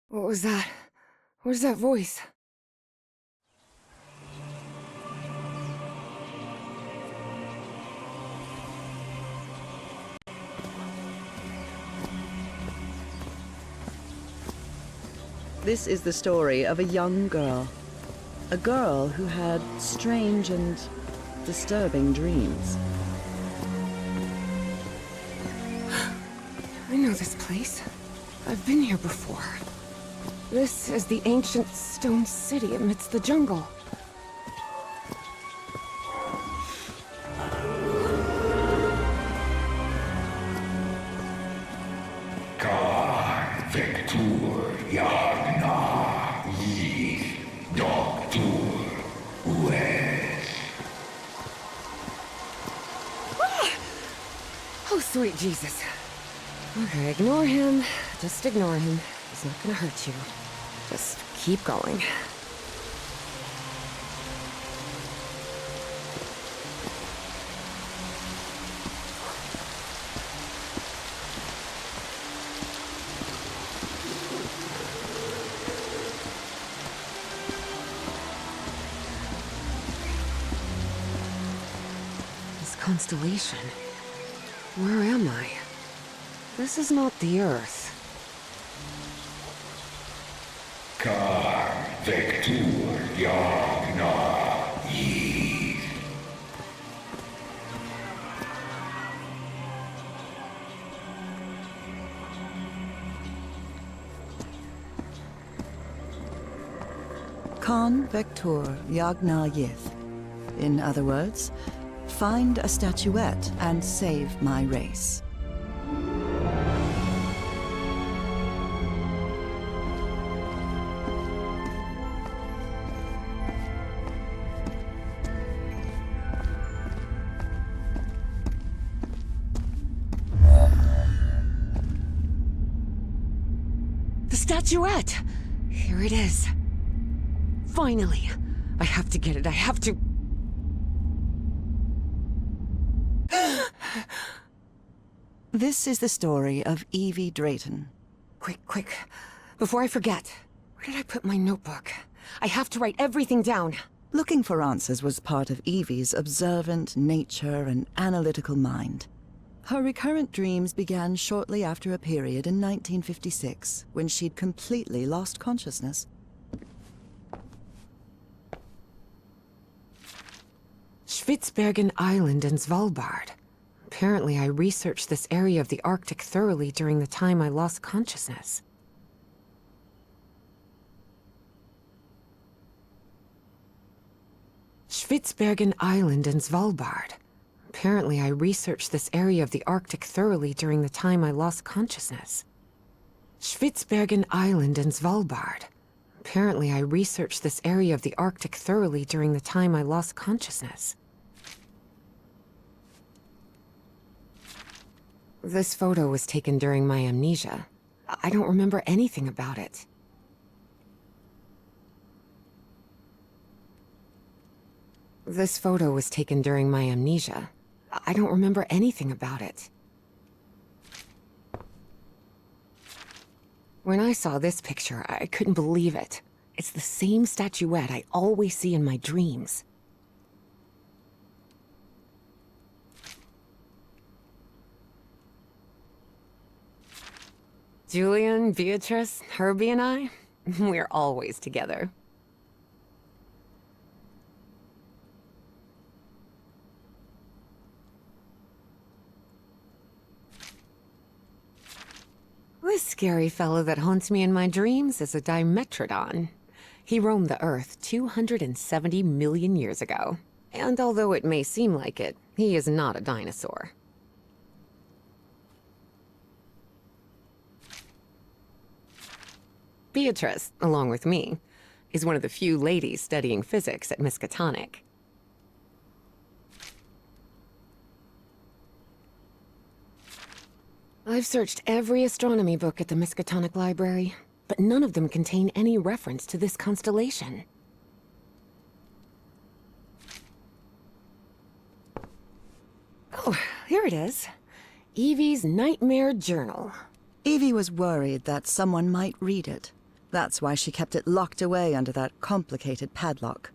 What was that? Where's that voice? This is the story of a young girl. A girl who had strange and disturbing dreams. I know this place. I've been here before. This is the ancient stone city amidst the jungle. Oh, sweet Jesus. Okay, ignore him. Just ignore him. He's not gonna hurt you. Just keep going. This constellation. Where am I? This is not the Earth. Kan Vector Yagna Yith. In other words, find a statuette and save my race. The statuette! Here it is. Finally! I have to get it, I have to... This is the story of Evie Drayton. Quick. Before I forget. Where did I put my notebook? I have to write everything down. Looking for answers was part of Evie's observant nature and analytical mind. Her recurrent dreams began shortly after a period in 1956, when she'd completely lost consciousness. Spitsbergen Island and Svalbard. Apparently I researched this area of the Arctic thoroughly during the time I lost consciousness. Spitsbergen Island and Svalbard. Apparently I researched this area of the Arctic thoroughly during the time I lost consciousness. Spitsbergen Island and Svalbard. Apparently I researched this area of the Arctic thoroughly during the time I lost consciousness. This photo was taken during my amnesia. I don't remember anything about it. This photo was taken during my amnesia. I don't remember anything about it. When I saw this picture, I couldn't believe it. It's the same statuette I always see in my dreams. Julian, Beatrice, Herbie and I, we're always together. This scary fellow that haunts me in my dreams is a Dimetrodon. He roamed the Earth 270 million years ago. And although it may seem like it, he is not a dinosaur. Beatrice, along with me, is one of the few ladies studying physics at Miskatonic. I've searched every astronomy book at the Miskatonic Library, but none of them contain any reference to this constellation. Oh, here it is. Evie's Nightmare Journal. Evie was worried that someone might read it. That's why she kept it locked away under that complicated padlock.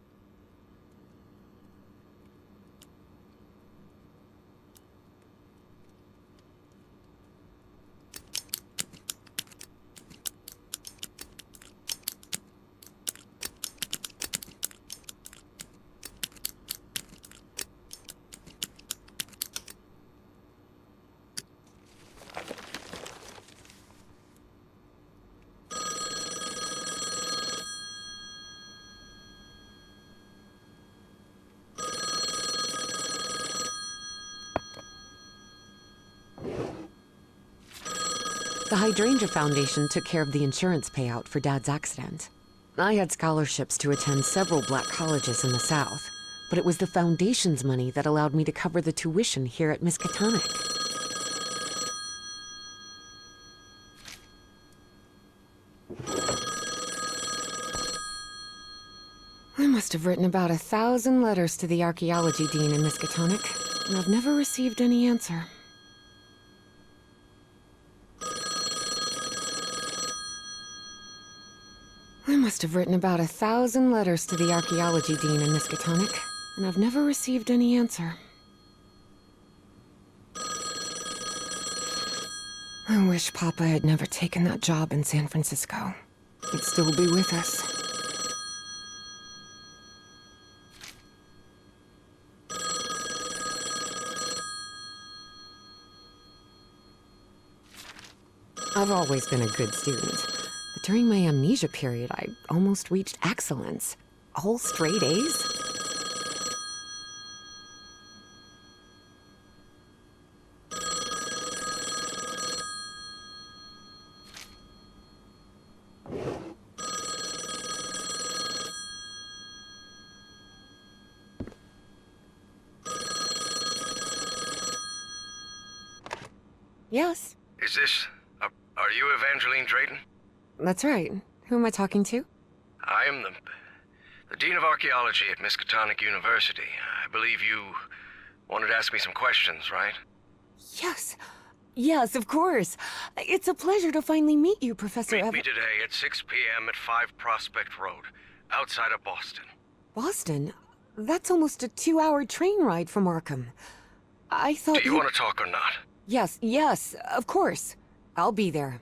The Hydrangea Foundation took care of the insurance payout for Dad's accident. I had scholarships to attend several black colleges in the South, but it was the Foundation's money that allowed me to cover the tuition here at Miskatonic. I must have written about 1,000 letters to the archaeology dean in Miskatonic, and I've never received any answer. I must have written about 1,000 letters to the archaeology dean in Miskatonic, and I've never received any answer. I wish Papa had never taken that job in San Francisco. He'd still be with us. I've always been a good student. But during my amnesia period, I almost reached excellence. All straight A's? Yes, Is this... are you Evangeline Drayton? that's right. Who am I talking to? I am the Dean of Archaeology at Miskatonic University. I believe you wanted to ask me some questions, right? Yes. Yes, of course. It's a pleasure to finally meet you, Professor Meet me today at 6 p.m. at 5 Prospect Road, outside of Boston. Boston? That's almost a 2-hour train ride from Arkham. I thought Do you want to talk or not? Yes, yes, of course. I'll be there.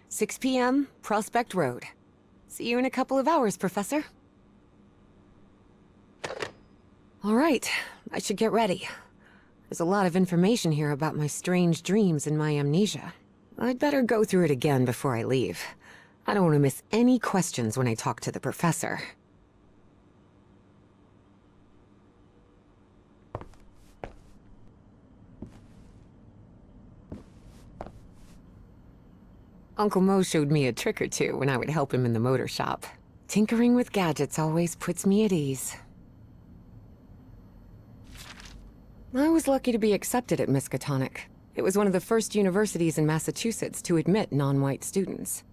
6 p.m., Prospect Road. See you in a couple of hours, Professor. All right, I should get ready. There's a lot of information here about my strange dreams and my amnesia. I'd better go through it again before I leave. I don't want to miss any questions when I talk to the professor. Uncle Mo showed me a trick or two when I would help him in the motor shop. Tinkering with gadgets always puts me at ease. I was lucky to be accepted at Miskatonic. It was one of the first universities in Massachusetts to admit non-white students.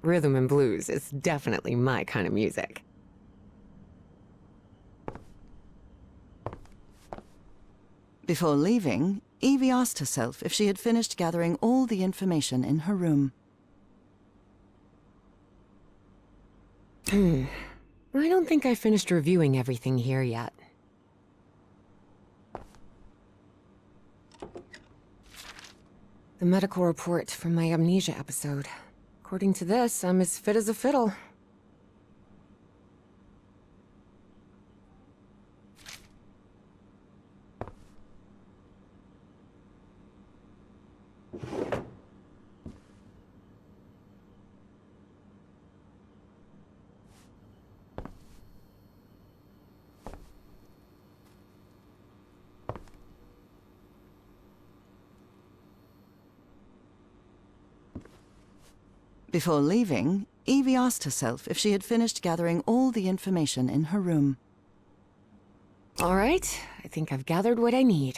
Rhythm and blues is definitely my kind of music. Before leaving, Evie asked herself if she had finished gathering all the information in her room. I don't think I finished reviewing everything here yet. The medical report from my amnesia episode. According to this, I'm as fit as a fiddle. Before leaving, Evie asked herself if she had finished gathering all the information in her room. All right, I think I've gathered what I need.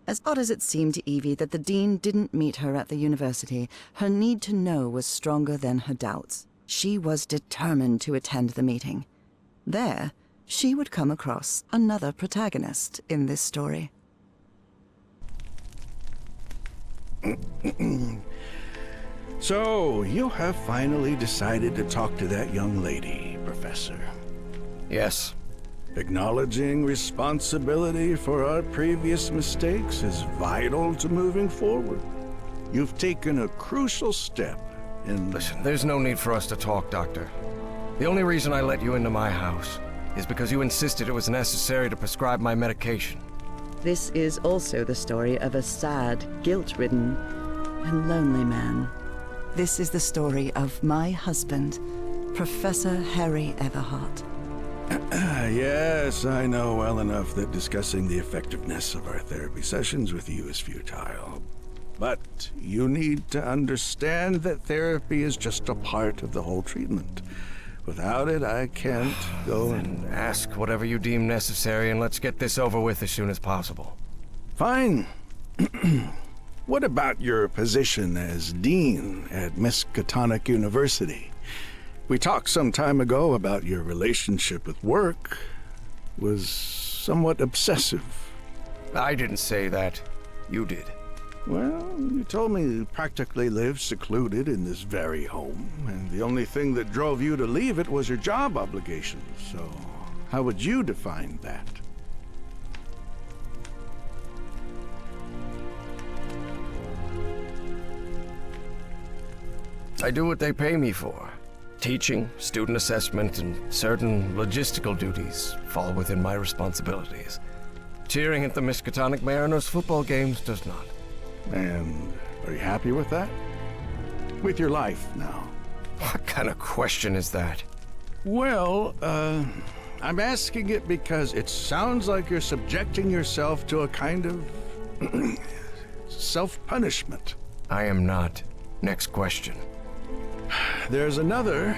As odd as it seemed to Evie that the Dean didn't meet her at the university, her need to know was stronger than her doubts. She was determined to attend the meeting. There, she would come across another protagonist in this story. So, you have finally decided to talk to that young lady, Professor. Yes. Acknowledging responsibility for our previous mistakes is vital to moving forward. You've taken a crucial step in... Listen, there's no need for us to talk, Doctor. The only reason I let you into my house is because you insisted it was necessary to prescribe my medication. This is also the story of a sad, guilt-ridden, and lonely man. This is the story of my husband, Professor Harry Everhart. Yes, I know well enough that discussing the effectiveness of our therapy sessions with you is futile. But you need to understand that therapy is just a part of the whole treatment. Without it, I can't go and... Ask whatever you deem necessary and let's get this over with as soon as possible. Fine. What about your position as Dean at Miskatonic University? We talked some time ago about your relationship with work was somewhat obsessive. I didn't say that. You did. Well, you told me you practically lived secluded in this very home, and the only thing that drove you to leave it was your job obligations. So, how would you define that? I do what they pay me for. Teaching, student assessment, and certain logistical duties fall within my responsibilities. Cheering at the Miskatonic Mariners football games does not. And are you happy with that? With your life now? What kind of question is that? Well, I'm asking it because it sounds like you're subjecting yourself to a kind of self-punishment. I am not. Next question. There's another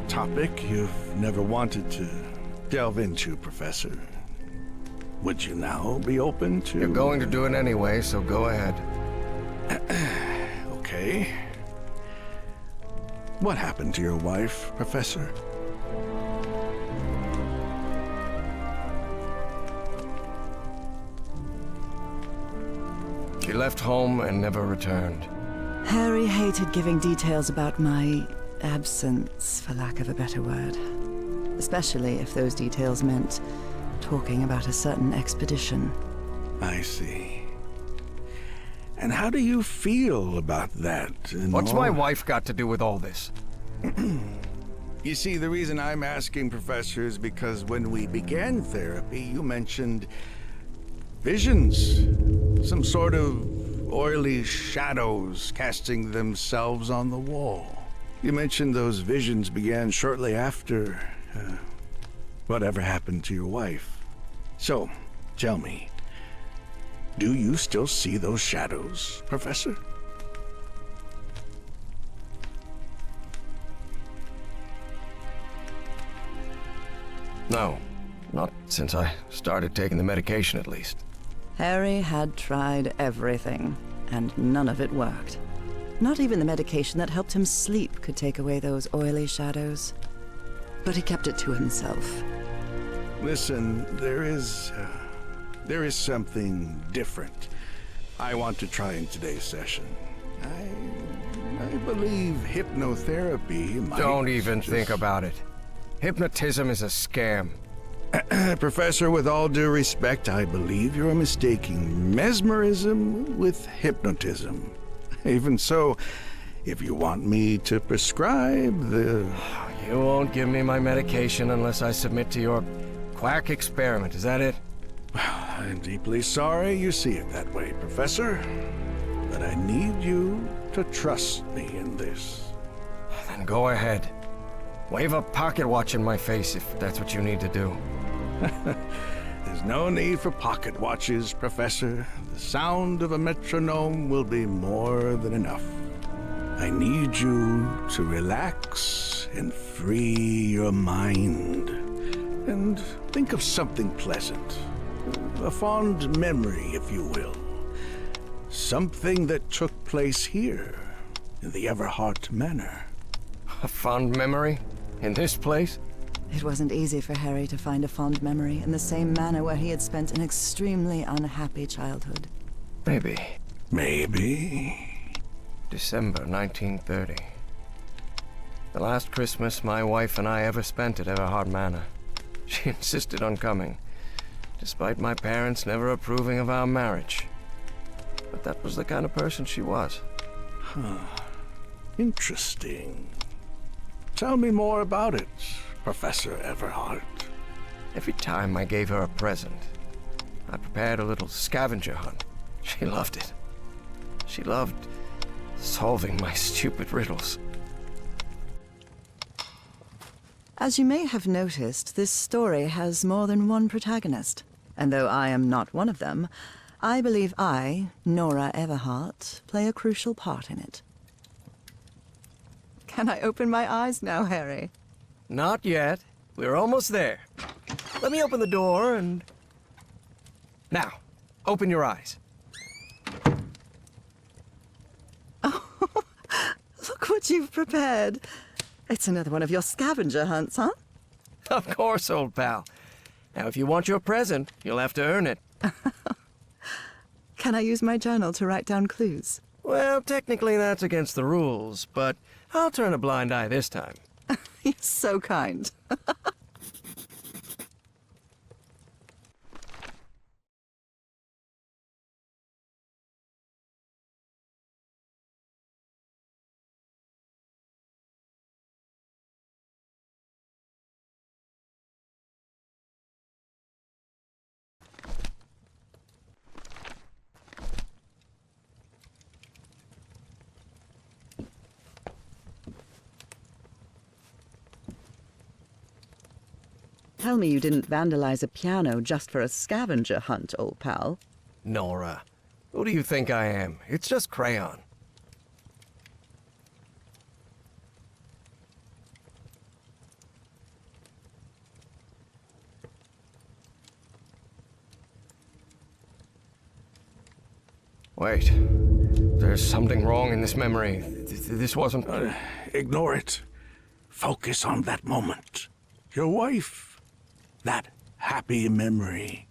topic you've never wanted to delve into, Professor. Would you now be open to... You're going to do it anyway, so go ahead. Okay. What happened to your wife, Professor? She left home and never returned. Harry hated giving details about my absence, for lack of a better word. Especially if those details meant talking about a certain expedition. I see. And how do you feel about that? What's my wife got to do with all this? You see, the reason I'm asking, Professor, is because when we began therapy, you mentioned visions. Some sort of oily shadows casting themselves on the wall. You mentioned those visions began shortly after whatever happened to your wife. So, tell me, do you still see those shadows, Professor? No, not since I started taking the medication, at least. Harry had tried everything, and none of it worked. Not even the medication that helped him sleep could take away those oily shadows. But he kept it to himself. Listen, there is something different I want to try in today's session. I believe hypnotherapy might... Don't even think about it. Hypnotism is a scam. Professor, with all due respect, I believe you're mistaking mesmerism with hypnotism. Even so, if you want me to prescribe the... You won't give me my medication unless I submit to your quack experiment, is that it? I'm deeply sorry you see it that way, Professor. But I need you to trust me in this. Then go ahead. Wave a pocket watch in my face if that's what you need to do. There's no need for pocket watches, Professor. The sound of a metronome will be more than enough. I need you to relax and free your mind. And think of something pleasant. A fond memory, if you will. Something that took place here, in the Everhart Manor. A fond memory? In this place? It wasn't easy for Harry to find a fond memory in the same manor where he had spent an extremely unhappy childhood. Maybe. Maybe. December 1930. The last Christmas my wife and I ever spent at Everhard Manor. She insisted on coming, despite my parents never approving of our marriage. But that was the kind of person she was. Interesting. Tell me more about it, Professor Everhard. Every time I gave her a present, I prepared a little scavenger hunt. She loved it. She loved solving my stupid riddles. As you may have noticed, this story has more than one protagonist. And though I am not one of them, I believe I, Nora Everhart, play a crucial part in it. Can I open my eyes now, Harry? Not yet. We're almost there. Let me open the door and... Now, open your eyes. Look what you've prepared. It's another one of your scavenger hunts, huh? Of course, old pal. Now, if you want your present, you'll have to earn it. Can I use my journal to write down clues? Well, technically that's against the rules, but I'll turn a blind eye this time. You're so kind. Tell me you didn't vandalize a piano just for a scavenger hunt, old pal. Nora, who do you think I am? It's just crayon. Wait. There's something wrong in this memory. This wasn't... Ignore it. Focus on that moment. Your wife. That happy memory.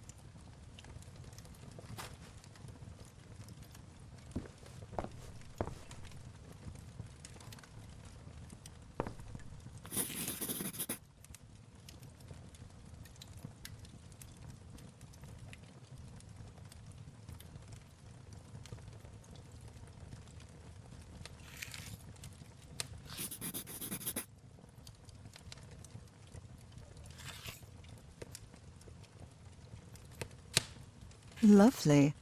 Lovely.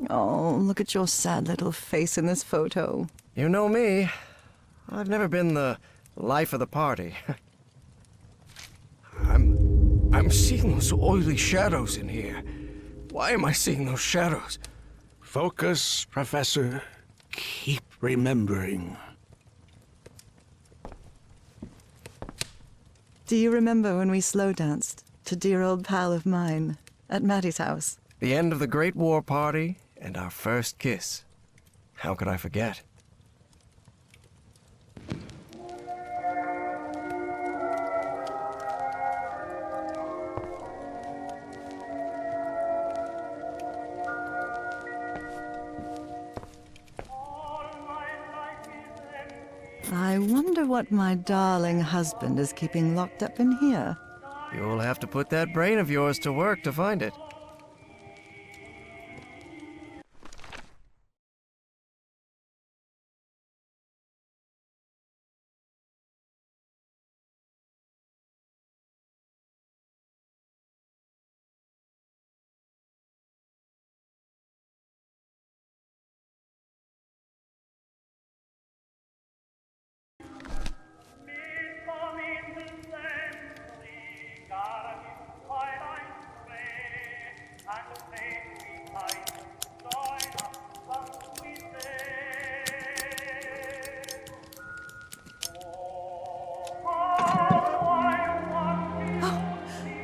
Oh, look at your sad little face in this photo. You know me. I've never been the life of the party. I'm seeing those oily shadows in here. Why am I seeing those shadows? Focus, Professor. Keep remembering. Do you remember when we slow danced to dear old pal of mine at Maddie's house? The end of the Great War Party and our first kiss. How could I forget? I wonder what my darling husband is keeping locked up in here. You'll have to put that brain of yours to work to find it.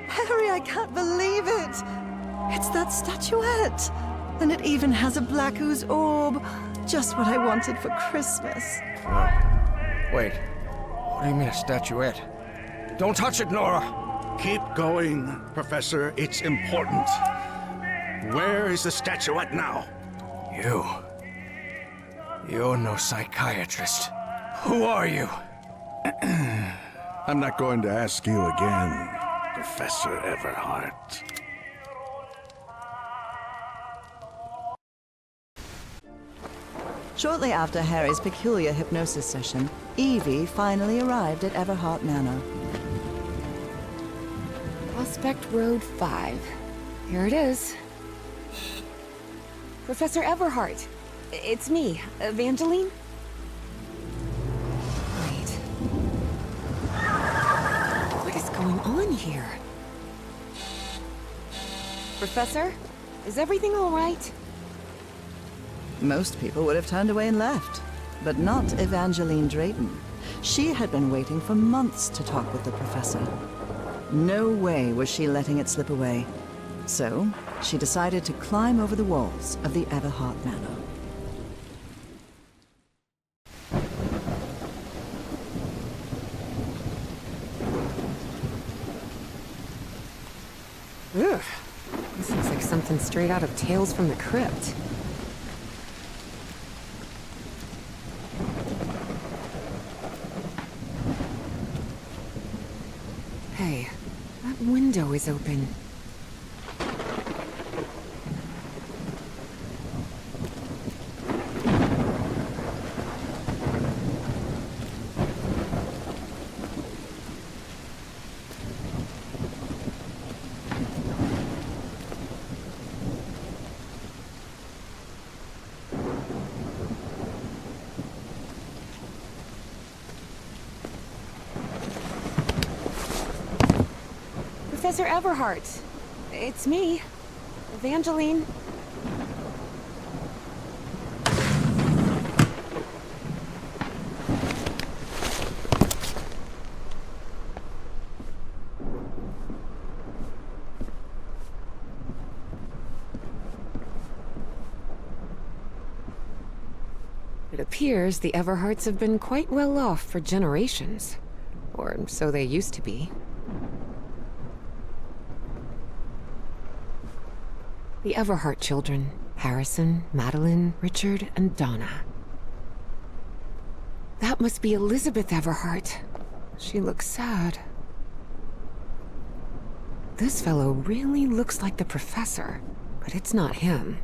Harry, I can't believe it! It's that statuette! And it even has a black ooze orb. Just what I wanted for Christmas. Wait. What do you mean a statuette? Don't touch it, Nora! Keep going, Professor. It's important. Where is the statuette now? You're no psychiatrist. Who are you? I'm not going to ask you again, Professor Everhart. Shortly after Harry's peculiar hypnosis session, Evie finally arrived at Everhart Manor. Prospect Road 5. Here it is. Professor Everhart. It's me, Evangeline. Wait. What is going on here? Professor? Is everything all right? Most people would have turned away and left, but not Evangeline Drayton. She had been waiting for months to talk with the professor. No way was she letting it slip away. So, she decided to climb over the walls of the Everhart Manor. Ugh. This looks like something straight out of Tales from the Crypt. Hey, that window is open. Professor Everhart. It's me, Evangeline. It appears the Everharts have been quite well off for generations. Or so they used to be. The Everhart children, Harrison, Madeline, Richard, and Donna. That must be Elizabeth Everhart. She looks sad. This fellow really looks like the professor, but it's not him.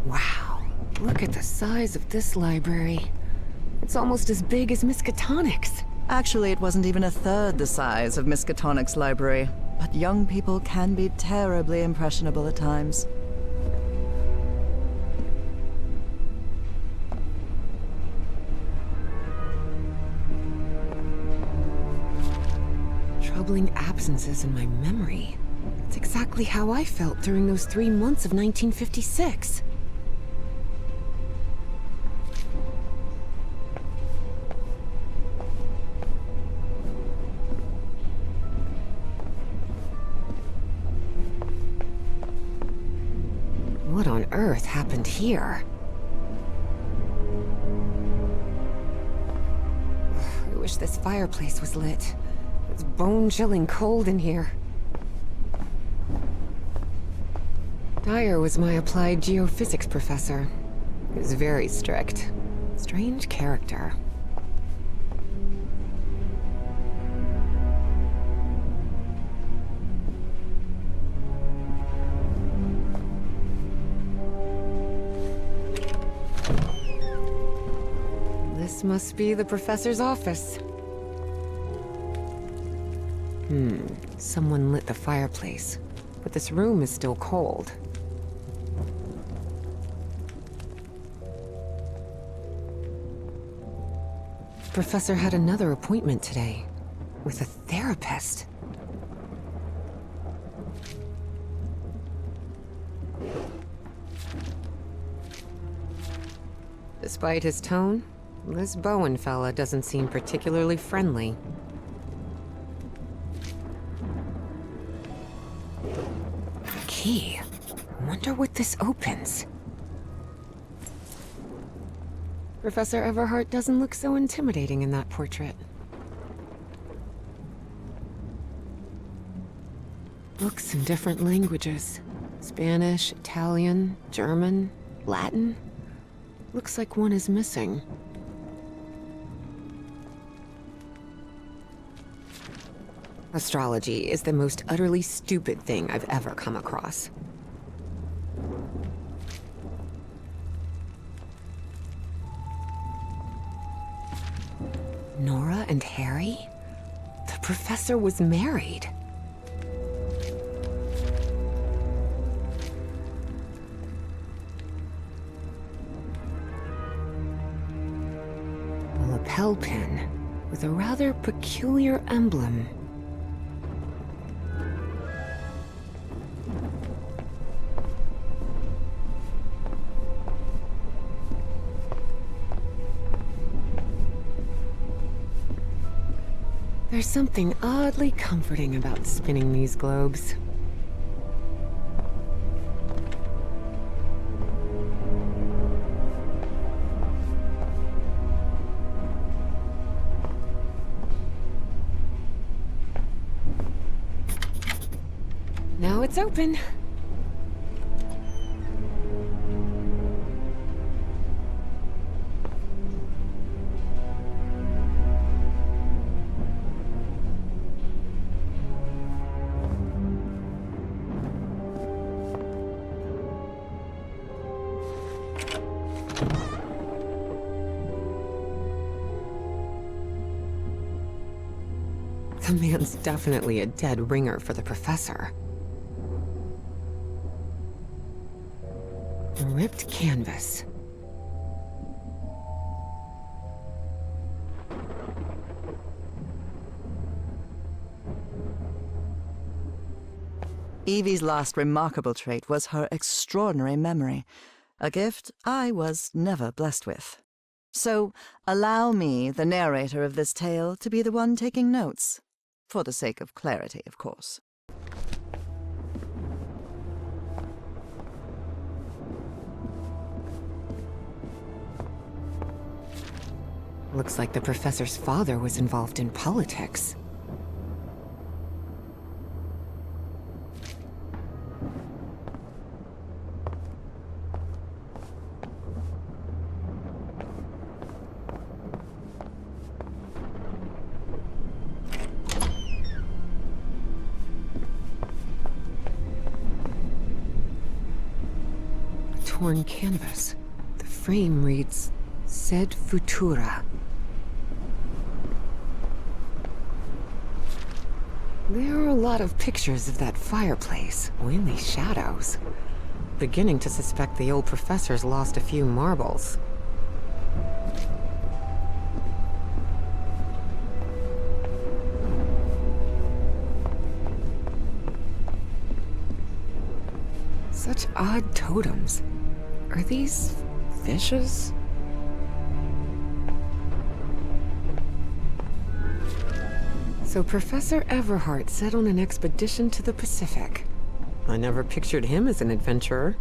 Wow, look at the size of this library. It's almost as big as Miskatonic's. Actually, it wasn't even a third the size of Miskatonic's library, but young people can be terribly impressionable at times. Troubling absences in my memory. It's exactly how I felt during those 3 months of 1956. earth happened here? I wish this fireplace was lit. It's bone-chilling cold in here. Dyer was my applied geophysics professor. He was very strict. Strange character. This must be the professor's office. Someone lit the fireplace, but this room is still cold. Professor had another appointment today, with a therapist. Despite his tone, this Bowen fella doesn't seem particularly friendly. Key. Wonder what this opens. Professor Everhart doesn't look so intimidating in that portrait. Books in different languages. Spanish, Italian, German, Latin. Looks like one is missing. Astrology is the most utterly stupid thing I've ever come across. Nora and Harry? The professor was married. A lapel pin with a rather peculiar emblem. There's something oddly comforting about spinning these globes. Now it's open. The man's definitely a dead ringer for the professor. A ripped canvas. Evie's last remarkable trait was her extraordinary memory, a gift I was never blessed with. So allow me, the narrator of this tale, to be the one taking notes. For the sake of clarity, of course. Looks like the professor's father was involved in politics. Torn canvas. The frame reads, Sed Futura. There are a lot of pictures of that fireplace, oily shadows. Beginning to suspect the old professor's lost a few marbles. Such odd totems. Are these fishes? So Professor Everhart set on an expedition to the Pacific. I never pictured him as an adventurer.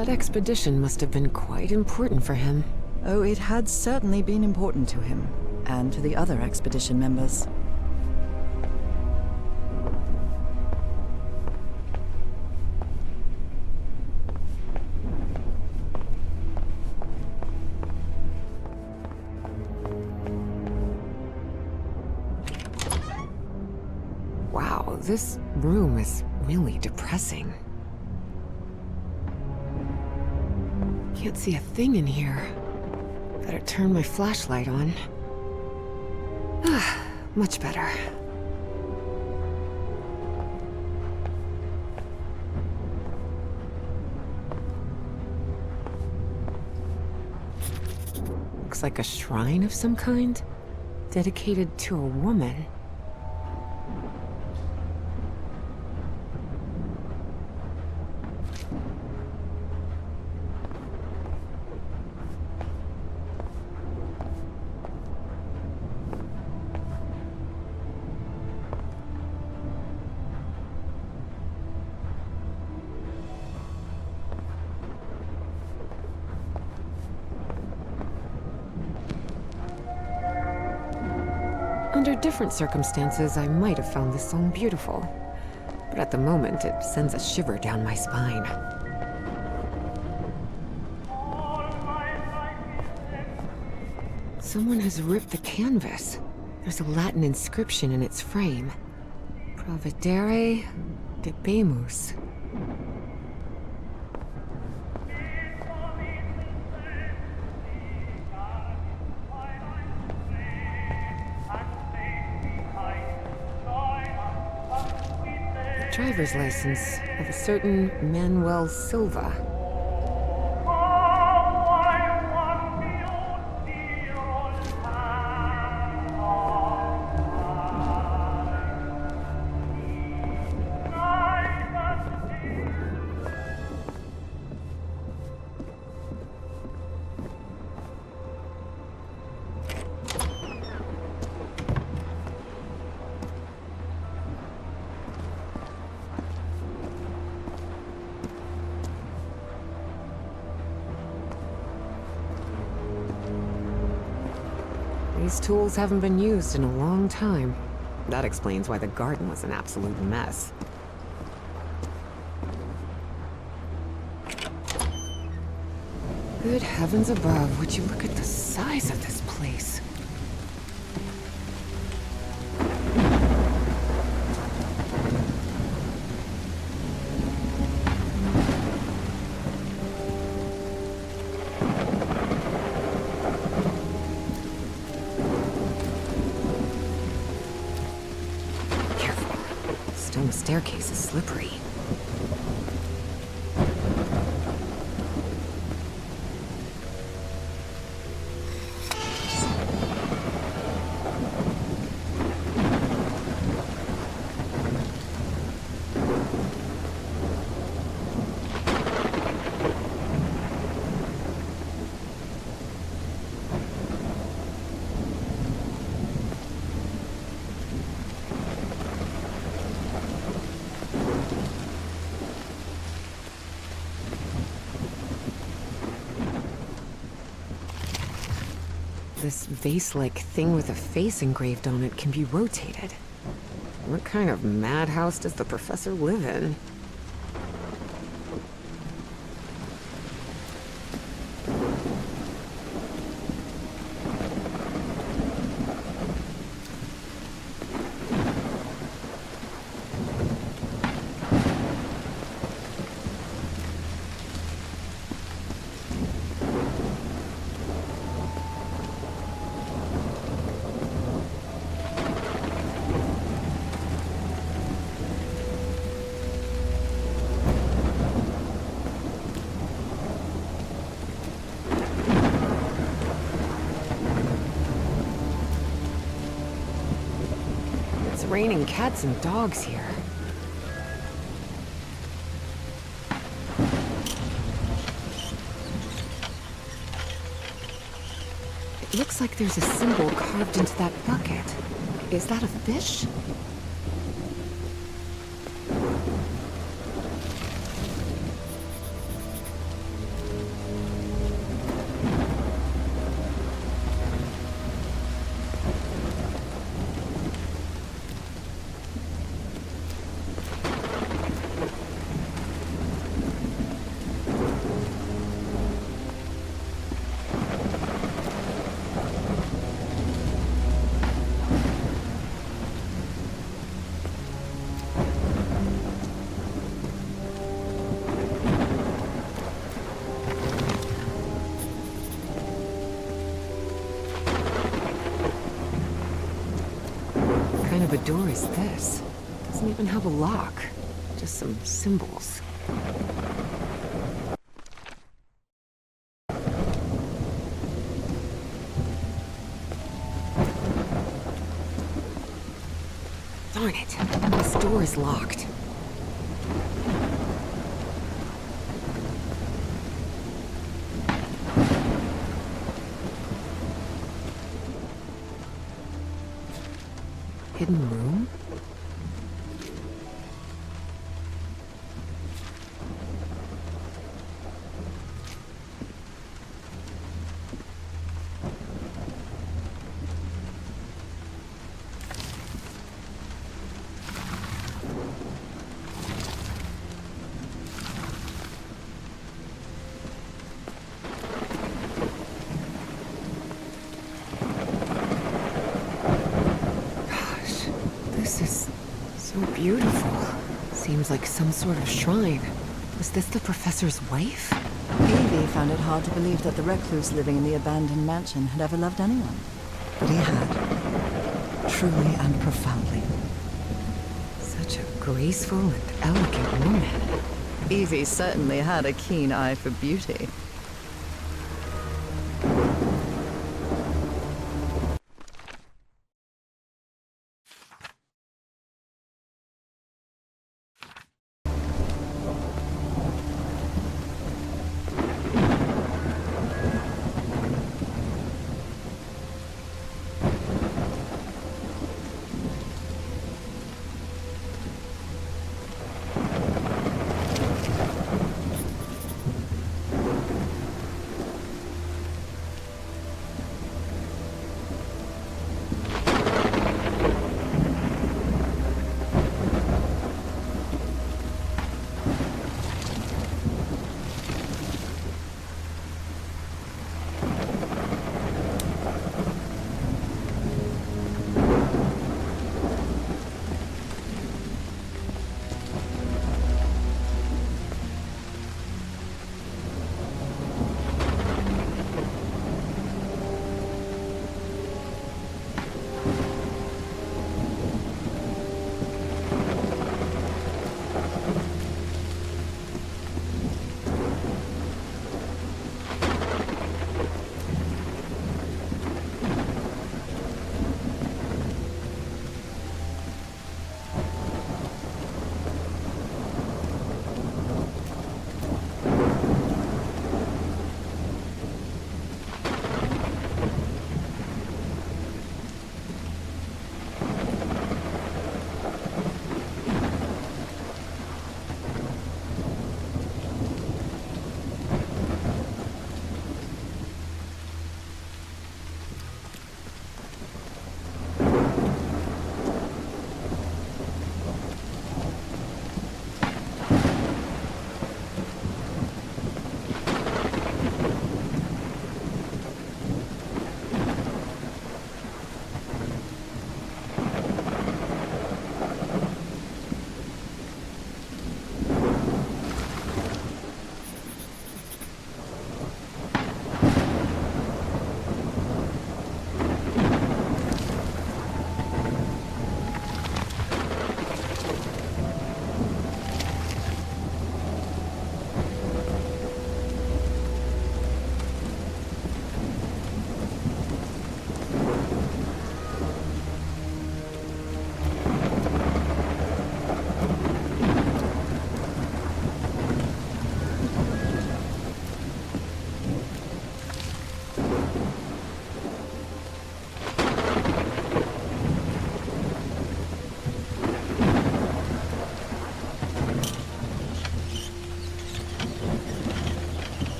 That expedition must have been quite important for him. Oh, it had certainly been important to him, and to the other expedition members. Wow, this room is really depressing. Can't see a thing in here. Better turn my flashlight on. Ah, much better. Looks like a shrine of some kind, dedicated to a woman. Under different circumstances, I might have found this song beautiful. But at the moment, it sends a shiver down my spine. Someone has ripped the canvas. There's a Latin inscription in its frame. Providere debemus. Driver's license of a certain Manuel Silva. These tools haven't been used in a long time. That explains why the garden was an absolute mess. Good heavens above, would you look at the size of this place? Stone staircase is slippery. This vase-like thing with a face engraved on it can be rotated. What kind of madhouse does the professor live in? It's raining cats and dogs here. It looks like there's a symbol carved into that bucket. Is that a fish? of a door is this? Doesn't even have a lock. Just some symbols. Darn it. This door is locked. Hidden room? This is so beautiful. Seems like some sort of shrine. Was this the professor's wife? Evie found it hard to believe that the recluse living in the abandoned mansion had ever loved anyone. But he had. Truly and profoundly. Such a graceful and elegant woman. Evie certainly had a keen eye for beauty.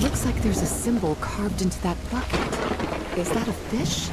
Looks like there's a symbol carved into that bucket. Is that a fish?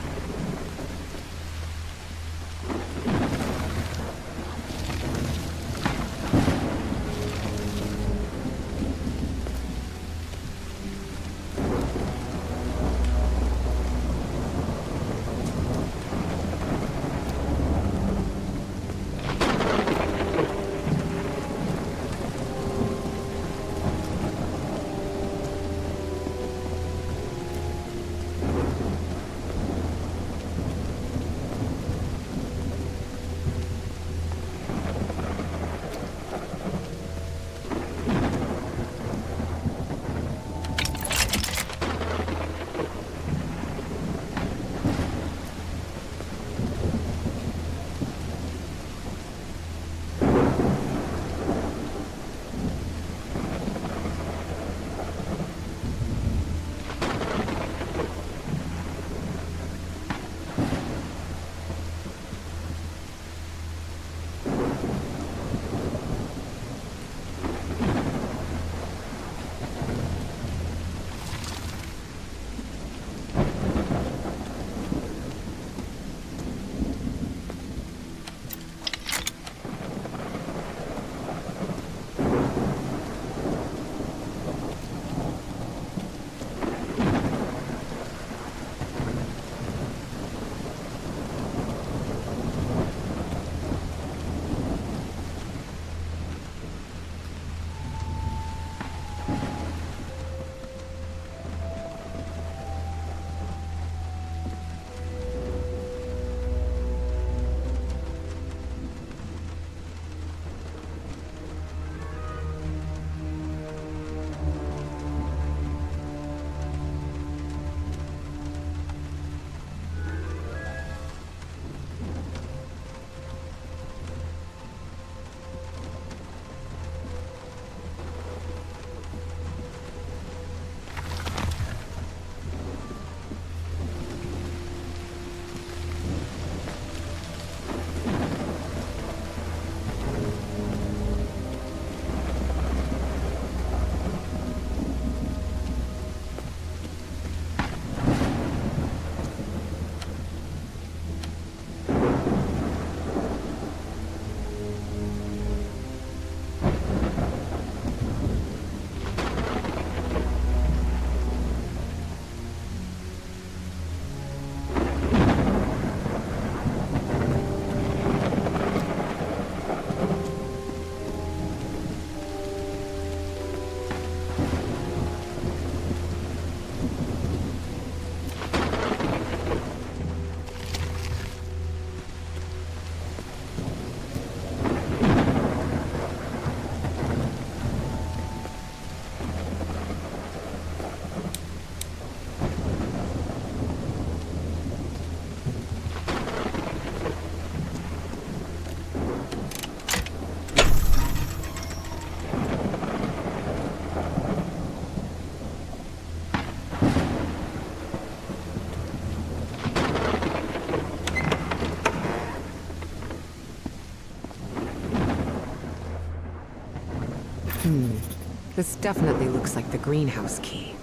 This definitely looks like the greenhouse key.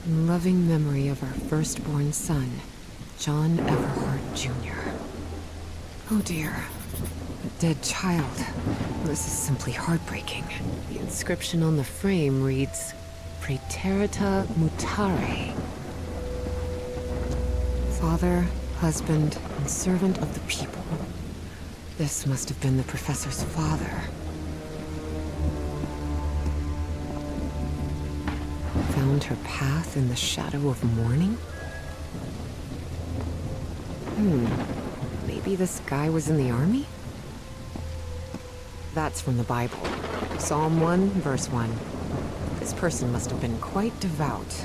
In loving memory of our firstborn son, John Everhart Jr. Oh dear. A dead child. This is simply heartbreaking. The inscription on the frame reads, Praeterita Mutare. Father, husband, and servant of the people. This must have been the professor's father. Found her path in the shadow of morning? Maybe this guy was in the army? That's from the Bible. Psalm 1, verse 1. This person must have been quite devout.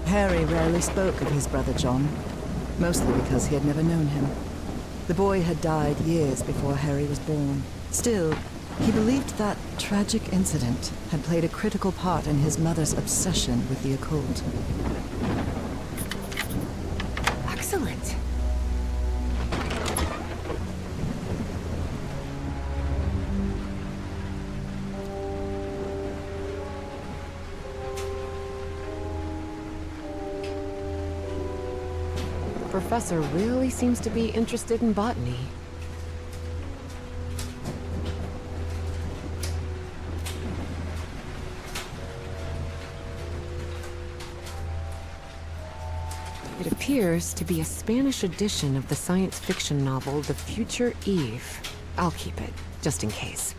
Harry rarely spoke of his brother John, mostly because he had never known him. The boy had died years before Harry was born. Still, he believed that tragic incident had played a critical part in his mother's obsession with the occult. Excellent. The professor really seems to be interested in botany. It appears to be a Spanish edition of the science fiction novel The Future Eve. I'll keep it, just in case.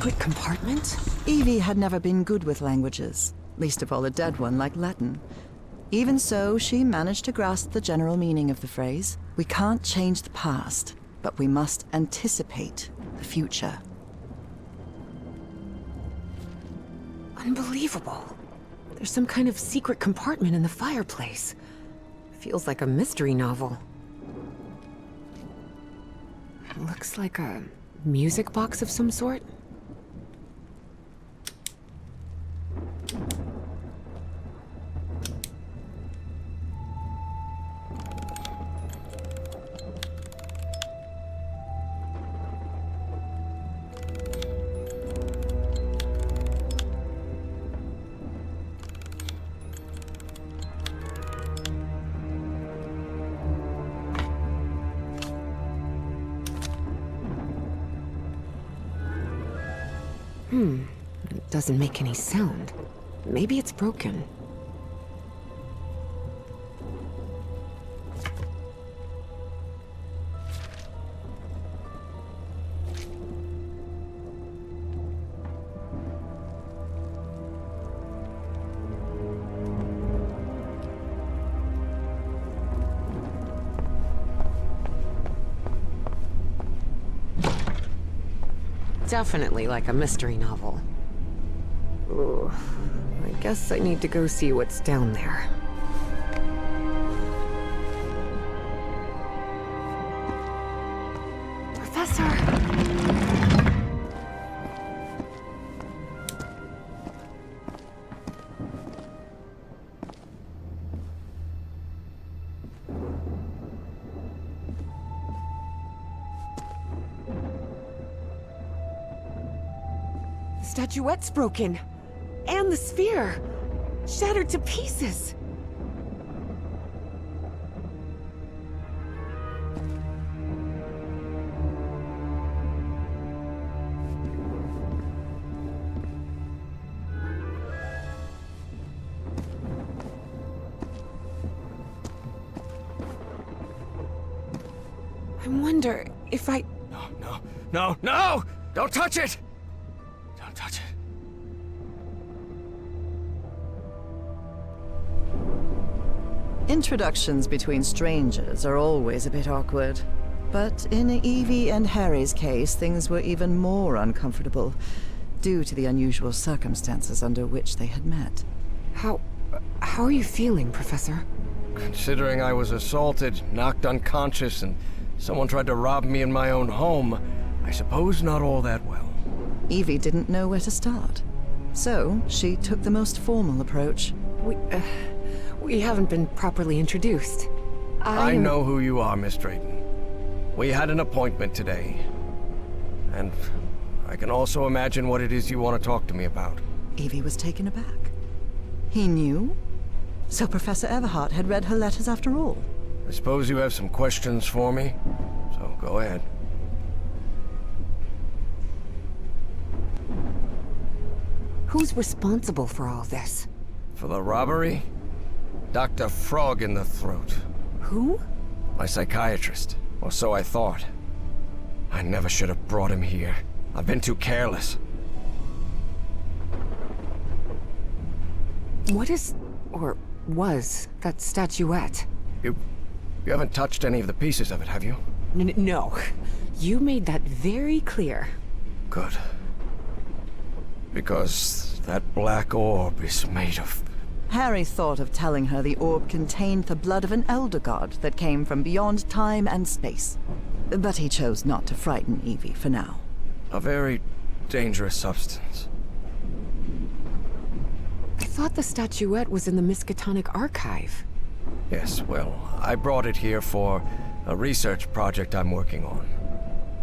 secret compartment? Evie had never been good with languages, least of all a dead one like Latin. Even so, she managed to grasp the general meaning of the phrase. We can't change the past, but we must anticipate the future. Unbelievable. There's some kind of secret compartment in the fireplace. Feels like a mystery novel. Looks like a music box of some sort. It doesn't make any sound. Maybe it's broken. Definitely like a mystery novel. Ooh, I guess I need to go see what's down there. Professor! The statuette's broken. And the sphere! Shattered to pieces! I wonder if I... No! Don't touch it! Don't touch it. Introductions between strangers are always a bit awkward. But in Evie and Harry's case, things were even more uncomfortable, due to the unusual circumstances under which they had met. How are you feeling, Professor? Considering I was assaulted, knocked unconscious, and someone tried to rob me in my own home, I suppose not all that well. Evie didn't know where to start. So, she took the most formal approach. We haven't been properly introduced. I know who you are, Miss Drayton. We had an appointment today. And I can also imagine what it is you want to talk to me about. Evie was taken aback. He knew? So Professor Everhart had read her letters after all? I suppose you have some questions for me, so go ahead. Who's responsible for all this? For the robbery? Dr. Frog in the Throat. Who? My psychiatrist. Or so I thought. I never should have brought him here. I've been too careless. What is, or was, that statuette? You haven't touched any of the pieces of it, have you? No. You made that very clear. Good. Because that black orb is made of... Harry thought of telling her the orb contained the blood of an elder god that came from beyond time and space. But he chose not to frighten Evie for now. a very dangerous substance. I thought the statuette was in the Miskatonic archive. Yes, well, I brought it here for a research project I'm working on.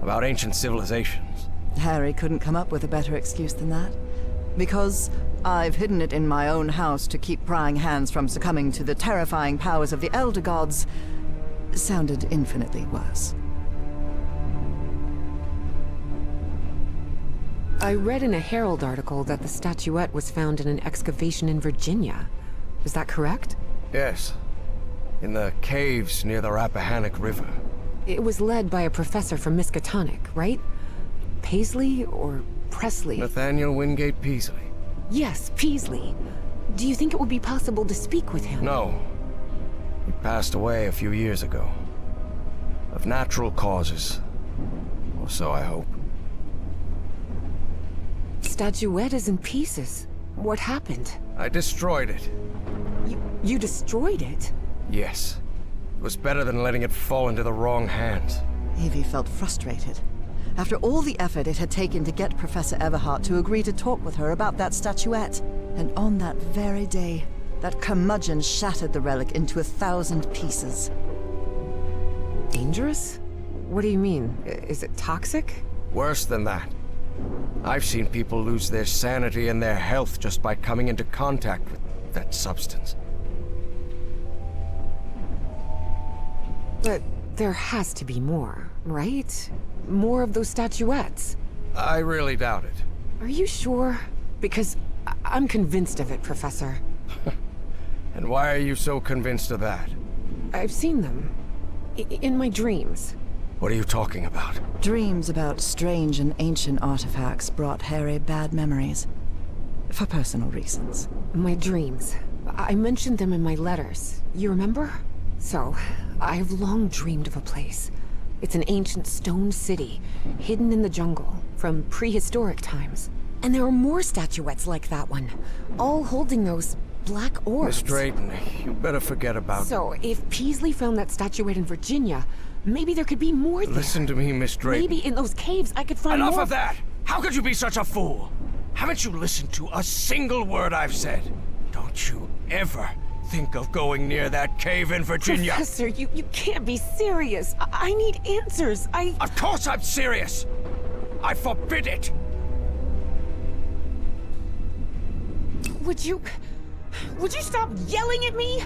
About ancient civilizations. Harry couldn't come up with a better excuse than that. Because I've hidden it in my own house to keep prying hands from succumbing to the terrifying powers of the Elder Gods sounded infinitely worse. I read in a Herald article that the statuette was found in an excavation in Virginia. Is that correct? Yes. In the caves near the Rappahannock River. It was led by a professor from Miskatonic, right? Paisley or Presley. Nathaniel Wingate Peasley. Yes, Peasley. Do you think it would be possible to speak with him? No. He passed away a few years ago. Of natural causes. Or so I hope. Statuette is in pieces. What happened? I destroyed it. You destroyed it? Yes. It was better than letting it fall into the wrong hands. Evie felt frustrated. After all the effort it had taken to get Professor Everhart to agree to talk with her about that statuette. And on that very day, that curmudgeon shattered the relic into 1,000 pieces. Dangerous? What do you mean? Is it toxic? Worse than that. I've seen people lose their sanity and their health just by coming into contact with that substance. But there has to be more, right? More of those statuettes. I really doubt it. Are you sure? Because I'm convinced of it, Professor. And why are you so convinced of that? I've seen them. In my dreams. What are you talking about? Dreams about strange and ancient artifacts brought Harry bad memories. For personal reasons. My dreams. I mentioned them in my letters. You remember? So, I have long dreamed of a place. It's an ancient stone city, hidden in the jungle, from prehistoric times. And there are more statuettes like that one, all holding those black orbs. Miss Drayton, you better forget about... So, if Peasley found that statuette in Virginia, maybe there could be more there. Listen to me, Miss Drayton. Maybe in those caves I could find more... Enough of that! How could you be such a fool? Haven't you listened to a single word I've said? Don't you ever think of going near that cave in Virginia. Professor, you can't be serious. I need answers. Of course I'm serious! I forbid it! Would you stop yelling at me?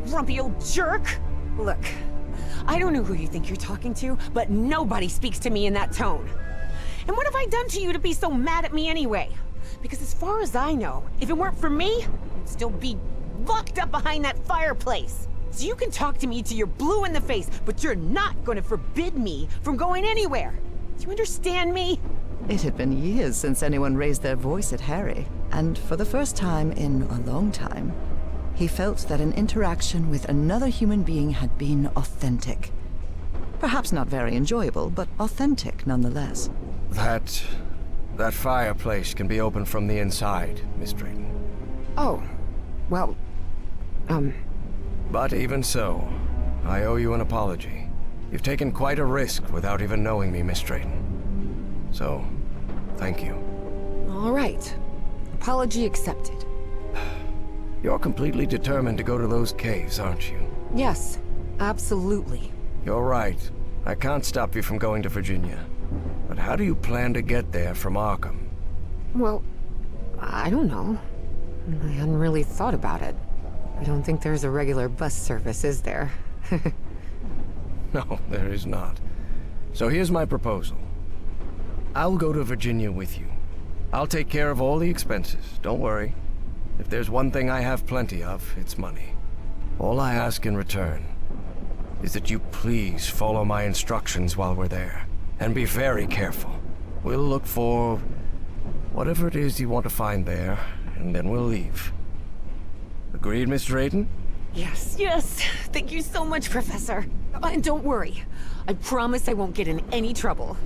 Grumpy old jerk! Look, I don't know who you think you're talking to, but nobody speaks to me in that tone. And what have I done to you to be so mad at me anyway? Because as far as I know, if it weren't for me, I'd still be locked up behind that fireplace. So you can talk to me till you're blue in the face, but you're not going to forbid me from going anywhere. Do you understand me? It had been years since anyone raised their voice at Harry, and for the first time in a long time, he felt that an interaction with another human being had been authentic. Perhaps not very enjoyable, but authentic nonetheless. That fireplace can be opened from the inside, Miss Drayton. Oh, well, But even so, I owe you an apology. You've taken quite a risk without even knowing me, Miss Drayton. So, thank you. all right. Apology accepted. You're completely determined to go to those caves, aren't you? Yes, absolutely. You're right. I can't stop you from going to Virginia. But how do you plan to get there from Arkham? Well, I don't know. I hadn't really thought about it. I don't think there's a regular bus service, is there? No, there is not. So here's my proposal. I'll go to Virginia with you. I'll take care of all the expenses, don't worry. If there's one thing I have plenty of, it's money. All I ask in return is that you please follow my instructions while we're there. And be very careful. We'll look for whatever it is you want to find there, and then we'll leave. Agreed, Miss Drayton? Yes, yes. Thank you so much, Professor. And don't worry. I promise I won't get in any trouble.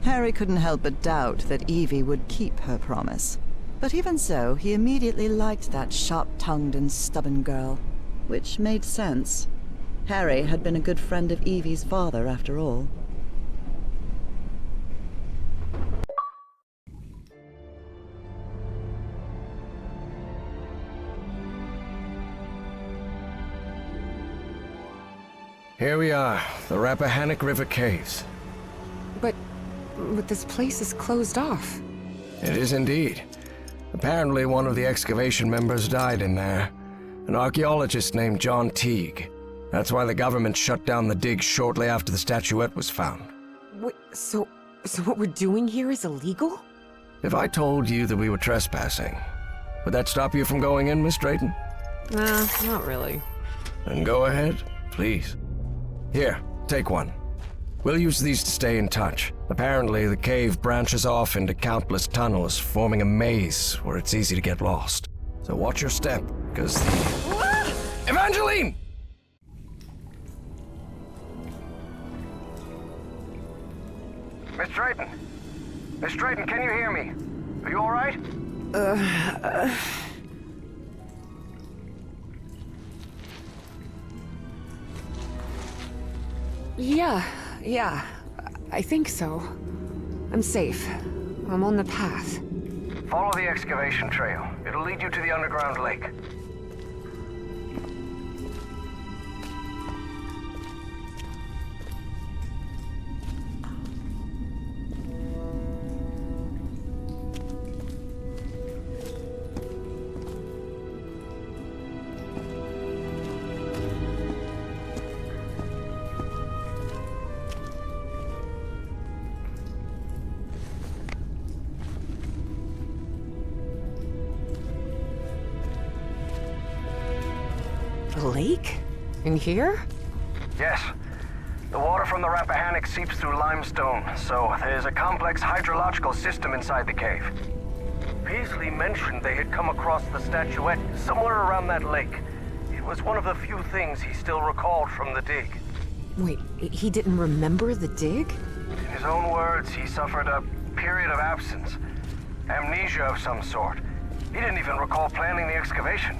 Harry couldn't help but doubt that Evie would keep her promise. But even so, he immediately liked that sharp-tongued and stubborn girl. Which made sense. Harry had been a good friend of Evie's father, after all. Here we are, the Rappahannock River Caves. But this place is closed off. It is indeed. Apparently one of the excavation members died in there. An archaeologist named John Teague. That's why the government shut down the dig shortly after the statuette was found. Wait, so what we're doing here is illegal? If I told you that we were trespassing, would that stop you from going in, Miss Drayton? Nah, not really. Then go ahead, please. Here, take one. We'll use these to stay in touch. Apparently, the cave branches off into countless tunnels, forming a maze where it's easy to get lost. So watch your step, because the... Evangeline! Miss Drayton! Miss Drayton, can you hear me? Are you alright? Yeah, I think so. I'm safe. I'm on the path. Follow the excavation trail. It'll lead you to the underground lake. A lake? In here? Yes. The water from the Rappahannock seeps through limestone, so there's a complex hydrological system inside the cave. Peasley mentioned they had come across the statuette somewhere around that lake. It was one of the few things he still recalled from the dig. Wait, he didn't remember the dig? In his own words, he suffered a period of absence. Amnesia of some sort. He didn't even recall planning the excavation.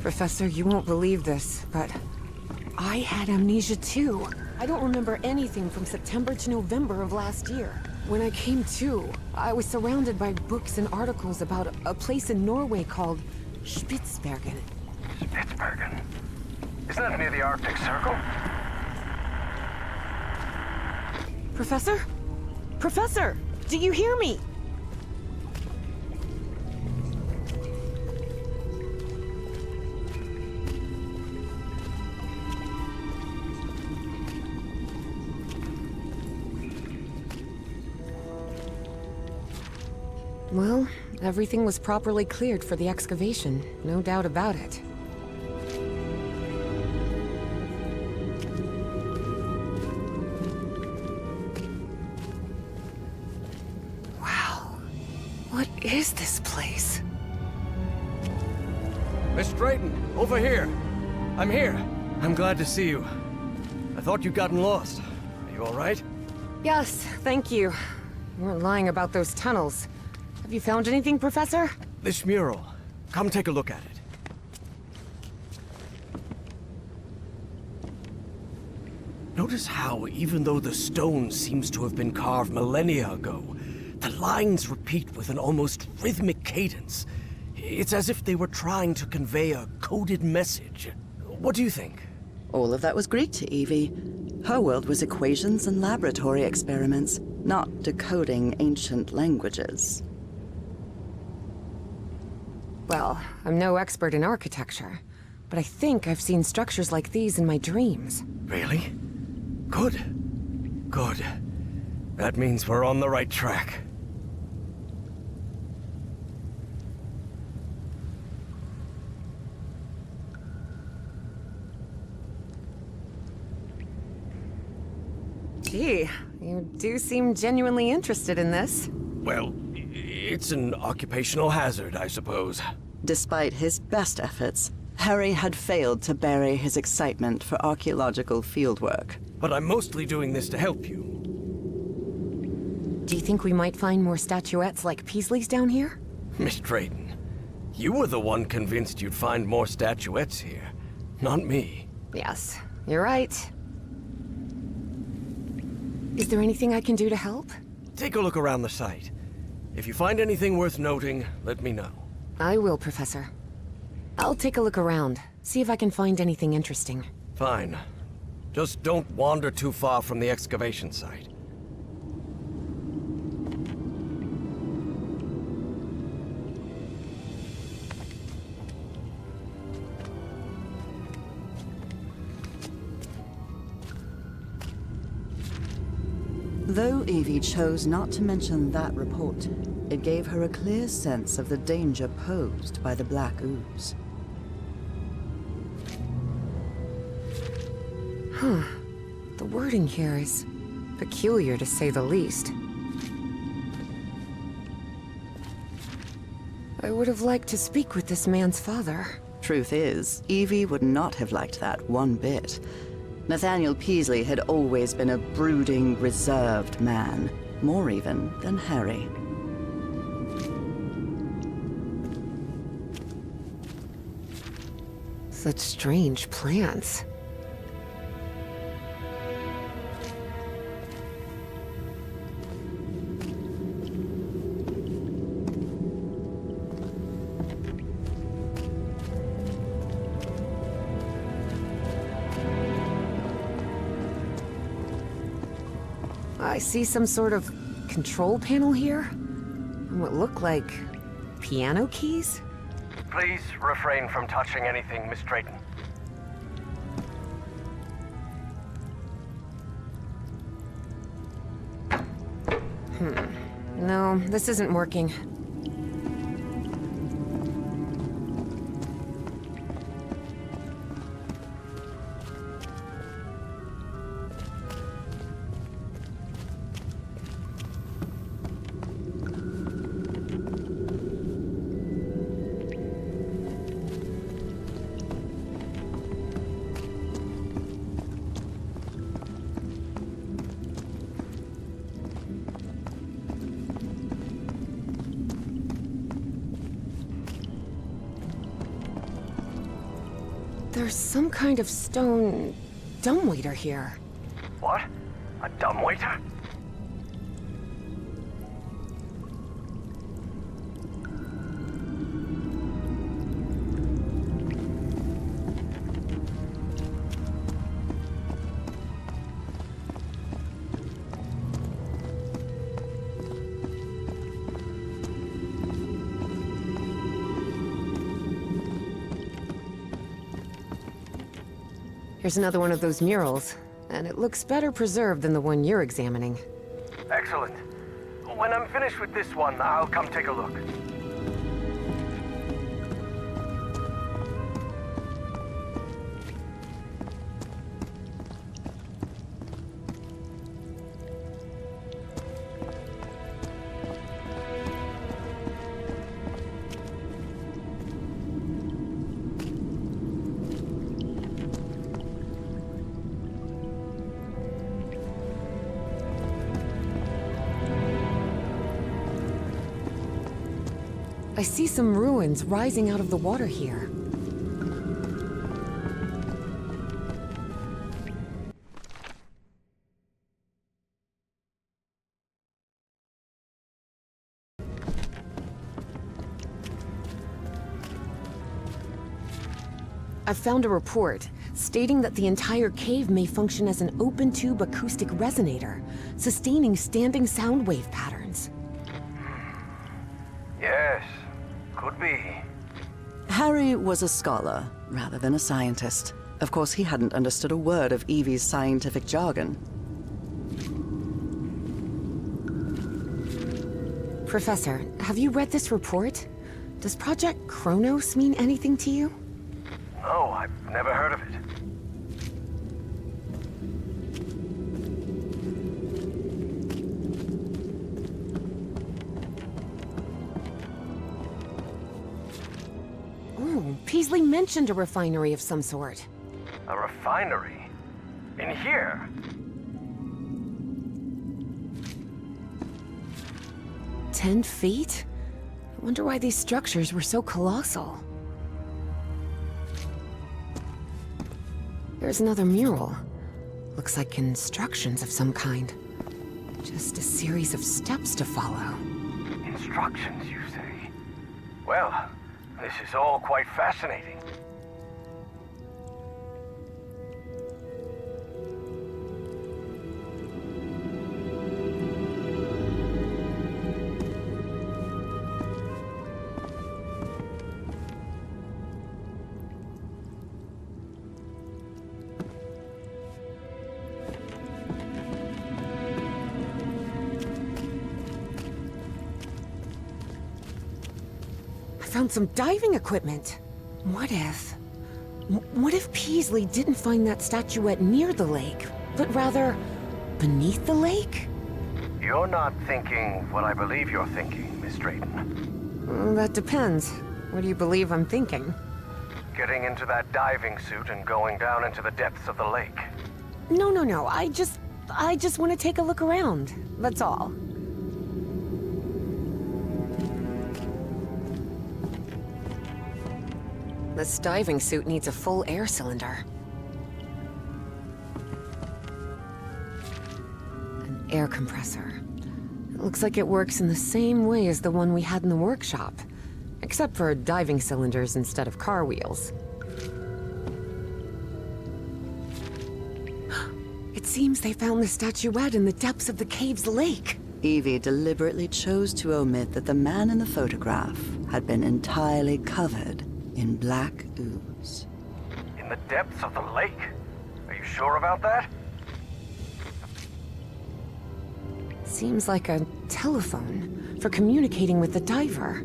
Professor, you won't believe this, but I had amnesia too. I don't remember anything from September to November of last year. When I came to, I was surrounded by books and articles about a place in Norway called Spitsbergen. Spitsbergen? Isn't that near the Arctic Circle? Professor? Professor! Do you hear me? Well, everything was properly cleared for the excavation, no doubt about it. Wow. What is this place? Miss Drayton, over here. I'm here. I'm glad to see you. I thought you'd gotten lost. Are you all right? Yes, thank you. You weren't lying about those tunnels. Have you found anything, Professor? This mural. Come take a look at it. Notice how, even though the stone seems to have been carved millennia ago, the lines repeat with an almost rhythmic cadence. It's as if they were trying to convey a coded message. What do you think? All of that was Greek to Evie. Her world was equations and laboratory experiments, not decoding ancient languages. Well, I'm no expert in architecture, but I think I've seen structures like these in my dreams. Really? Good. Good. That means we're on the right track. Gee, you do seem genuinely interested in this. Well, it's an occupational hazard, I suppose. Despite his best efforts, Harry had failed to bury his excitement for archaeological fieldwork. But I'm mostly doing this to help you. Do you think we might find more statuettes like Peasley's down here? Miss Drayton, you were the one convinced you'd find more statuettes here, not me. Yes, you're right. Is there anything I can do to help? Take a look around the site. If you find anything worth noting, let me know. I will, Professor. I'll take a look around, See if I can find anything interesting. Fine. Just don't wander too far from the excavation site. Though Evie chose not to mention that report, it gave her a clear sense of the danger posed by the black ooze. The wording here is peculiar, to say the least. I would have liked to speak with this man's father. Truth is, Evie would not have liked that one bit. Nathaniel Peasley had always been a brooding, reserved man, more even than Harry. Such strange plans. I see some sort of control panel here, and what look like piano keys? Please refrain from touching anything, Miss Drayton. No, this isn't working. There's some kind of stone dumbwaiter here. What? A dumbwaiter? Here's another one of those murals, and it looks better preserved than the one you're examining. Excellent. When I'm finished with this one, I'll come take a look. I see some ruins rising out of the water here. I've found a report stating that the entire cave may function as an open-tube acoustic resonator, sustaining standing sound wave patterns. Yes, could be. Harry was a scholar, rather than a scientist. Of course, he hadn't understood a word of Evie's scientific jargon. Professor, have you read this report? Does Project Kronos mean anything to you? No, I've never heard of it. Oh, Peasley mentioned a refinery of some sort. A refinery? In here? 10 feet? I wonder why these structures were so colossal. There's another mural. Looks like instructions of some kind. Just a series of steps to follow. Instructions, you say? Well, this is all quite fascinating. found some diving equipment. What if Peasley didn't find that statuette near the lake, but rather beneath the lake? You're not thinking what I believe you're thinking, Miss Drayton. Well, that depends. What do you believe I'm thinking? Getting into that diving suit and going down into the depths of the lake. No. I just want to take a look around. That's all. This diving suit needs a full air cylinder. An air compressor. It looks like it works in the same way as the one we had in the workshop, except for diving cylinders instead of car wheels. It seems they found the statuette in the depths of the cave's lake. Evie deliberately chose to omit that the man in the photograph had been entirely covered in black ooze. In the depths of the lake? Are you sure about that? Seems like a telephone for communicating with the diver.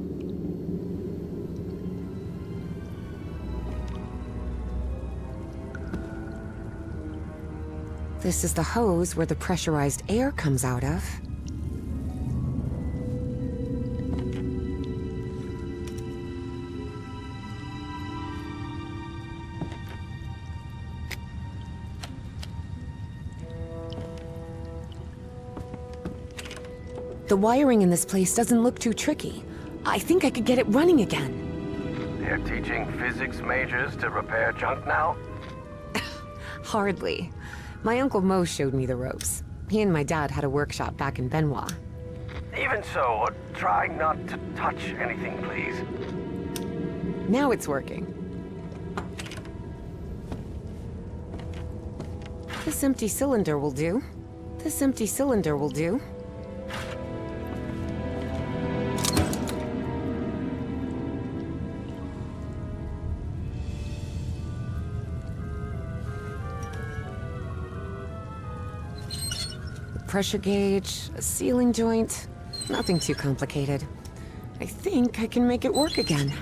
This is the hose where the pressurized air comes out of. The wiring in this place doesn't look too tricky. I think I could get it running again. They're teaching physics majors to repair junk now? Hardly. My Uncle Mo showed me the ropes. He and my dad had a workshop back in Benoit. Even so, try not to touch anything, please. Now it's working. This empty cylinder will do. This empty cylinder will do. Pressure gauge, a sealing joint, nothing too complicated. I think I can make it work again.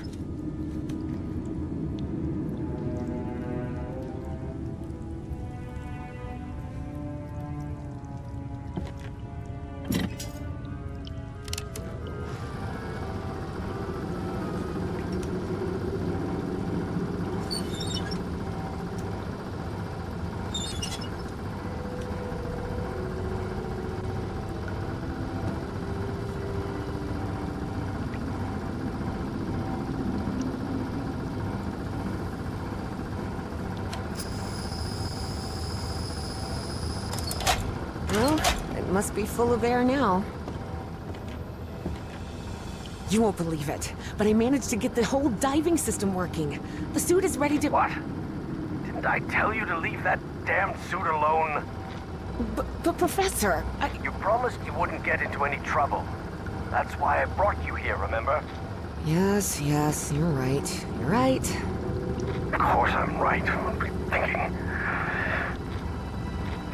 Well, it must be full of air now. You won't believe it, but I managed to get the whole diving system working. The suit is ready to— What? Didn't I tell you to leave that damn suit alone? But Professor, You promised you wouldn't get into any trouble. That's why I brought you here, remember? Yes, you're right. You're right. Of course I'm right. What were you thinking?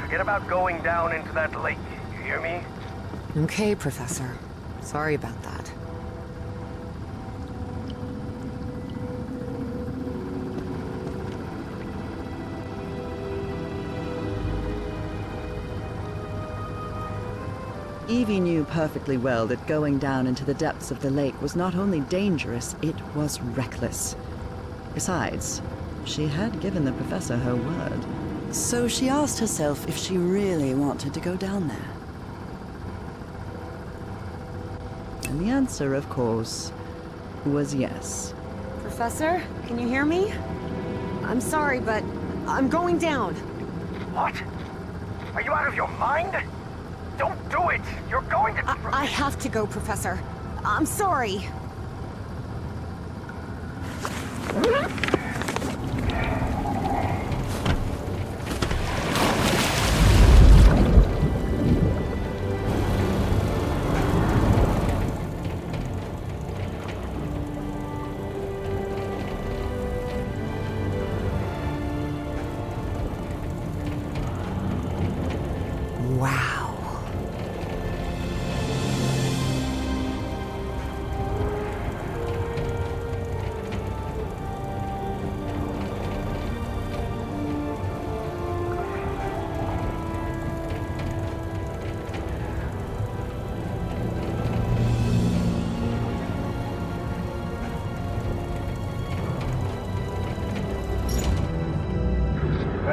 Forget about going down into that lake, you hear me? Okay, Professor. Sorry about that. Evie knew perfectly well that going down into the depths of the lake was not only dangerous, it was reckless. Besides, she had given the professor her word. So she asked herself if she really wanted to go down there. And the answer, of course, was yes. Professor, can you hear me? I'm sorry, but I'm going down. What? Are you out of your mind? Don't do it! You're going to— I have to go, Professor. I'm sorry. Wow.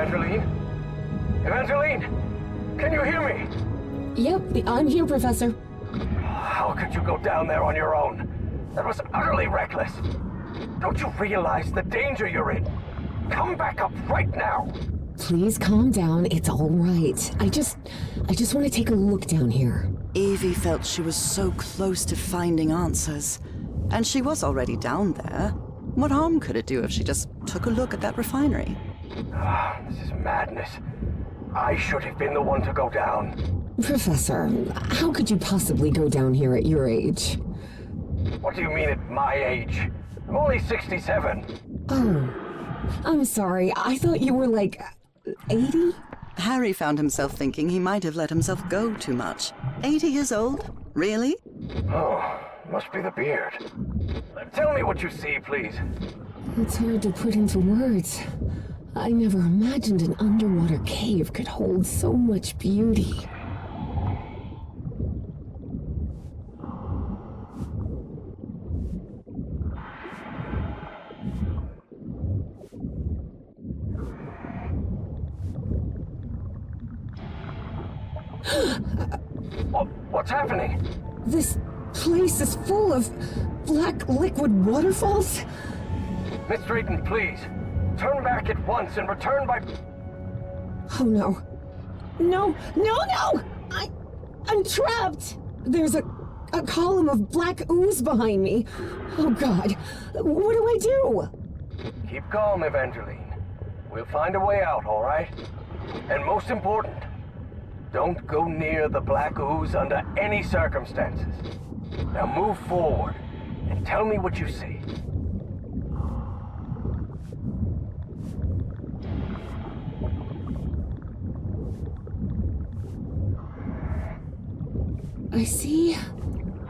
Evangeline? Evangeline! Can you hear me? Yep, I'm here, Professor. How could you go down there on your own? That was utterly reckless. Don't you realize the danger you're in? Come back up right now. Please calm down. It's all right. I just want to take a look down here. Evie felt she was so close to finding answers. And she was already down there. What harm could it do if she just took a look at that refinery? This is madness. I should have been the one to go down. Professor, how could you possibly go down here at your age? What do you mean at my age? I'm only 67. Oh, I'm sorry. I thought you were like 80? Harry found himself thinking he might have let himself go too much. 80 years old? Really? Oh, must be the beard. Tell me what you see, please. It's hard to put into words. I never imagined an underwater cave could hold so much beauty. What's happening? This place is full of black liquid waterfalls? Miss Drayton, please. Turn back at once and return by... Oh no. No! I'm trapped! There's a column of black ooze behind me. Oh god. What do I do? Keep calm, Evangeline. We'll find a way out, all right? And most important, don't go near the black ooze under any circumstances. Now move forward and tell me what you see.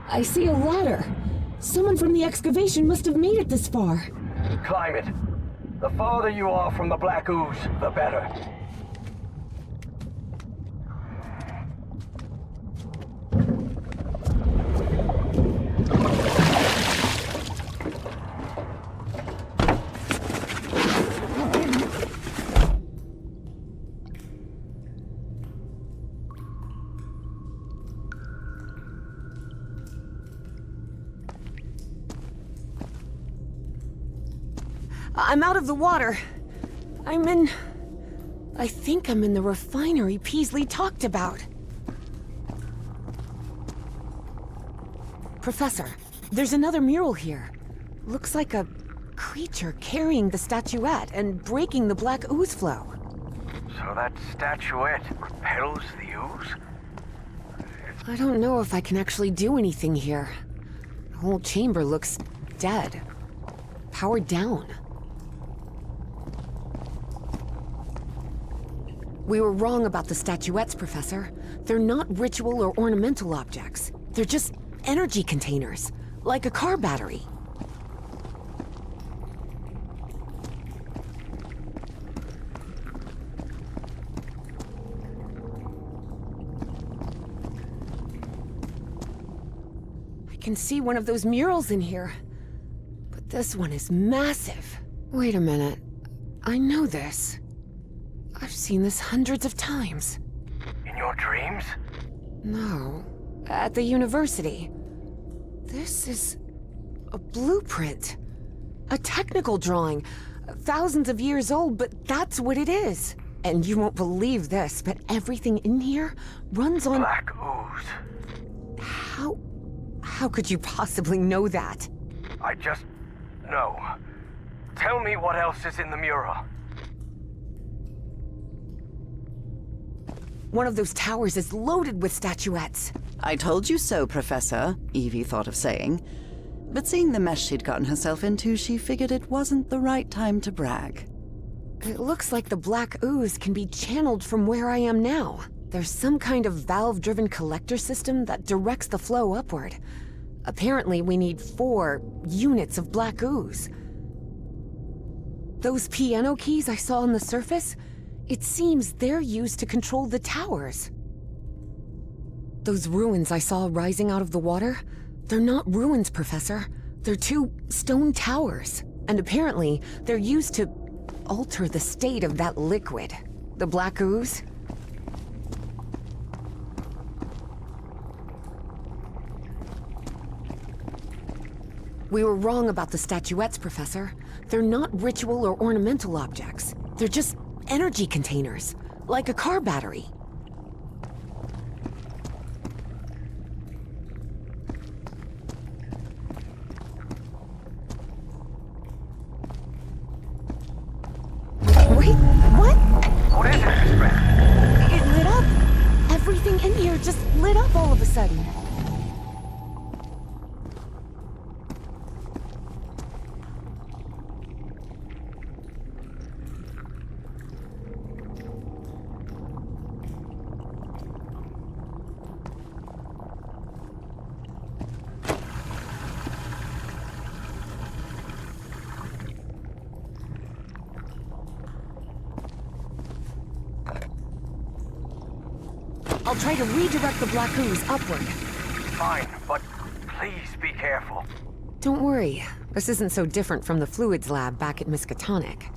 I see a ladder. Someone from the excavation must have made it this far. Climb it. The farther you are from the black ooze, the better. I'm out of the water. I think I'm in the refinery Peasley talked about. Professor, there's another mural here. Looks like a creature carrying the statuette and breaking the black ooze flow. So that statuette repels the ooze? I don't know if I can actually do anything here. The whole chamber looks dead. Powered down. We were wrong about the statuettes, Professor. They're not ritual or ornamental objects. They're just energy containers, like a car battery. I can see one of those murals in here, but this one is massive. Wait a minute. I know this. I've seen this hundreds of times. In your dreams? No, at the university. This is a blueprint. A technical drawing. Thousands of years old, but that's what it is. And you won't believe this, but everything in here runs on... Black ooze. How could you possibly know that? I just know. Tell me what else is in the mural. One of those towers is loaded with statuettes. I told you so, Professor, Evie thought of saying. But seeing the mess she'd gotten herself into, she figured it wasn't the right time to brag. It looks like the black ooze can be channeled from where I am now. There's some kind of valve-driven collector system that directs the flow upward. Apparently, we need 4 units of black ooze. Those piano keys I saw on the surface, it seems they're used to control the towers. Those ruins I saw rising out of the water, they're not ruins, Professor. They're 2 stone towers. And apparently, they're used to alter the state of that liquid? The black ooze? We were wrong about the statuettes, Professor. They're not ritual or ornamental objects. They're just energy containers, like a car battery. Wait, what? What is it, Miss Brent? It lit up! Everything in here just lit up all of a sudden. I'll try to redirect the black ooze upward. Fine, but please be careful. Don't worry. This isn't so different from the fluids lab back at Miskatonic.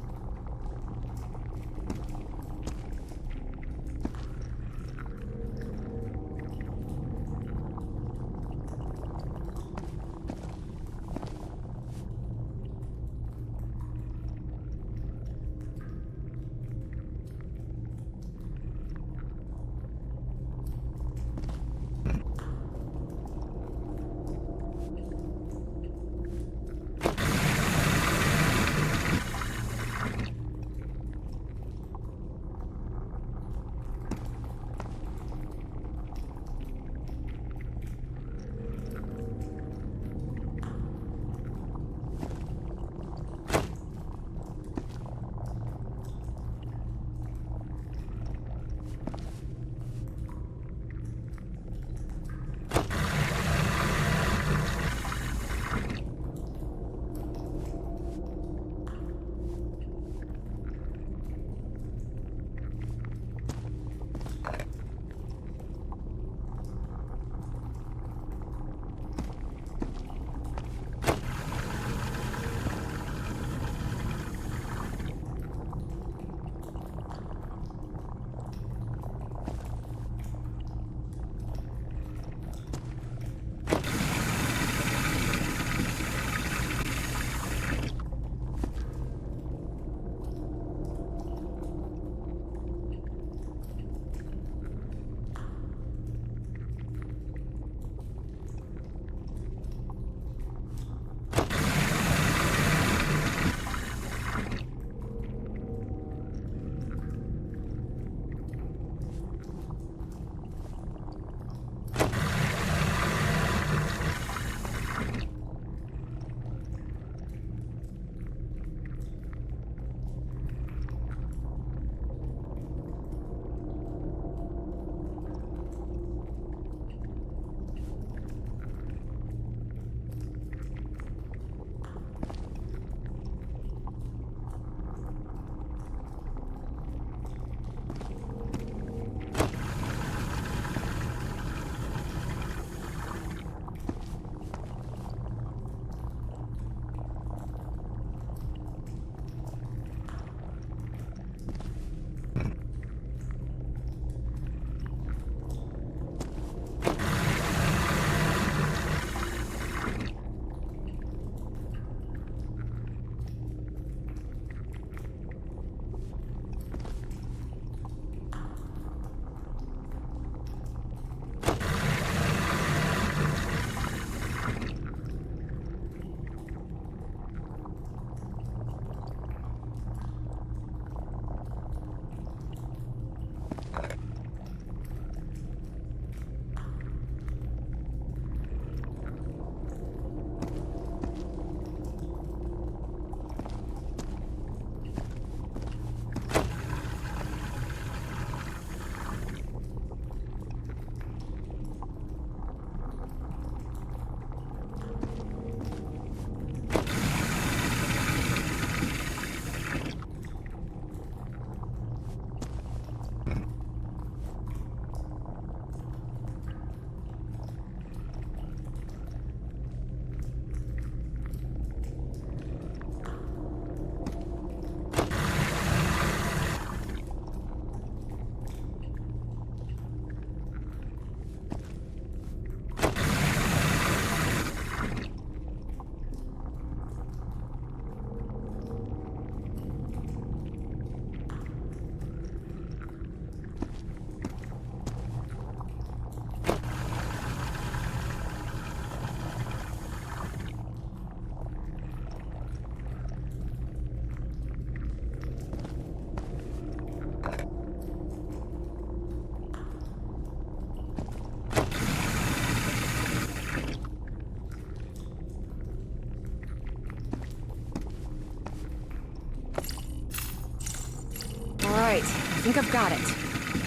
Alright, I think I've got it.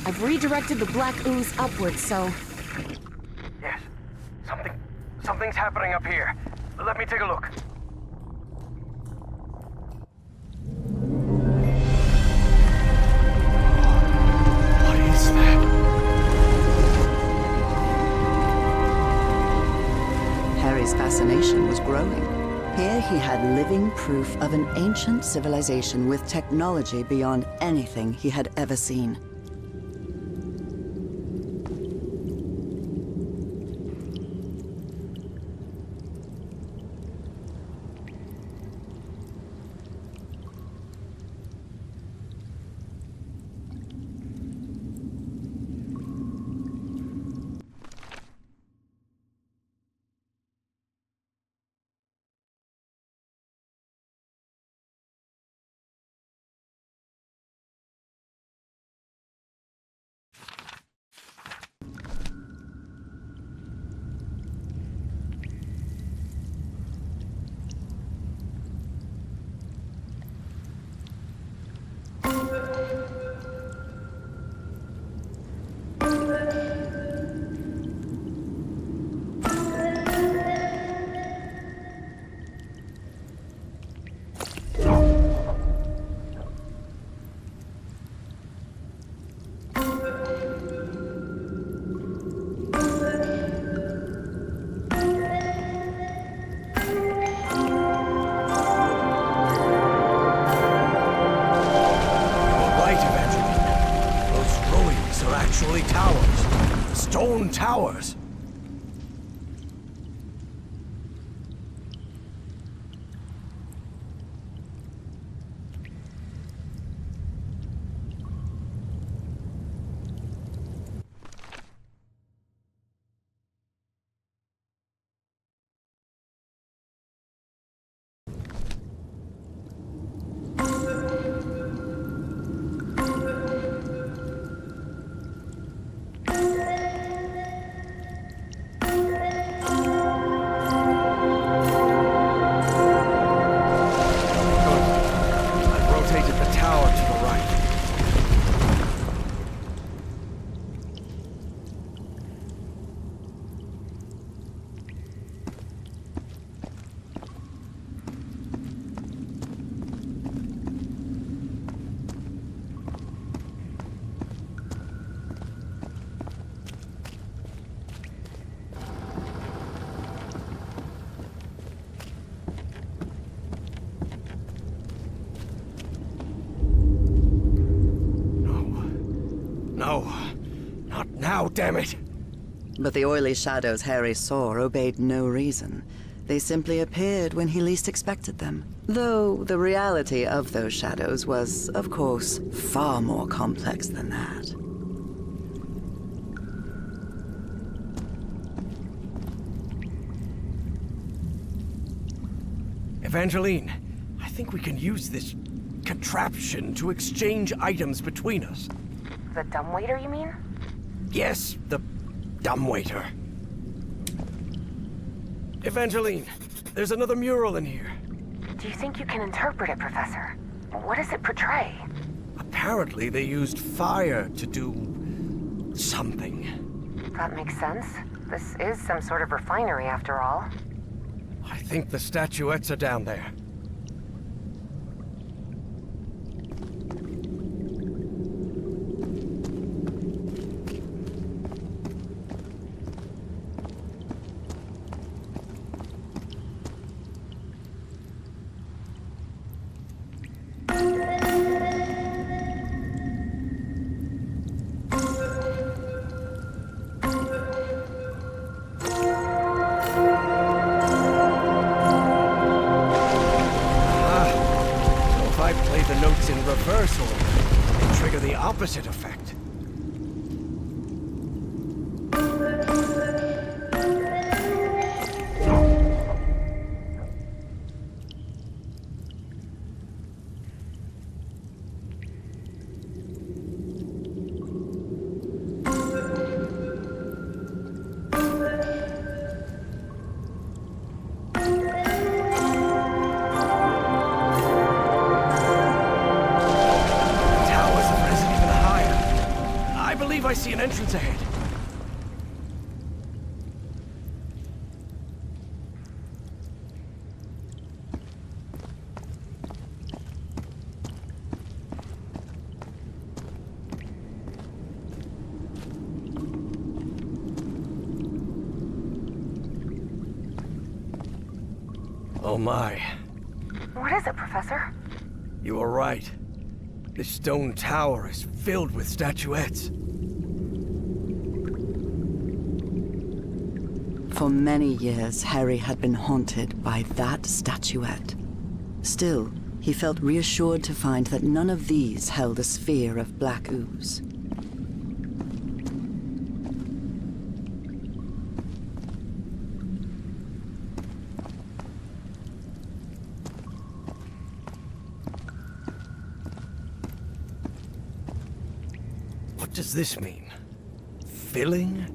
I've redirected the black ooze upwards, so... Yes. Something's happening up here. Let me take a look. What is that? Harry's fascination was growing. Here he had living proof of an ancient civilization with technology beyond anything he had ever seen. Actually towers. Stone towers. No, not now, damn it! But the oily shadows Harry saw obeyed no reason. They simply appeared when he least expected them. Though the reality of those shadows was, of course, far more complex than that. Evangeline, I think we can use this contraption to exchange items between us. The dumbwaiter, you mean? Yes, the dumbwaiter. Evangeline, there's another mural in here. Do you think you can interpret it, Professor? What does it portray? Apparently they used fire to do something. That makes sense. This is some sort of refinery, after all. I think the statuettes are down there. In reverse order, they trigger the opposite effect. entrance ahead. Oh my. What is it, Professor? You were right. This stone tower is filled with statuettes. For many years, Harry had been haunted by that statuette. Still, he felt reassured to find that none of these held a sphere of black ooze. What does this mean? Filling?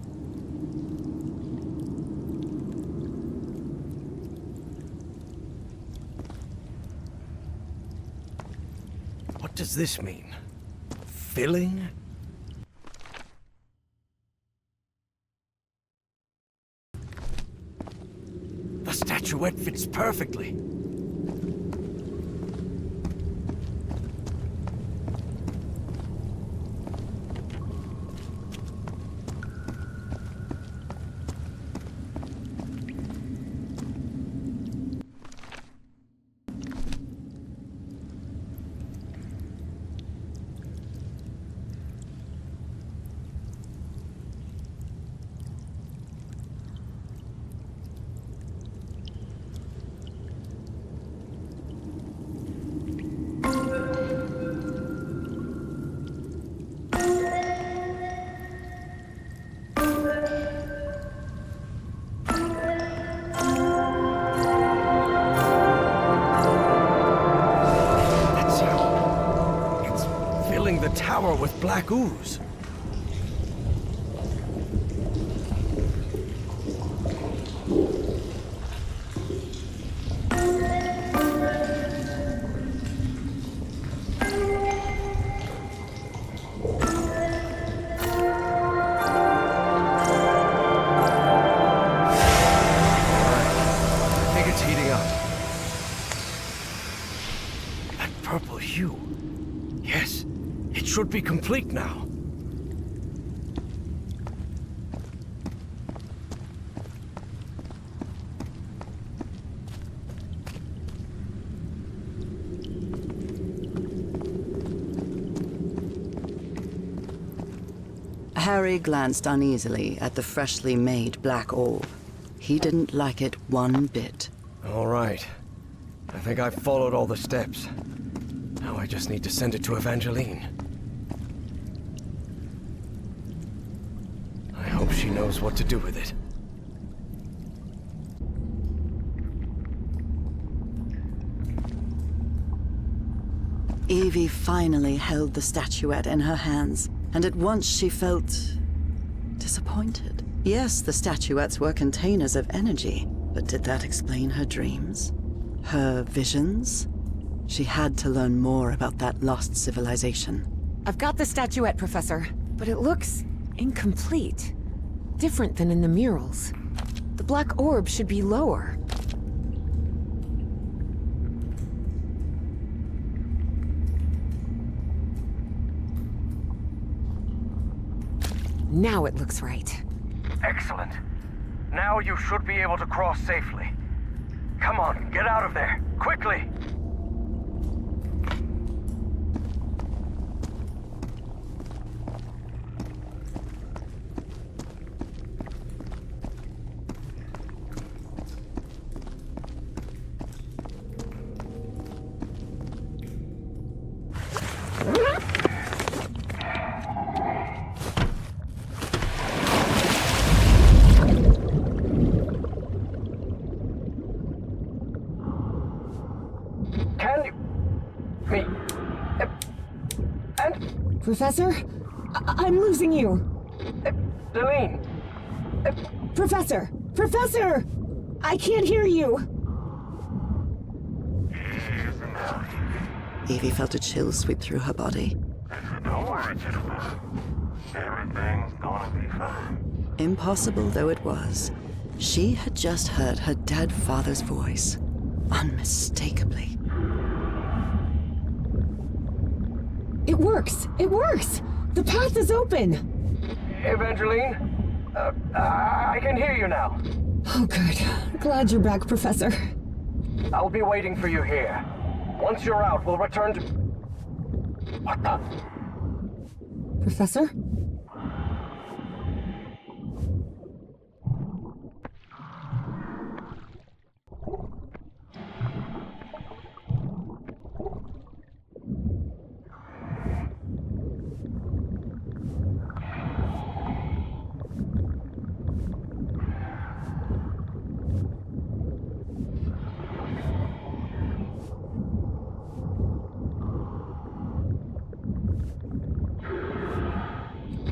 What does this mean? Filling? The statuette fits perfectly. Tower with black ooze. I think it's heating up. That purple hue. Yes. It should be complete now. Harry glanced uneasily at the freshly made black orb. He didn't like it one bit. All right. I think I've followed all the steps. Now I just need to send it to Evangeline. I hope she knows what to do with it. Evie finally held the statuette in her hands, and at once she felt disappointed. Yes, the statuettes were containers of energy, but did that explain her dreams? Her visions? She had to learn more about that lost civilization. I've got the statuette, Professor, but it looks incomplete. Different than in the murals. The black orb should be lower. Now it looks right. Excellent. Now you should be able to cross safely. Come on, get out of there, quickly! Professor? I'm losing you. Delene! Professor! Professor! I can't hear you! Evie felt a chill sweep through her body. Don't worry, gentlemen. Everything's gonna be fine. Impossible though it was, she had just heard her dead father's voice, unmistakably. It works! It works! The path is open! Evangeline? I can hear you now. Oh, good. Glad you're back, Professor. I'll be waiting for you here. Once you're out, we'll return to... What the... Professor?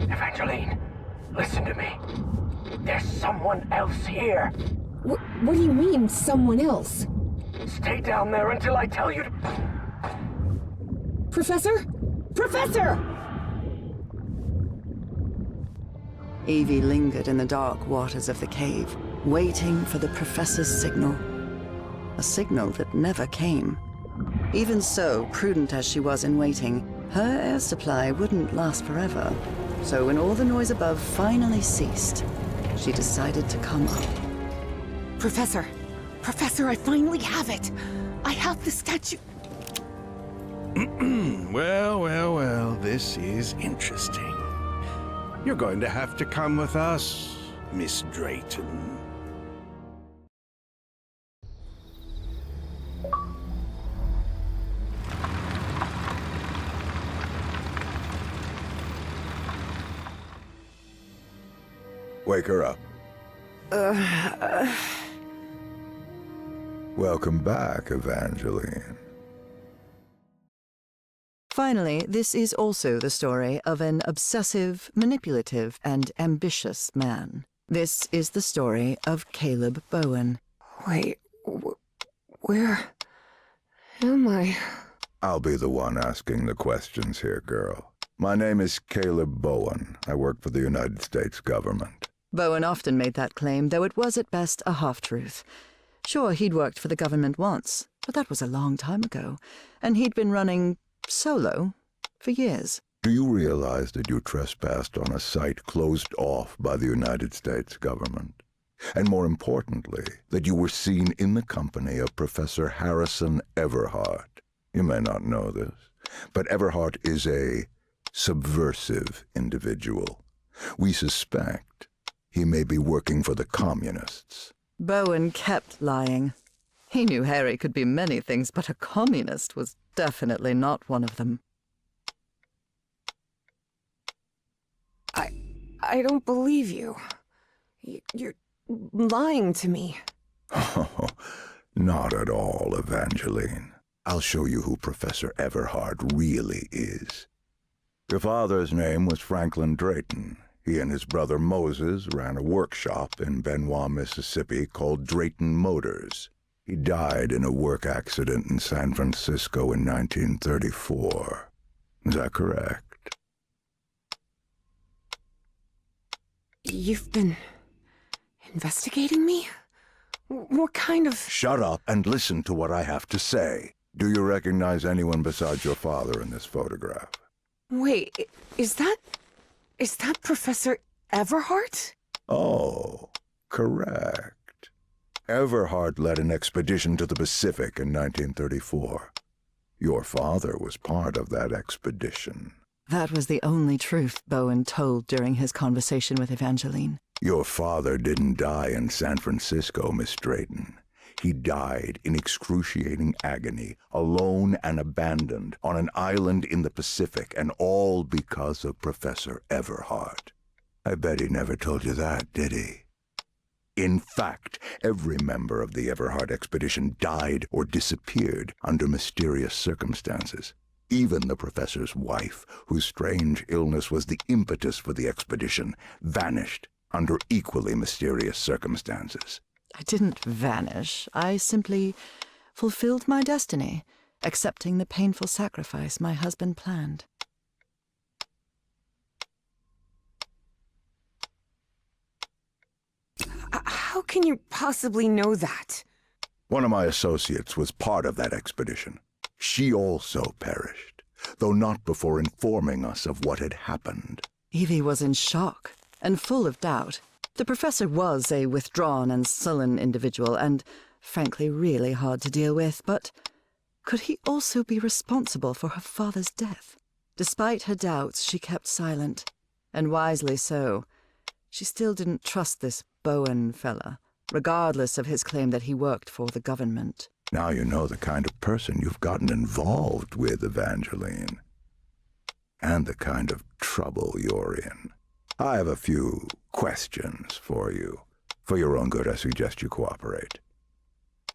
Evangeline, listen to me. There's someone else here. What do you mean, someone else? Stay down there until I tell you to... Professor? Professor! Evie lingered in the dark waters of the cave, waiting for the professor's signal. A signal that never came. Even so, prudent as she was in waiting, her air supply wouldn't last forever. So when all the noise above finally ceased, she decided to come up. Professor! Professor, I finally have it! I have the statue... Well, this is interesting. You're going to have to come with us, Miss Drayton. Wake her up. Welcome back, Evangeline. Finally, this is also the story of an obsessive, manipulative, and ambitious man. This is the story of Caleb Bowen. Wait, where am I? I'll be the one asking the questions here, girl. My name is Caleb Bowen. I work for the United States government. Bowen often made that claim, though it was at best a half-truth. Sure, he'd worked for the government once, but that was a long time ago, and he'd been running solo for years. Do you realize that you trespassed on a site closed off by the United States government? And more importantly, that you were seen in the company of Professor Harrison Everhart. You may not know this, but Everhart is a subversive individual. We suspect he may be working for the communists. Bowen kept lying. He knew Harry could be many things, but a communist was definitely not one of them. I don't believe you. You're lying to me. Oh, not at all, Evangeline. I'll show you who Professor Everhart really is. Your father's name was Franklin Drayton. He and his brother Moses ran a workshop in Benoit, Mississippi called Drayton Motors. He died in a work accident in San Francisco in 1934. Is that correct? You've been investigating me? What kind of... Shut up and listen to what I have to say. Do you recognize anyone besides your father in this photograph? Wait, is that Professor Everhart? Oh, correct. Everhart led an expedition to the Pacific in 1934. Your father was part of that expedition. That was the only truth Bowen told during his conversation with Evangeline. Your father didn't die in San Francisco, Miss Drayton. He died in excruciating agony, alone and abandoned, on an island in the Pacific, and all because of Professor Everhart. I bet he never told you that, did he? In fact, every member of the Everhart expedition died or disappeared under mysterious circumstances. Even the professor's wife, whose strange illness was the impetus for the expedition, vanished under equally mysterious circumstances. I didn't vanish. I simply fulfilled my destiny, accepting the painful sacrifice my husband planned. How can you possibly know that? One of my associates was part of that expedition. She also perished, though not before informing us of what had happened. Evie was in shock and full of doubt. The professor was a withdrawn and sullen individual and, frankly, really hard to deal with, but could he also be responsible for her father's death? Despite her doubts, she kept silent, and wisely so. She still didn't trust this Bowen fella, regardless of his claim that he worked for the government. Now you know the kind of person you've gotten involved with, Evangeline. And the kind of trouble you're in. I have a few questions for you. For your own good, I suggest you cooperate.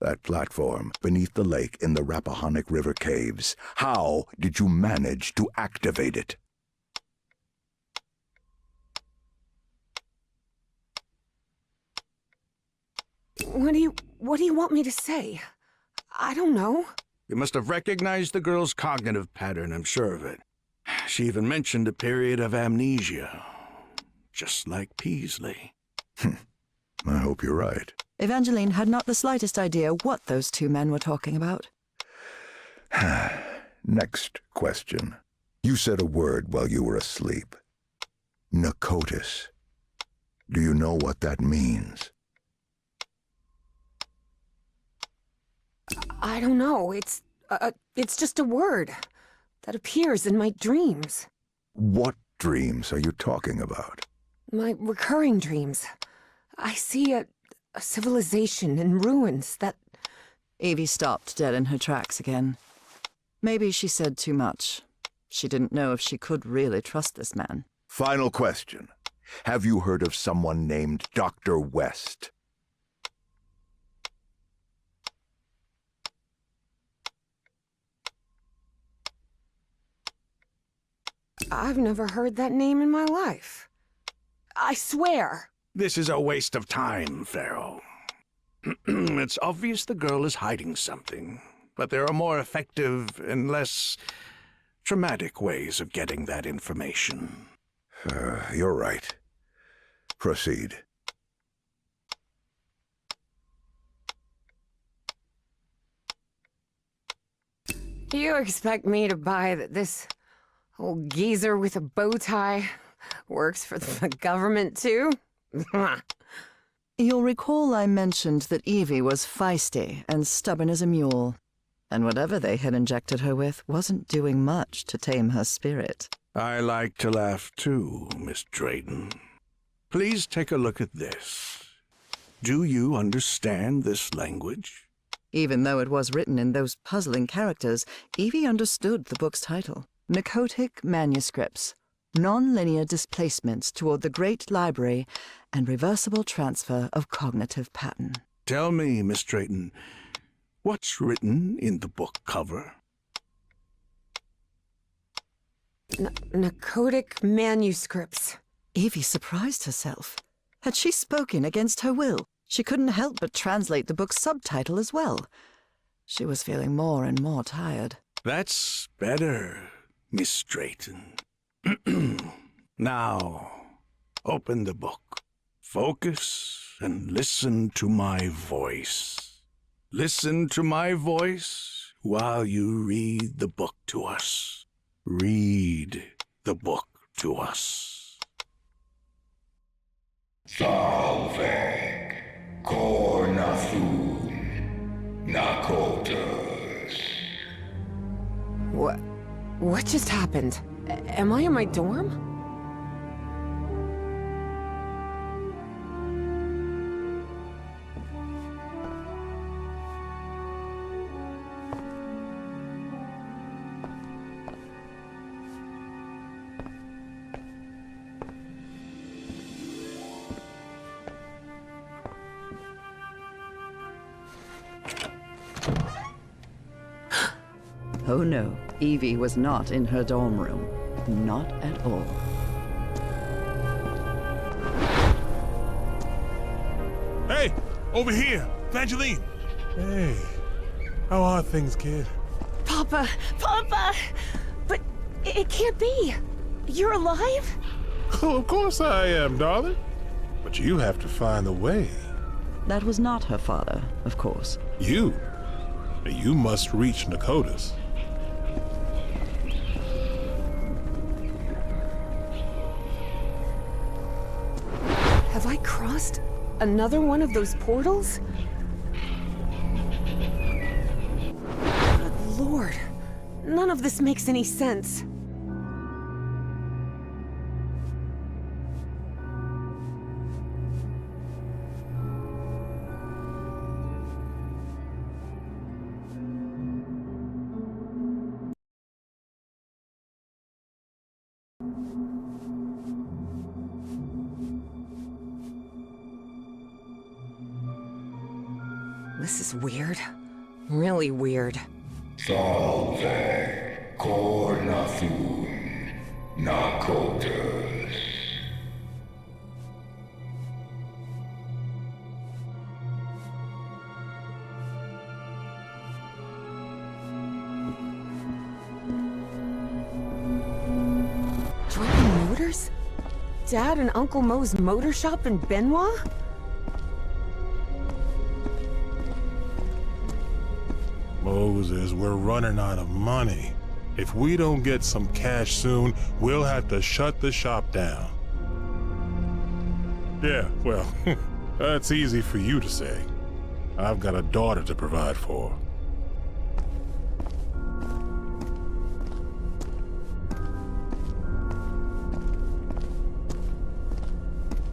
That platform beneath the lake in the Rappahannock River caves, how did you manage to activate it? What do you want me to say? I don't know. You must have recognized the girl's cognitive pattern, I'm sure of it. She even mentioned a period of amnesia. Just like Peasley. I hope you're right. Evangeline had not the slightest idea what those two men were talking about. Next question. You said a word while you were asleep. Narcotis. Do you know what that means? I don't know. It's just a word that appears in my dreams. What dreams are you talking about? My recurring dreams. I see a civilization in ruins that... Evie stopped dead in her tracks again. Maybe she said too much. She didn't know if she could really trust this man. Final question. Have you heard of someone named Dr. West? I've never heard that name in my life. I swear. This is a waste of time, Pharaoh. It's obvious the girl is hiding something, but there are more effective and less traumatic ways of getting that information. You're right. Proceed. You expect me to buy that this old geezer with a bow tie works for the government, too? You'll recall I mentioned that Evie was feisty and stubborn as a mule, and whatever they had injected her with wasn't doing much to tame her spirit. I like to laugh too, Miss Drayton. Please take a look at this. Do you understand this language? Even though it was written in those puzzling characters, Evie understood the book's title. Narcotic Manuscripts, Non-Linear Displacements Toward the Great Library and Reversible Transfer of Cognitive Pattern. Tell me, Miss Drayton, what's written in the book cover? Narcotic manuscripts. Evie surprised herself. Had she spoken against her will? She couldn't help but translate the book's subtitle as well. She was feeling more and more tired. That's better, Miss Drayton. Now, open the book. Focus and listen to my voice. Listen to my voice while you read the book to us. Read the book to us. Salve, Cornathun, Nakotas. What just happened? Am I in my dorm? Oh no, Evie was not in her dorm room. Not at all. Hey, over here, Evangeline. Hey, how are things, kid? Papa! Papa! But it can't be! You're alive? Oh, of course I am, darling. But you have to find a way. That was not her father, of course. You must reach Nakotas. Have I crossed another one of those portals? Good Lord, none of this makes any sense. This is weird. Really weird. Salve, Cornathun, Nakotas. Driving motors? Dad and Uncle Mo's motor shop in Benoit? Moses, we're running out of money. If we don't get some cash soon, we'll have to shut the shop down. Yeah, well, that's easy for you to say. I've got a daughter to provide for.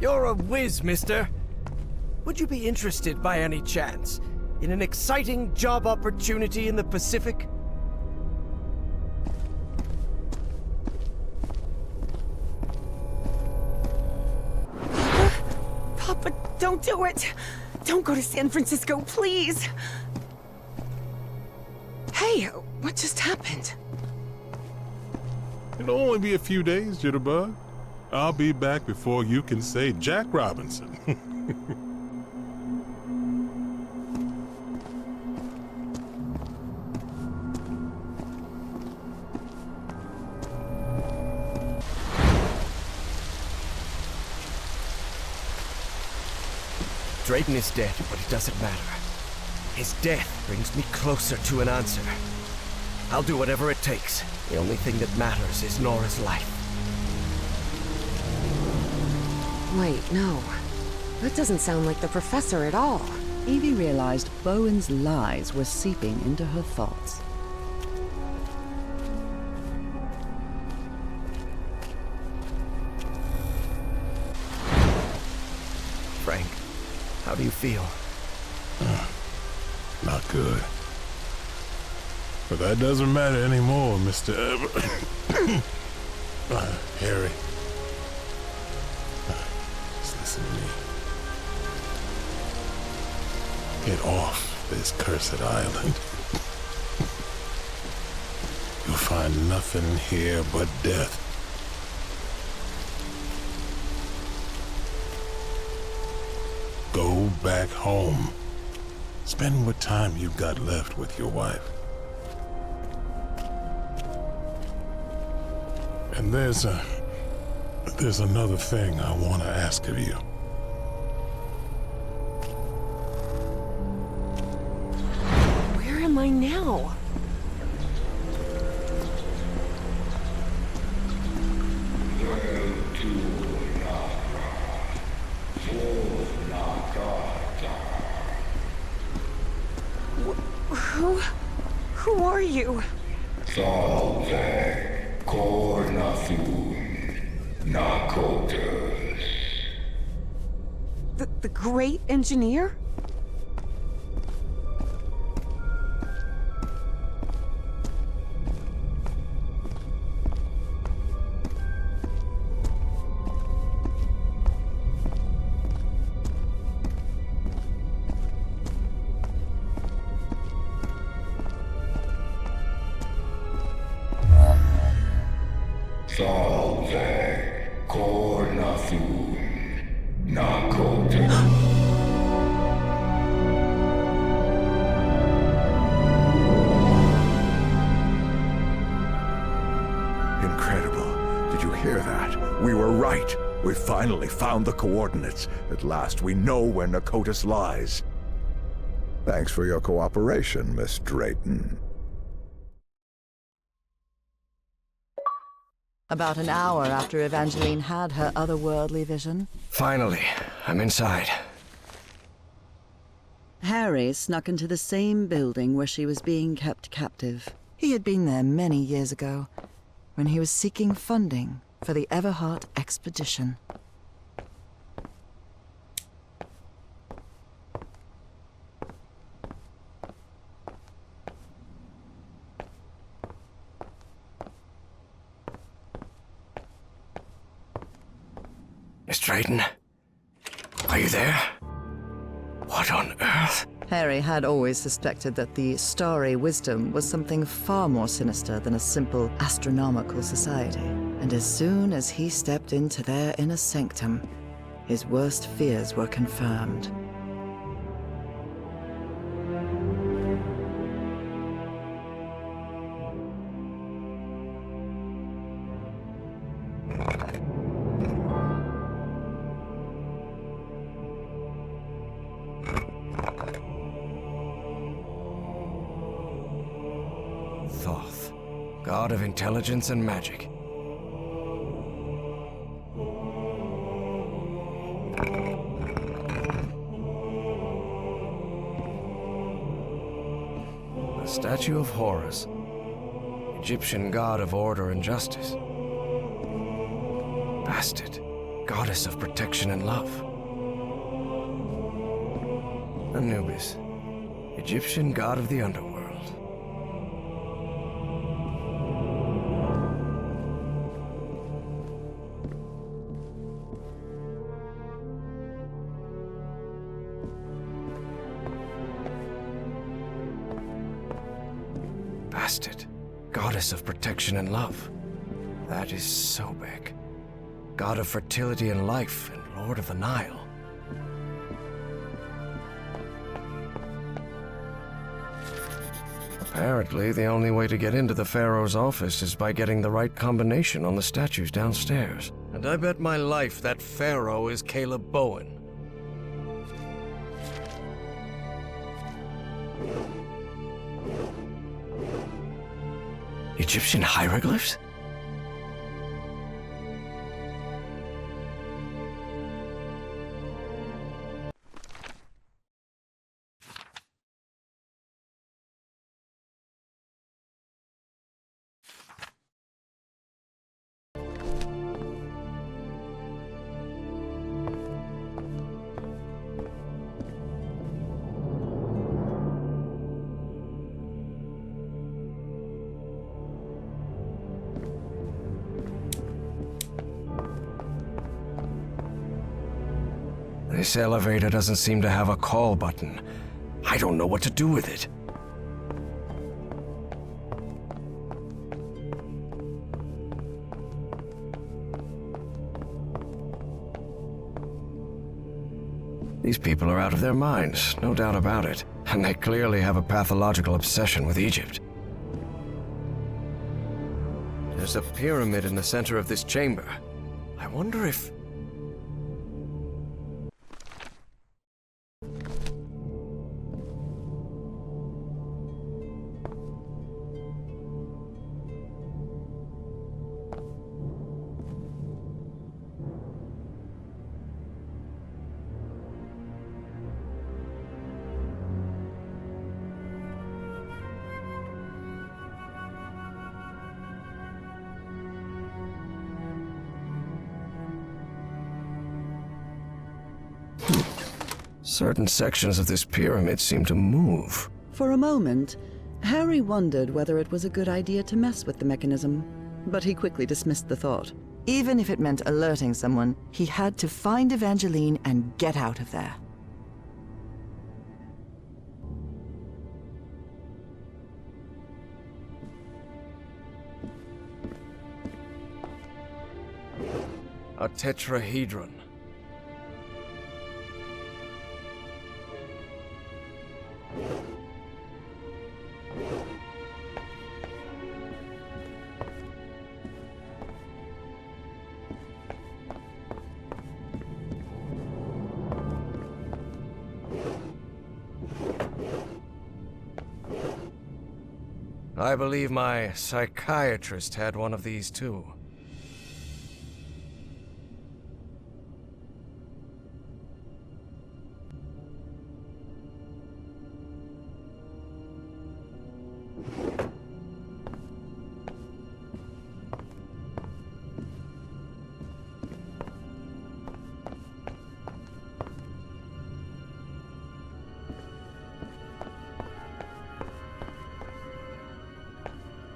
You're a whiz, mister. Would you be interested by any chance in an exciting job opportunity in the Pacific? Papa, don't do it! Don't go to San Francisco, please! Hey, what just happened? It'll only be a few days, Jitterbug. I'll be back before you can say Jack Robinson. Drayton is dead, but it doesn't matter. His death brings me closer to an answer. I'll do whatever it takes. The only thing that matters is Nora's life. Wait, no. That doesn't sound like the professor at all. Evie realized Bowen's lies were seeping into her thoughts. Frank, how do you feel? Not good. But that doesn't matter anymore, Mr. Harry. Just listen to me. Get off this cursed island. You'll find nothing here but death. Go back home. Spend what time you've got left with your wife. And there's another thing I want to ask of you. Where am I now? Who are you? Salve, Cornathun, Nakotas. The great engineer? Salve, Cornathun, Nakotas. Incredible. Did you hear that? We were right. We finally found the coordinates. At last we know where Nakotis lies. Thanks for your cooperation, Miss Drayton. About an hour after Evangeline had her otherworldly vision, Finally, I'm inside. Harry snuck into the same building where she was being kept captive. He had been there many years ago, when he was seeking funding for the Everhart expedition. Miss Drayton? Are you there? What on earth? Harry had always suspected that the Starry Wisdom was something far more sinister than a simple astronomical society. And as soon as he stepped into their inner sanctum, his worst fears were confirmed. Thoth, god of intelligence and magic. A statue of Horus, Egyptian god of order and justice. Bastet, goddess of protection and love. Anubis, Egyptian god of the underworld. Bastet, goddess of protection and love. That is Sobek, god of fertility and life and lord of the Nile. Apparently, the only way to get into the Pharaoh's office is by getting the right combination on the statues downstairs. And I bet my life that Pharaoh is Caleb Bowen. Egyptian hieroglyphs? This elevator doesn't seem to have a call button. I don't know what to do with it. These people are out of their minds, no doubt about it. And they clearly have a pathological obsession with Egypt. There's a pyramid in the center of this chamber. I wonder if... Certain sections of this pyramid seem to move. For a moment, Harry wondered whether it was a good idea to mess with the mechanism, but he quickly dismissed the thought. Even if it meant alerting someone, he had to find Evangeline and get out of there. A tetrahedron. I believe my psychiatrist had one of these too.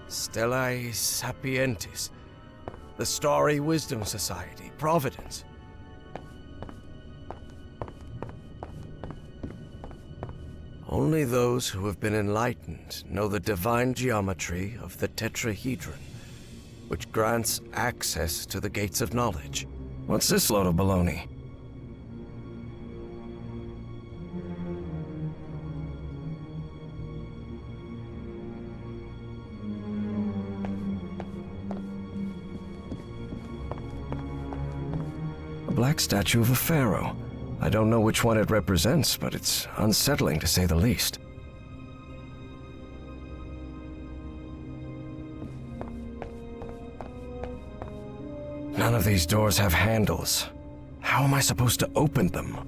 Stellae Sapientis, the Starry Wisdom Society, Providence. Only those who have been enlightened know the divine geometry of the tetrahedron, which grants access to the gates of knowledge. What's this load of baloney? A black statue of a pharaoh. I don't know which one it represents, but it's unsettling to say the least. None of these doors have handles. How am I supposed to open them?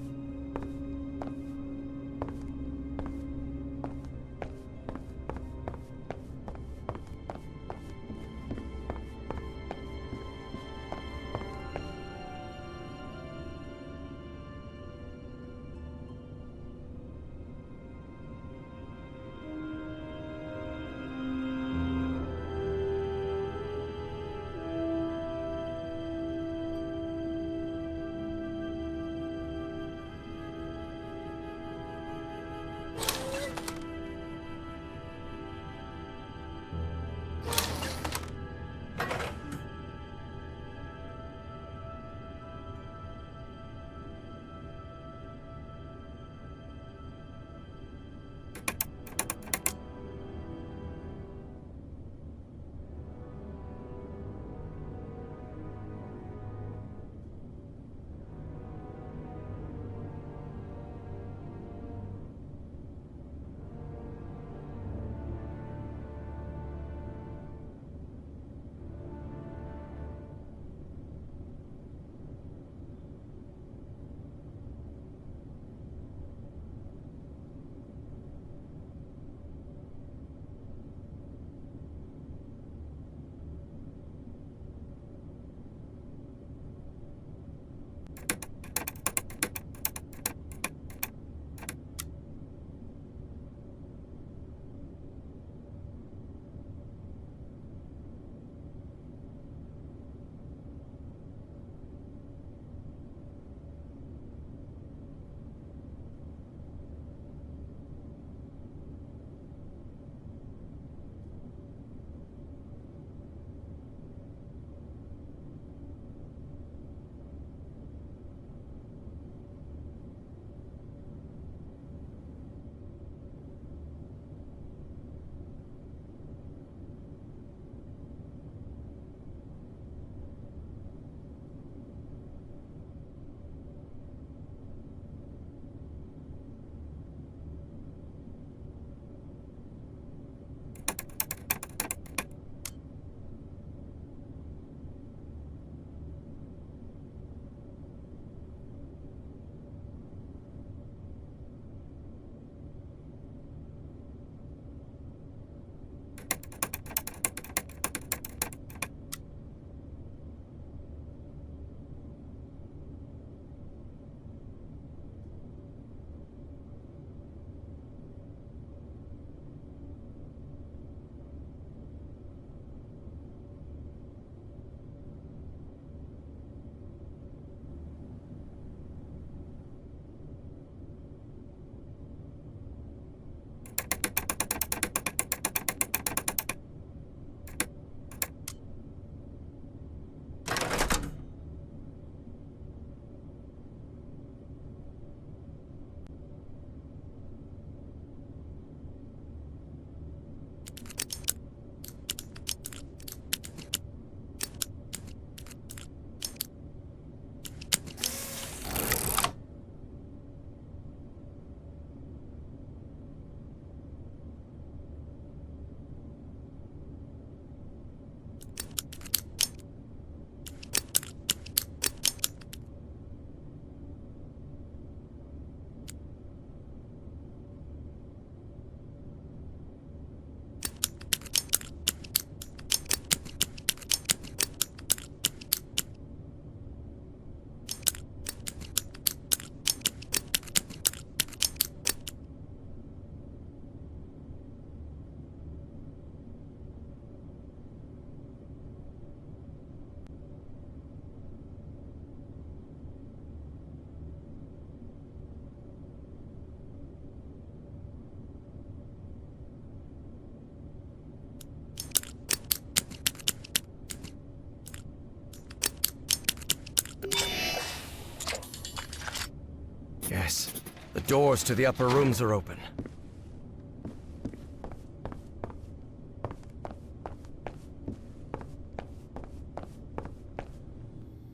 doors to the upper rooms are open.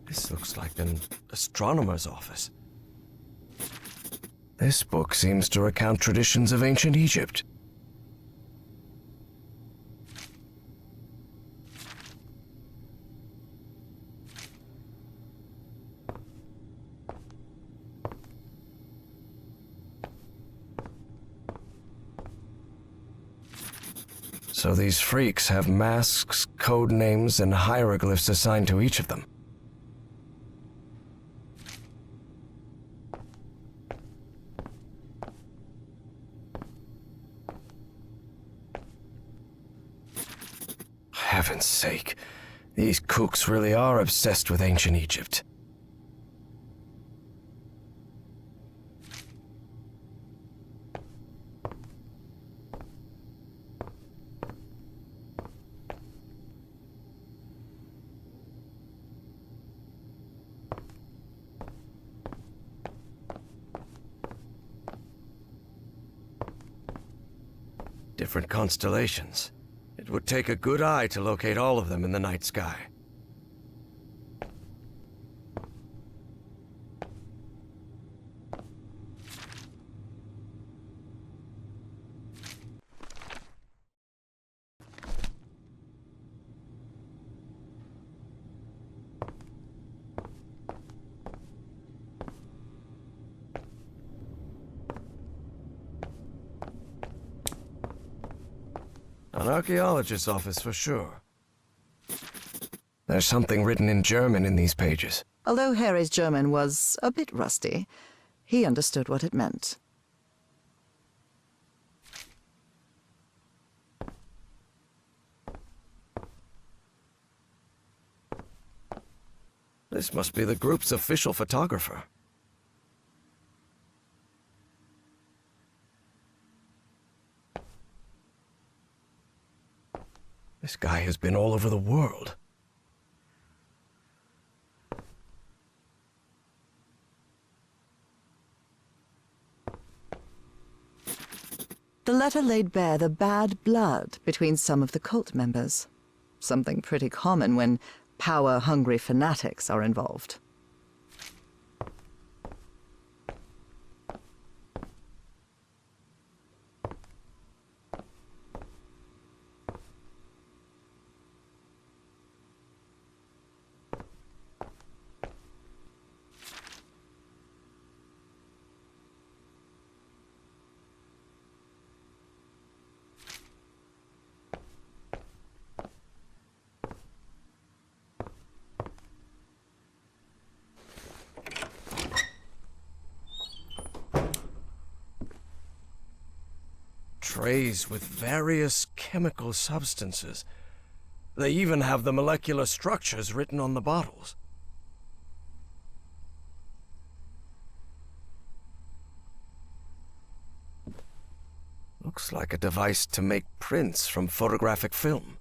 This looks like an astronomer's office. This book seems to recount traditions of ancient Egypt. So these freaks have masks, code names, and hieroglyphs assigned to each of them. Heaven's sake, these kooks really are obsessed with ancient Egypt. Different constellations. It would take a good eye to locate all of them in the night sky. An archaeologist's office for sure. There's something written in German in these pages. Although Harry's German was a bit rusty, he understood what it meant. This must be the group's official photographer. This guy has been all over the world. The letter laid bare the bad blood between some of the cult members. Something pretty common when power-hungry fanatics are involved. Trays with various chemical substances. They even have the molecular structures written on the bottles. Looks like a device to make prints from photographic film.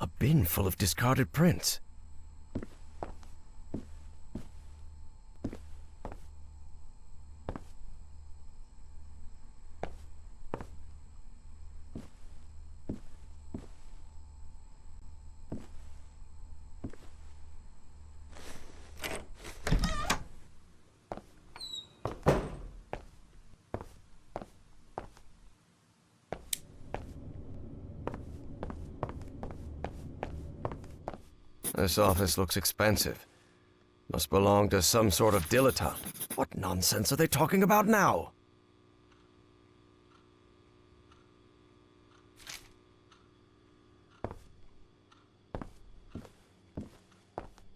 A bin full of discarded prints. This office looks expensive. Must belong to some sort of dilettante. What nonsense are they talking about now?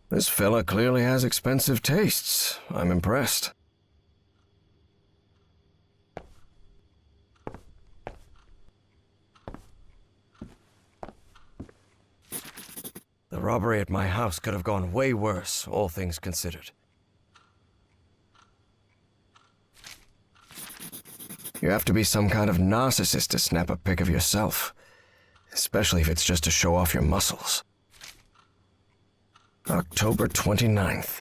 This fella clearly has expensive tastes. I'm impressed. The robbery at my house could have gone way worse, all things considered. You have to be some kind of narcissist to snap a pic of yourself, especially if it's just to show off your muscles. October 29th.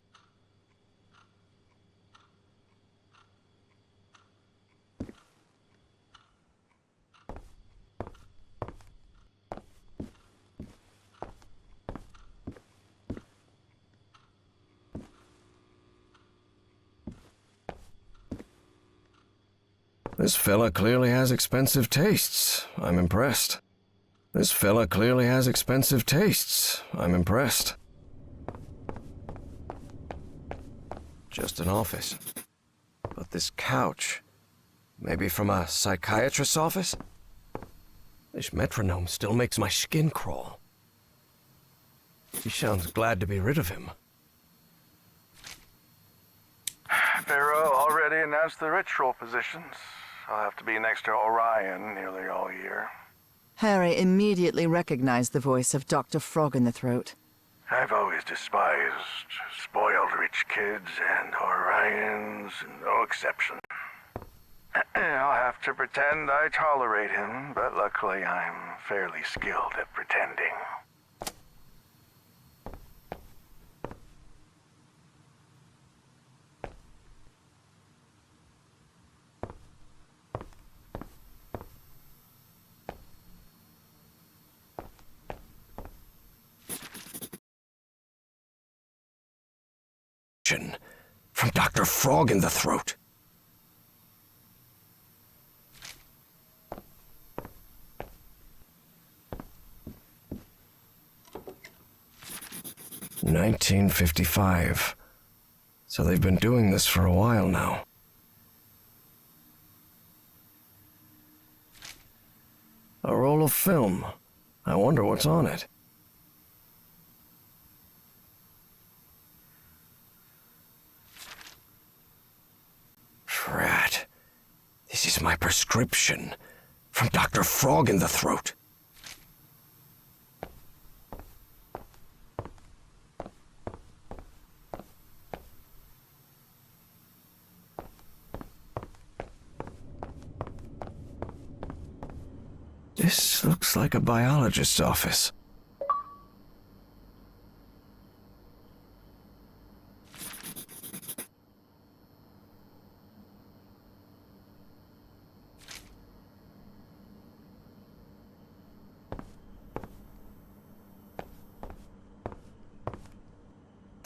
This fella clearly has expensive tastes. I'm impressed. This fella clearly has expensive tastes. I'm impressed. Just an office. But this couch, maybe from a psychiatrist's office? This metronome still makes my skin crawl. He sounds glad to be rid of him. Pharaoh already announced the ritual positions. I'll have to be next to Orion nearly all year. Harry immediately recognized the voice of Dr. Frog in the Throat. I've always despised spoiled rich kids, and Orion's no exception. I'll have to pretend I tolerate him, but luckily I'm fairly skilled at pretending. From Dr. Frog in the Throat. $1955. So they've been doing this for a while now. A roll of film. I wonder what's on it. Drat. This is my prescription. From Dr. Frog in the Throat. This looks like a biologist's office.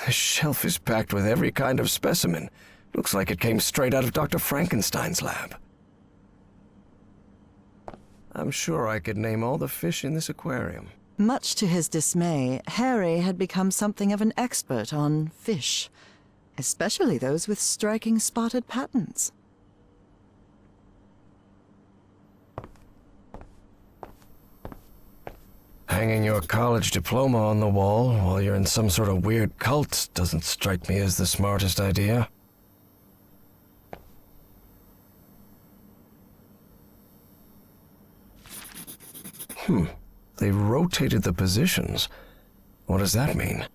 The shelf is packed with every kind of specimen. Looks like it came straight out of Dr. Frankenstein's lab. I'm sure I could name all the fish in this aquarium. Much to his dismay, Harry had become something of an expert on fish, especially those with striking spotted patterns. Hanging your college diploma on the wall while you're in some sort of weird cult doesn't strike me as the smartest idea. They rotated the positions. What does that mean?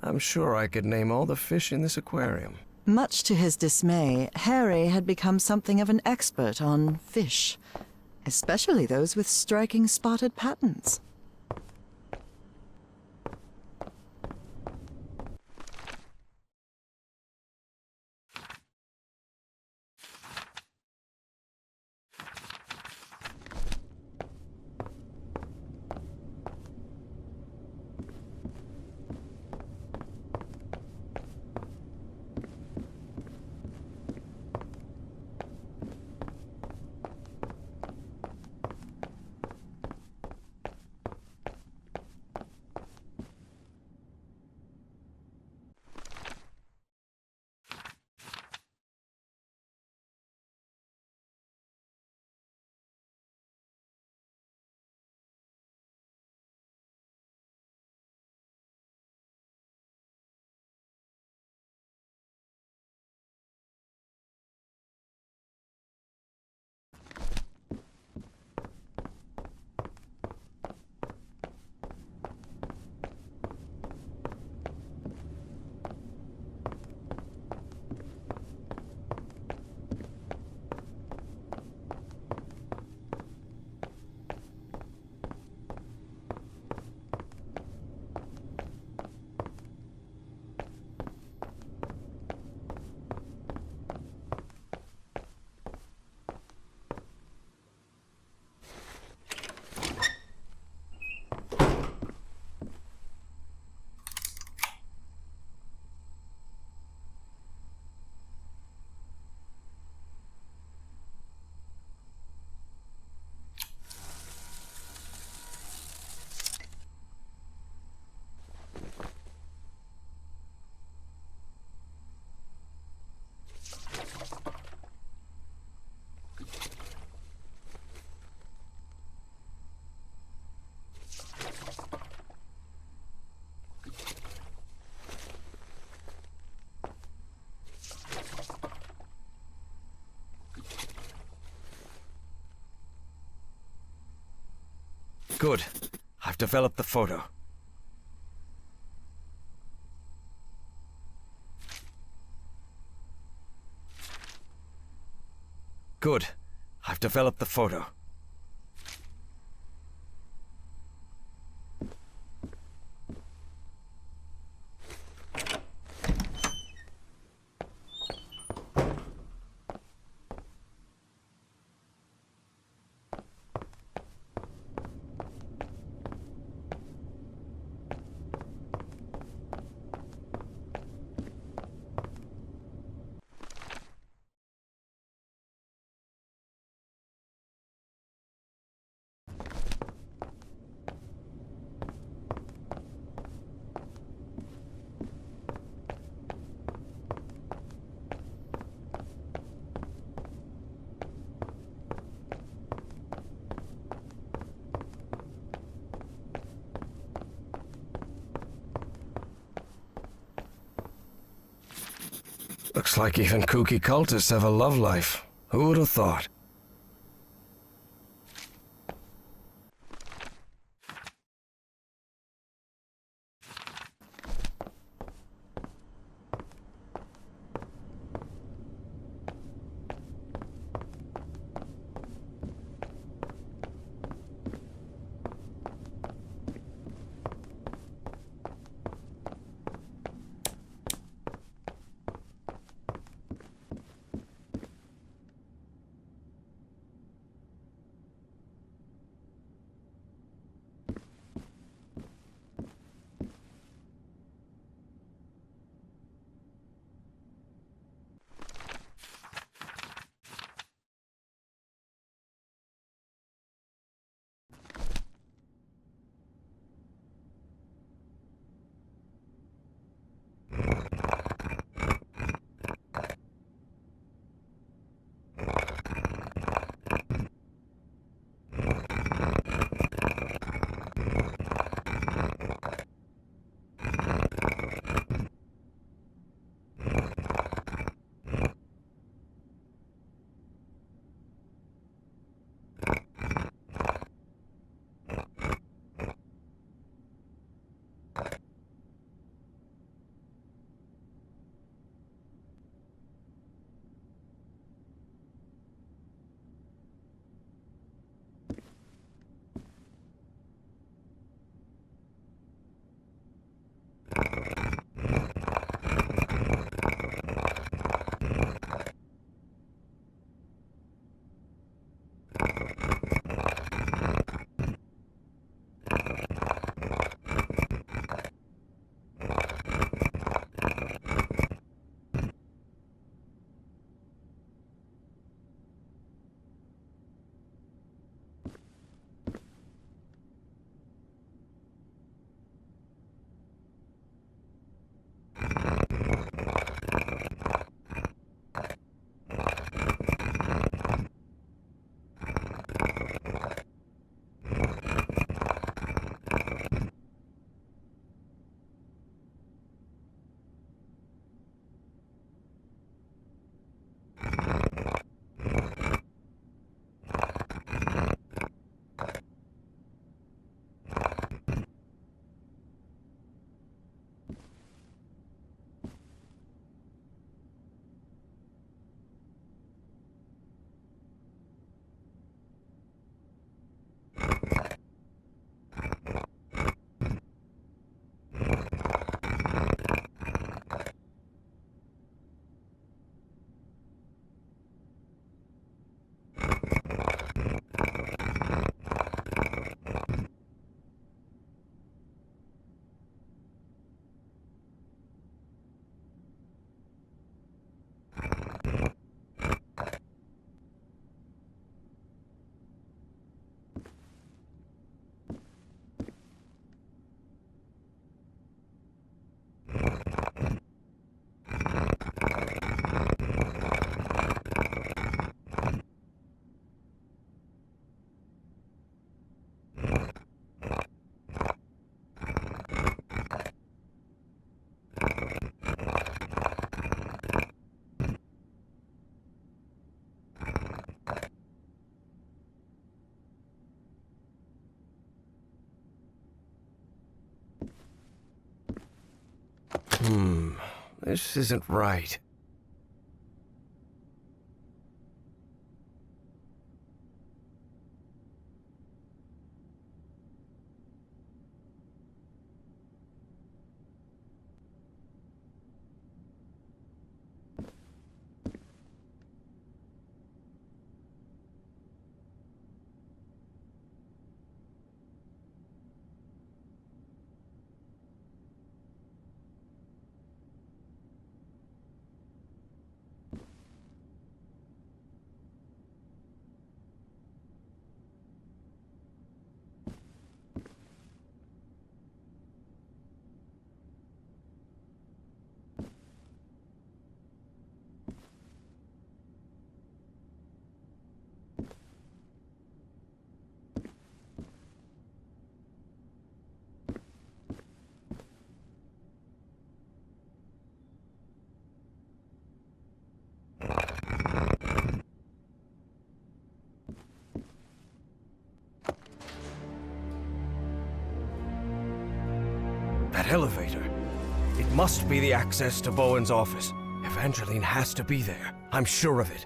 I'm sure I could name all the fish in this aquarium. Much to his dismay, Harry had become something of an expert on fish, especially those with striking spotted patterns. Good. I've developed the photo. Good. I've developed the photo. Looks like even kooky cultists have a love life. Who would have thought? This isn't right. That elevator. It must be the access to Bowen's office. Evangeline has to be there. I'm sure of it.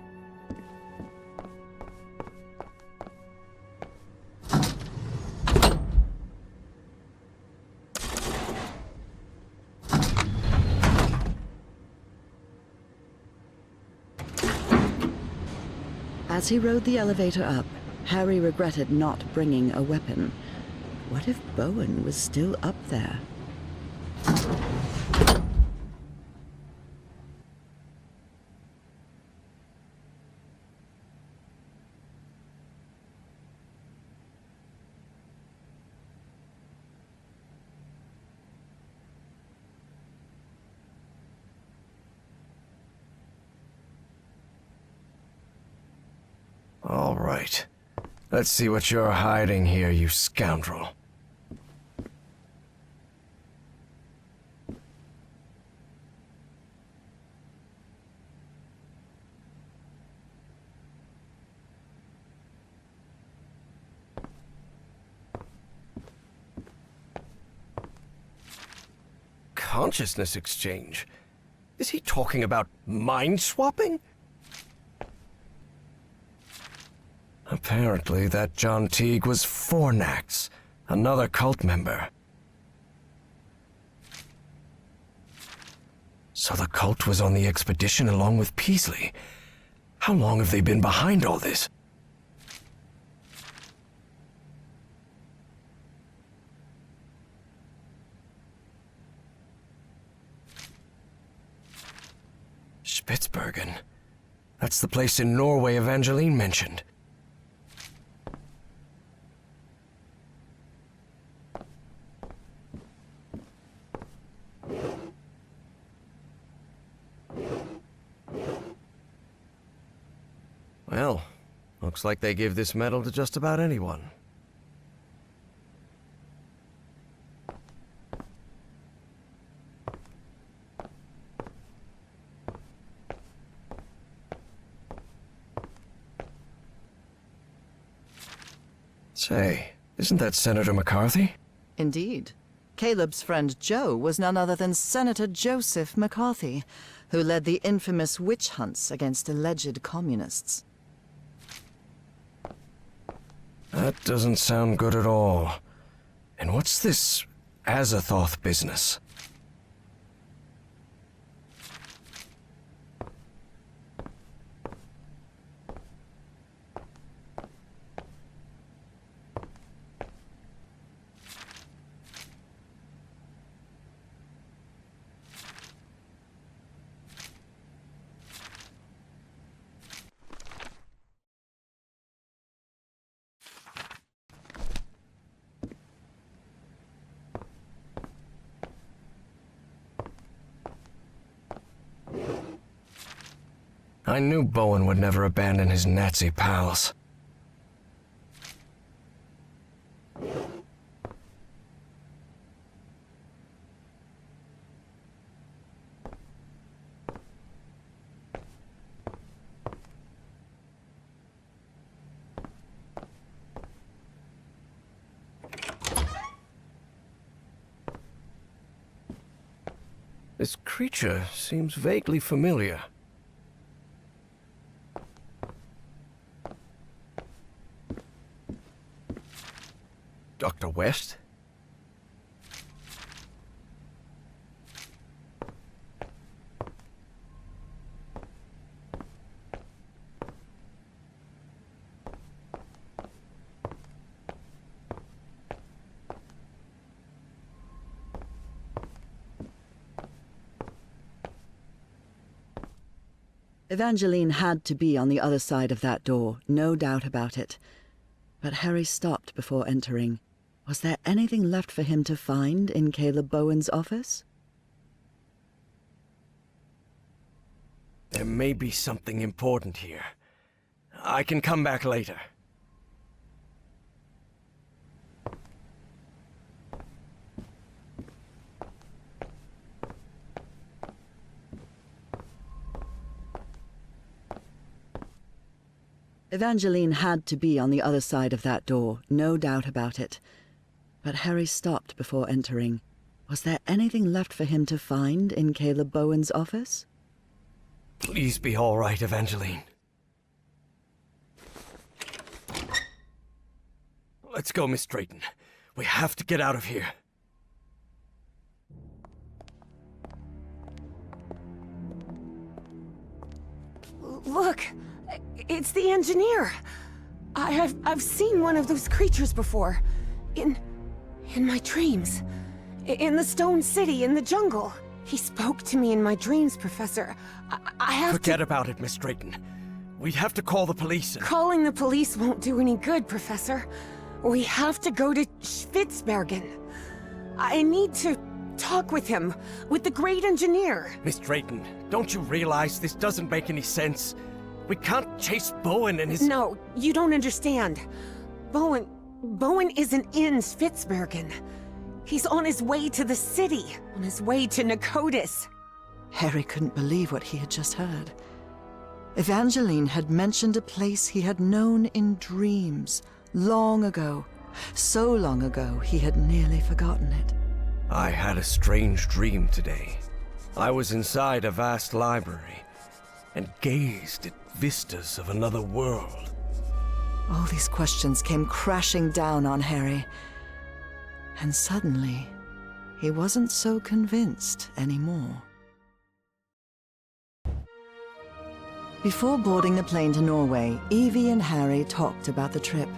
As he rode the elevator up, Harry regretted not bringing a weapon. What if Bowen was still up there? All right. Let's see what you're hiding here, you scoundrel. Consciousness exchange? Is he talking about mind swapping? Apparently, that John Teague was Fornax, another cult member. So the cult was on the expedition along with Peasley. How long have they been behind all this? Spitsbergen. That's the place in Norway Evangeline mentioned. Well, looks like they give this medal to just about anyone. Say, isn't that Senator McCarthy? Indeed. Caleb's friend Joe was none other than Senator Joseph McCarthy, who led the infamous witch hunts against alleged communists. That doesn't sound good at all. And what's this Azathoth business? I knew Bowen would never abandon his Nazi pals. This creature seems vaguely familiar. Dr. West? Evangeline had to be on the other side of that door, no doubt about it. But Harry stopped before entering. Was there anything left for him to find in Caleb Bowen's office? There may be something important here. I can come back later. Evangeline had to be on the other side of that door, no doubt about it. But Harry stopped before entering. Was there anything left for him to find in Caleb Bowen's office? Please be all right, Evangeline. Let's go, Miss Drayton. We have to get out of here. Look, it's the engineer. I've seen one of those creatures before. In my dreams. In the Stone City, in the jungle. He spoke to me in my dreams, Professor. I have Forget about it, Miss Drayton. We'd have to call the police and... Calling the police won't do any good, Professor. We have to go to Spitzbergen. I need to talk with him, with the great engineer. Miss Drayton, don't you realize this doesn't make any sense? We can't chase Bowen and his... No, you don't understand. Bowen isn't in Spitzbergen. He's on his way to the city, on his way to Nicotis. Harry couldn't believe what he had just heard. Evangeline had mentioned a place he had known in dreams, long ago. So long ago, he had nearly forgotten it. I had a strange dream today. I was inside a vast library and gazed at vistas of another world. All these questions came crashing down on Harry. And suddenly, he wasn't so convinced anymore. Before boarding the plane to Norway, Evie and Harry talked about the trip.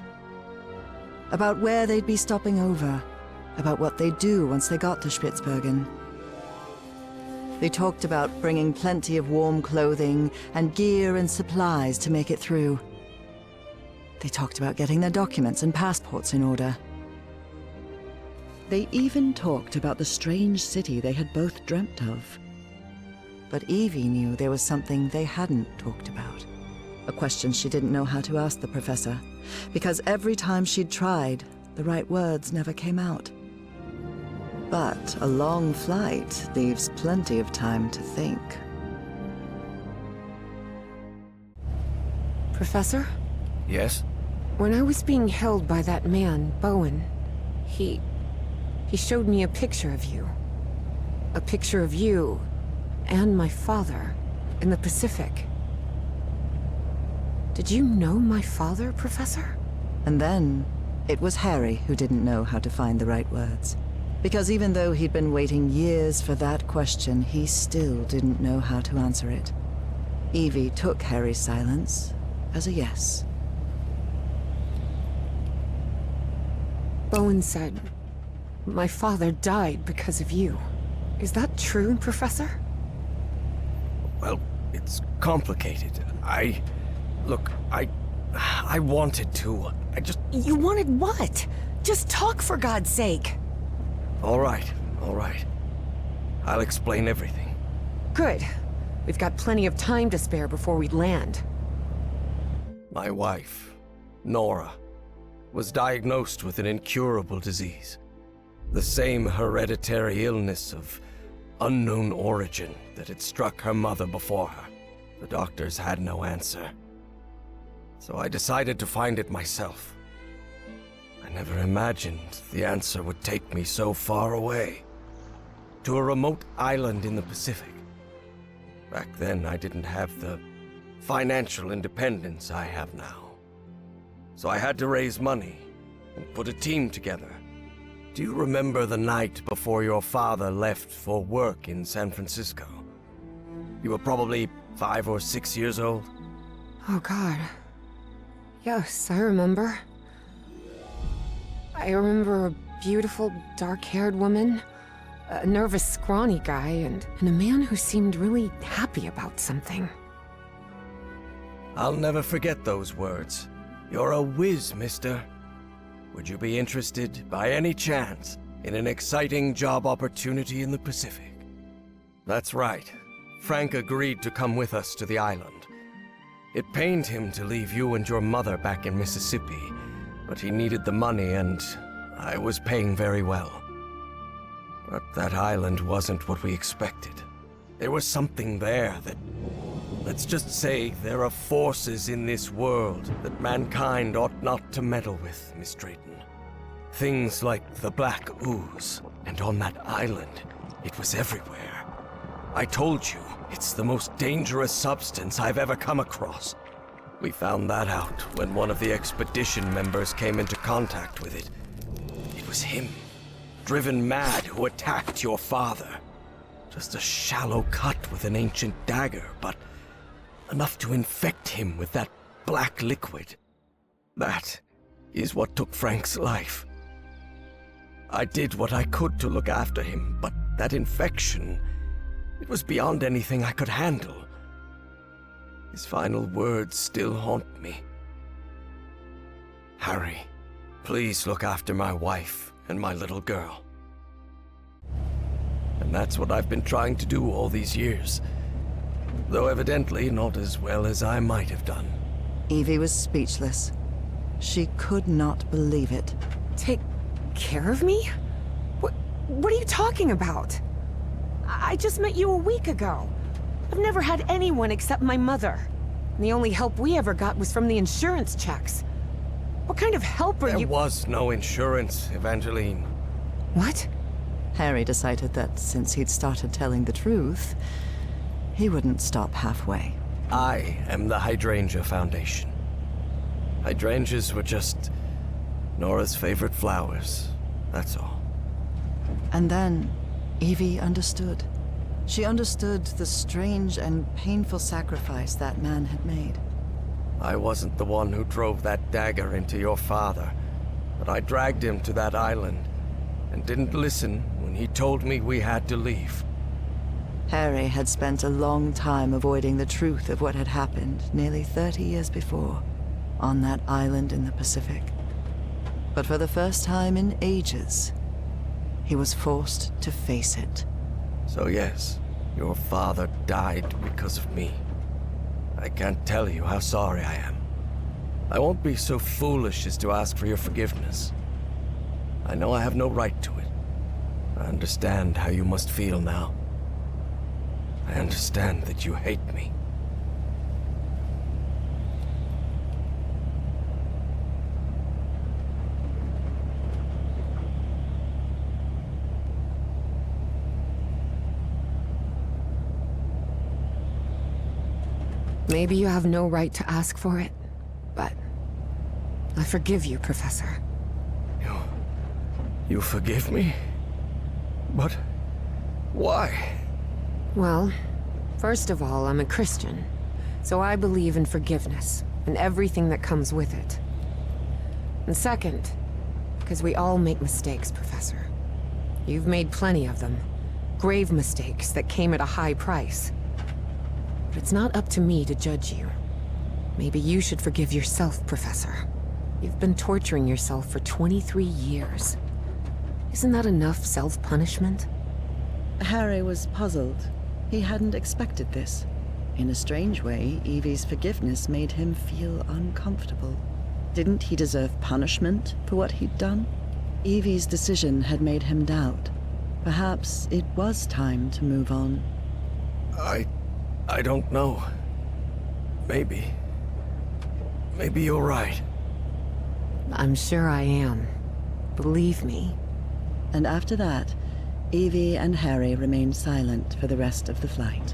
About where they'd be stopping over. About what they'd do once they got to Spitzbergen. They talked about bringing plenty of warm clothing and gear and supplies to make it through. They talked about getting their documents and passports in order. They even talked about the strange city they had both dreamt of. But Evie knew there was something they hadn't talked about. A question she didn't know how to ask the professor, because every time she'd tried, the right words never came out. But a long flight leaves plenty of time to think. Professor? Yes? When I was being held by that man, Bowen, he showed me a picture of you. A picture of you and my father in the Pacific. Did you know my father, Professor? And then, it was Harry who didn't know how to find the right words. Because even though he'd been waiting years for that question, he still didn't know how to answer it. Evie took Harry's silence as a yes. Bowen said, my father died because of you. Is that true, Professor? Well, it's complicated. Look, I wanted to. You wanted what? Just talk, for God's sake. All right. I'll explain everything. Good. We've got plenty of time to spare before we land. My wife, Nora, was diagnosed with an incurable disease. The same hereditary illness of unknown origin that had struck her mother before her. The doctors had no answer. So I decided to find it myself. I never imagined the answer would take me so far away. to a remote island in the Pacific. Back then, I didn't have the financial independence I have now. So I had to raise money and put a team together. Do you remember the night before your father left for work in San Francisco? You were probably 5 or 6 years old. Oh God. Yes, I remember. I remember a beautiful, dark-haired woman, a nervous, scrawny guy, and a man who seemed really happy about something. I'll never forget those words. You're a whiz, mister. Would you be interested, by any chance, in an exciting job opportunity in the Pacific? That's right. Frank agreed to come with us to the island. It pained him to leave you and your mother back in Mississippi, but he needed the money and I was paying very well. But that island wasn't what we expected. There was something there that... Let's just say there are forces in this world that mankind ought not to meddle with, Miss Drayton. Things like the Black Ooze, and on that island, it was everywhere. I told you, it's the most dangerous substance I've ever come across. We found that out when one of the expedition members came into contact with it. It was him, driven mad, who attacked your father. Just a shallow cut with an ancient dagger, but enough to infect him with that black liquid. That is what took Frank's life. I did what I could to look after him, but that infection, it was beyond anything I could handle. His final words still haunt me. Harry, please look after my wife and my little girl. And that's what I've been trying to do all these years. Though evidently not as well as I might have done. Evie was speechless. She could not believe it. Take care of me? What are you talking about? I just met you a week ago. I've never had anyone except my mother. And the only help we ever got was from the insurance checks. What kind of help are you— There was no insurance, Evangeline. What? Harry decided that since he'd started telling the truth, he wouldn't stop halfway. I am the Hydrangea Foundation. Hydrangeas were just Nora's favorite flowers, that's all. And then, Evie understood. She understood the strange and painful sacrifice that man had made. I wasn't the one who drove that dagger into your father, but I dragged him to that island and didn't listen when he told me we had to leave. Harry had spent a long time avoiding the truth of what had happened nearly 30 years before, on that island in the Pacific. But for the first time in ages, he was forced to face it. So yes, your father died because of me. I can't tell you how sorry I am. I won't be so foolish as to ask for your forgiveness. I know I have no right to it. I understand how you must feel now. I understand that you hate me. Maybe you have no right to ask for it, but I forgive you, Professor. You forgive me? But why? Well, first of all, I'm a Christian, so I believe in forgiveness and everything that comes with it. And second, because we all make mistakes, Professor. You've made plenty of them. Grave mistakes that came at a high price. But it's not up to me to judge you. Maybe you should forgive yourself, Professor. You've been torturing yourself for 23 years. Isn't that enough self-punishment? Harry was puzzled. He hadn't expected this. In a strange way, Evie's forgiveness made him feel uncomfortable. Didn't he deserve punishment for what he'd done? Evie's decision had made him doubt. Perhaps it was time to move on. I don't know. Maybe you're right. I'm sure I am. Believe me. And after that, Evie and Harry remained silent for the rest of the flight.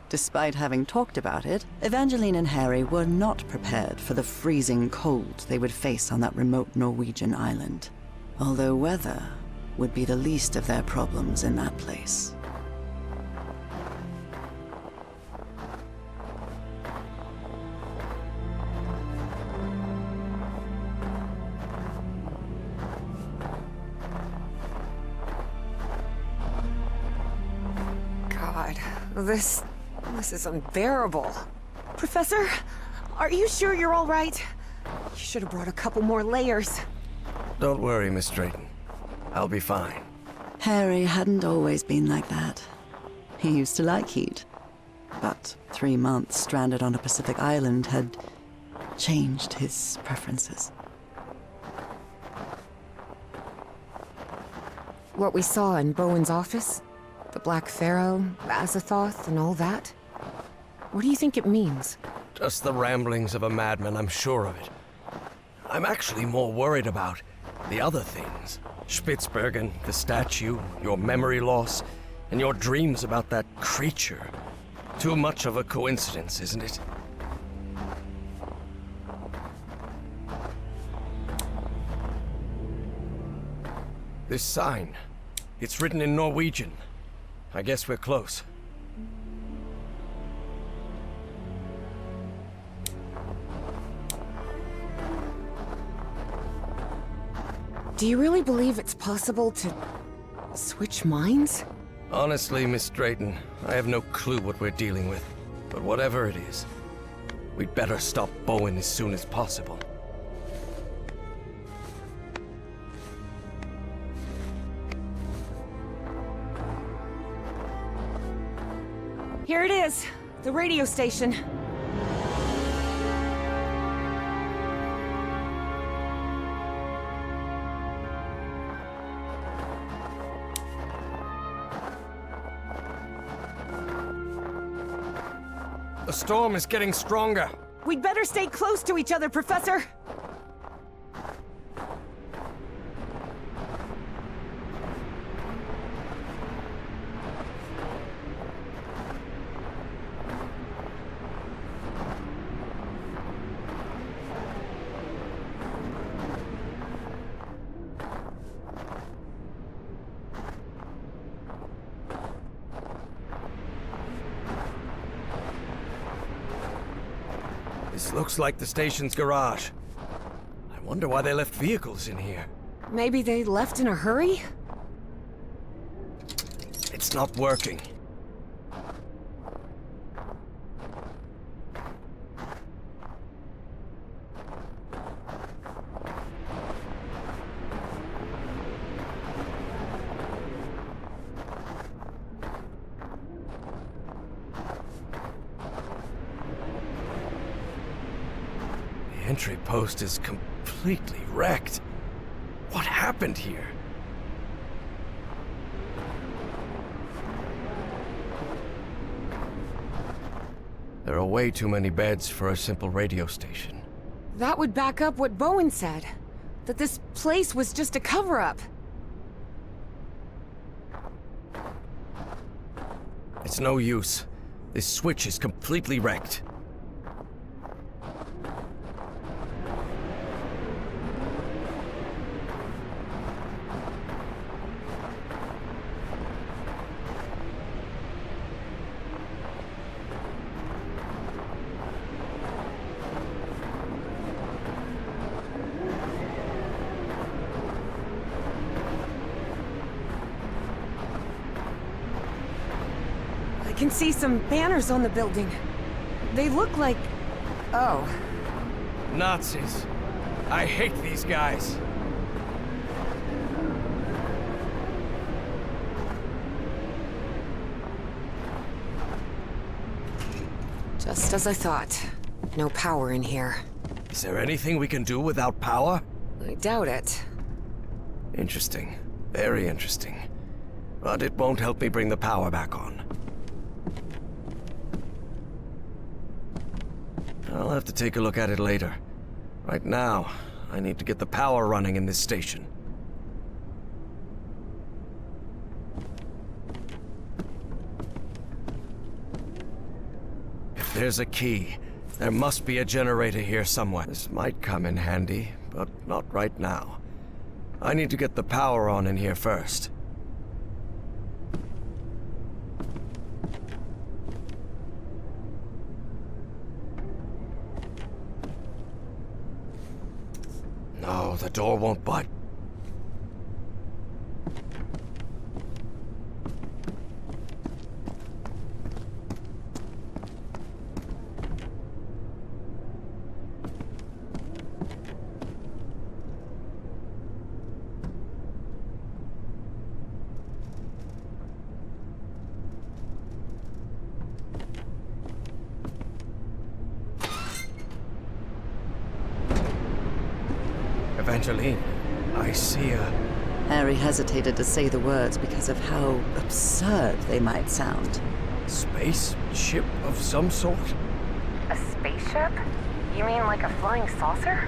Despite having talked about it, Evangeline and Harry were not prepared for the freezing cold they would face on that remote Norwegian island. Although weather would be the least of their problems in that place. God, this is unbearable. Professor, are you sure you're all right? You should have brought a couple more layers. Don't worry, Miss Drayton. I'll be fine. Harry hadn't always been like that. He used to like heat. But 3 months stranded on a Pacific island had changed his preferences. What we saw in Bowen's office? The Black Pharaoh, Azathoth, and all that? What do you think it means? Just the ramblings of a madman, I'm sure of it. I'm actually more worried about the other things. Spitsbergen, the statue, your memory loss, and your dreams about that creature. Too much of a coincidence, isn't it? This sign. It's written in Norwegian. I guess we're close. Do you really believe it's possible to switch minds? Honestly, Miss Drayton, I have no clue what we're dealing with. But whatever it is, we'd better stop Bowen as soon as possible. Here it is, the radio station. The storm is getting stronger. We'd better stay close to each other, Professor. This looks like the station's garage. I wonder why they left vehicles in here. Maybe they left in a hurry? It's not working. The entry post is completely wrecked. What happened here? There are way too many beds for a simple radio station. That would back up what Bowen said. That this place was just a cover-up. It's no use. This switch is completely wrecked. I can see some banners on the building. They look like... oh. Nazis. I hate these guys. Just as I thought. No power in here. Is there anything we can do without power? I doubt it. Interesting. Very interesting. But it won't help me bring the power back on. I'll have to take a look at it later. Right now, I need to get the power running in this station. If there's a key, there must be a generator here somewhere. This might come in handy, but not right now. I need to get the power on in here first. No, the door won't budge. Evangeline, I see a... Harry hesitated to say the words because of how absurd they might sound. space ship of some sort? A spaceship? You mean like a flying saucer?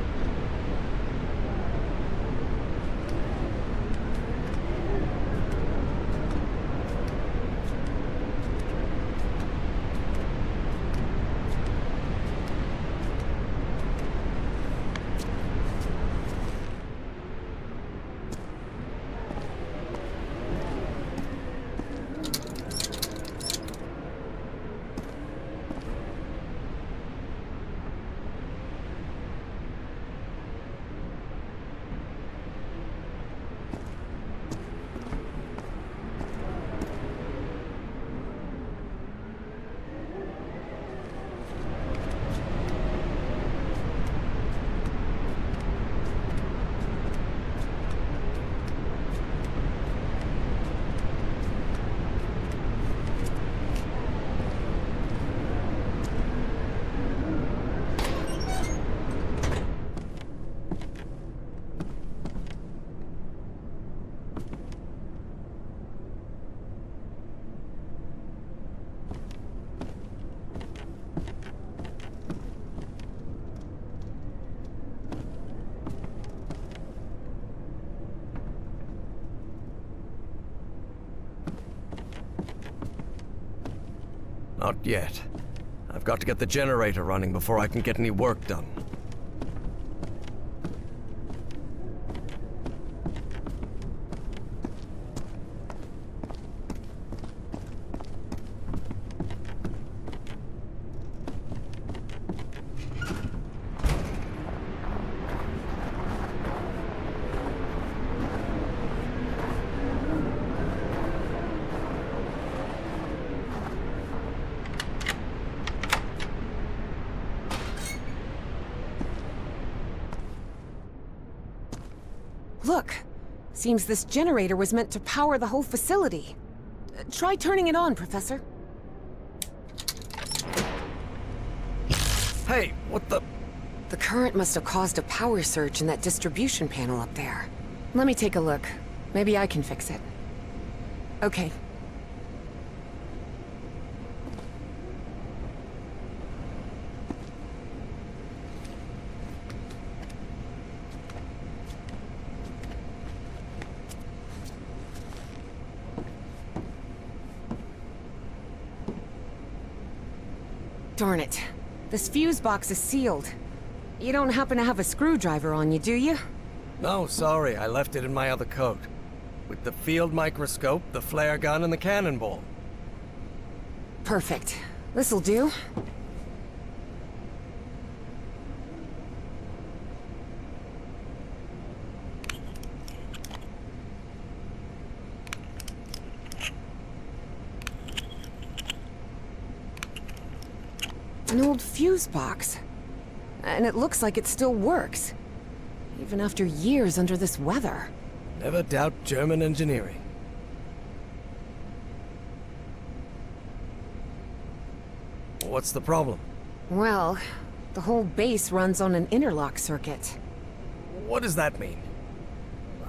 Not yet. I've got to get the generator running before I can get any work done. Look! Seems this generator was meant to power the whole facility. Try turning it on, Professor. Hey, what the... The current must have caused a power surge in that distribution panel up there. Let me take a look. Maybe I can fix it. Okay. Darn it. This fuse box is sealed. You don't happen to have a screwdriver on you, do you? No, sorry, I left it in my other coat. With the field microscope, the flare gun, and the cannonball. Perfect. This'll do. An old fuse box. And it looks like it still works. Even after years under this weather. Never doubt German engineering. What's the problem? Well, the whole base runs on an interlock circuit. What does that mean?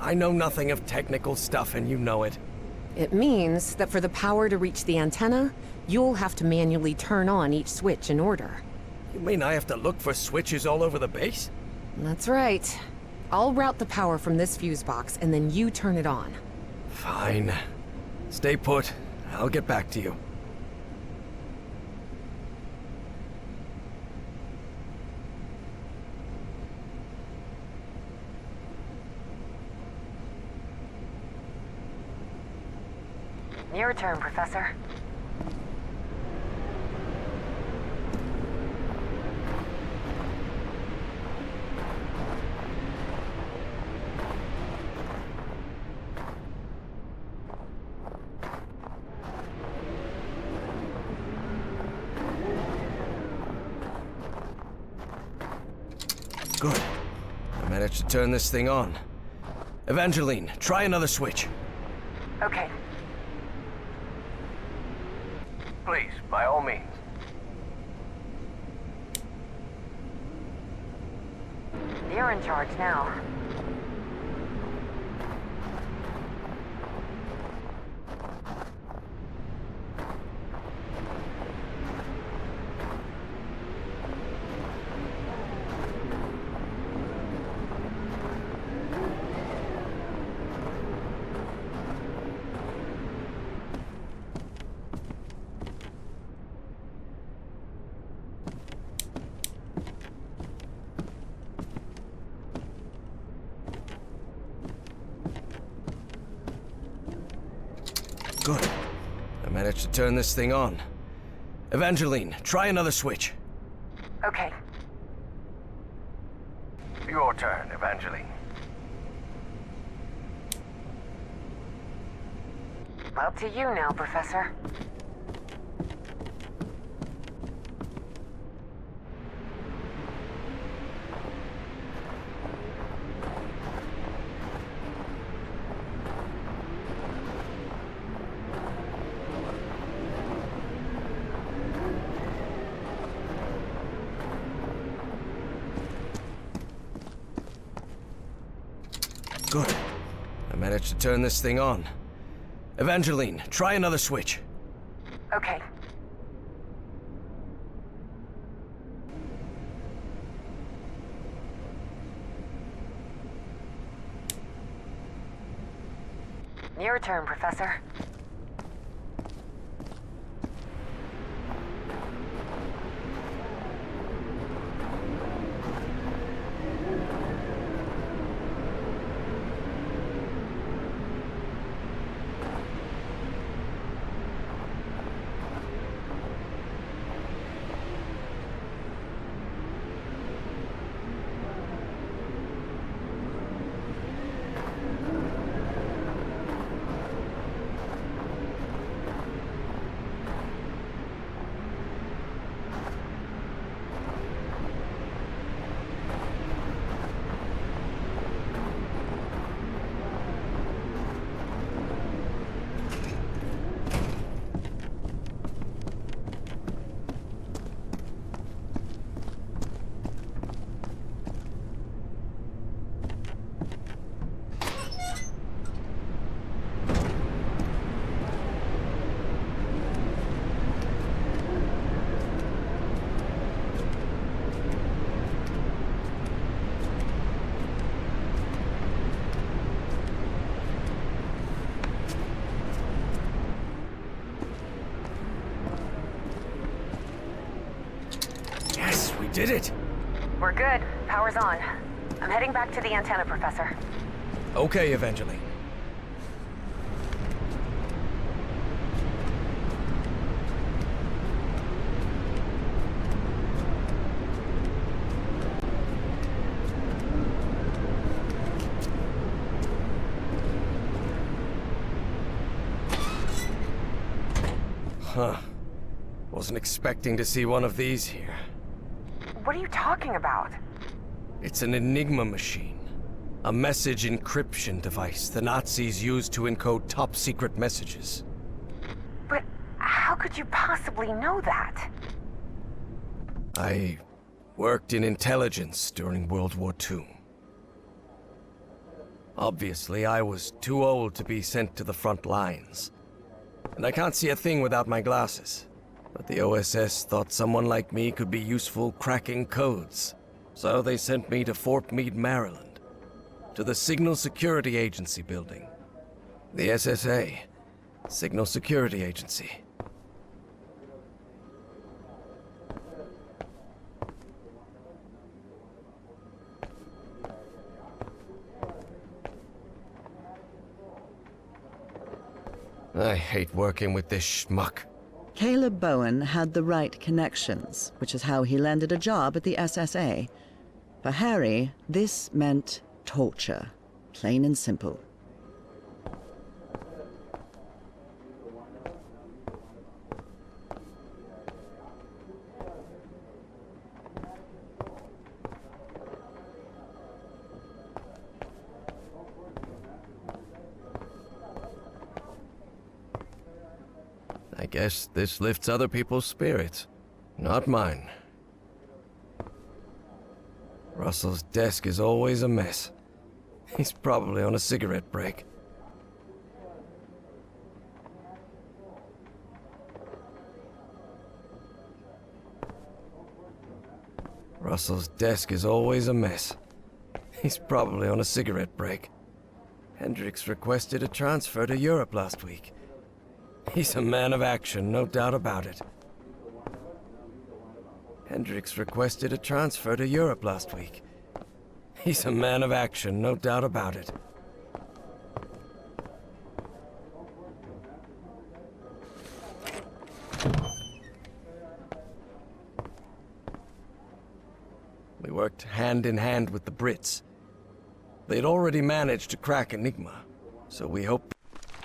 I know nothing of technical stuff and you know it. It means that for the power to reach the antenna, you'll have to manually turn on each switch in order. You mean I have to look for switches all over the base? That's right. I'll route the power from this fuse box, and then you turn it on. Fine. Stay put. I'll get back to you. Your turn, Professor. Good. I managed to turn this thing on. Evangeline, try another switch. Okay. Please, by all means. You're in charge now. Good. I managed to turn this thing on. Evangeline, try another switch. Okay. Your turn, Evangeline. Up to you now, Professor. Good. I managed to turn this thing on. Evangeline, try another switch. Okay. Your turn, Professor. Yes, we did it! We're good. Power's on. I'm heading back to the antenna, Professor. Okay, Evangeline. Huh. Wasn't expecting to see one of these here. What are you talking about? It's an Enigma machine. A message encryption device the Nazis used to encode top-secret messages. But how could you possibly know that? I worked in intelligence during World War II. Obviously, I was too old to be sent to the front lines. And I can't see a thing without my glasses. But the OSS thought someone like me could be useful cracking codes. So they sent me to Fort Meade, Maryland. to the Signal Security Agency building. The SSA. Signal Security Agency. I hate working with this schmuck. Caleb Bowen had the right connections, which is how he landed a job at the SSA. For Harry, this meant torture, plain and simple. I guess this lifts other people's spirits. Not mine. Russell's desk is always a mess. He's probably on a cigarette break. Russell's desk is always a mess. He's probably on a cigarette break. Hendricks requested a transfer to Europe last week. He's a man of action, no doubt about it. Hendricks requested a transfer to Europe last week. He's a man of action, no doubt about it. We worked hand in hand with the Brits. They'd already managed to crack Enigma, so we hoped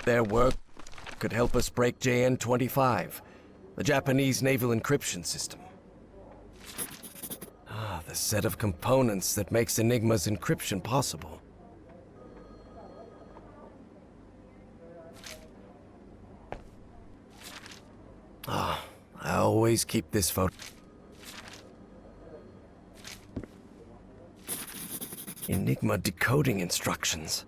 their work could help us break JN-25, the Japanese naval encryption system. The set of components that makes Enigma's encryption possible. I always keep this photo. Enigma decoding instructions.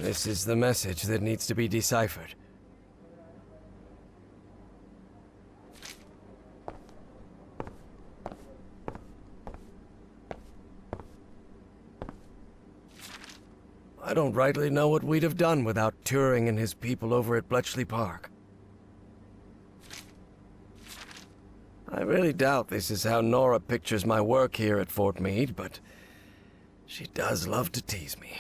This is the message that needs to be deciphered. I don't rightly know what we'd have done without Turing and his people over at Bletchley Park. I really doubt this is how Nora pictures my work here at Fort Meade, but she does love to tease me.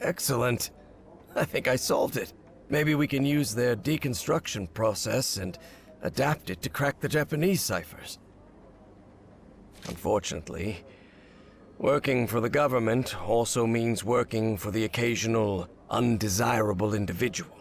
Excellent. I think I solved it. Maybe we can use their deconstruction process and adapt it to crack the Japanese ciphers. Unfortunately, working for the government also means working for the occasional undesirable individual.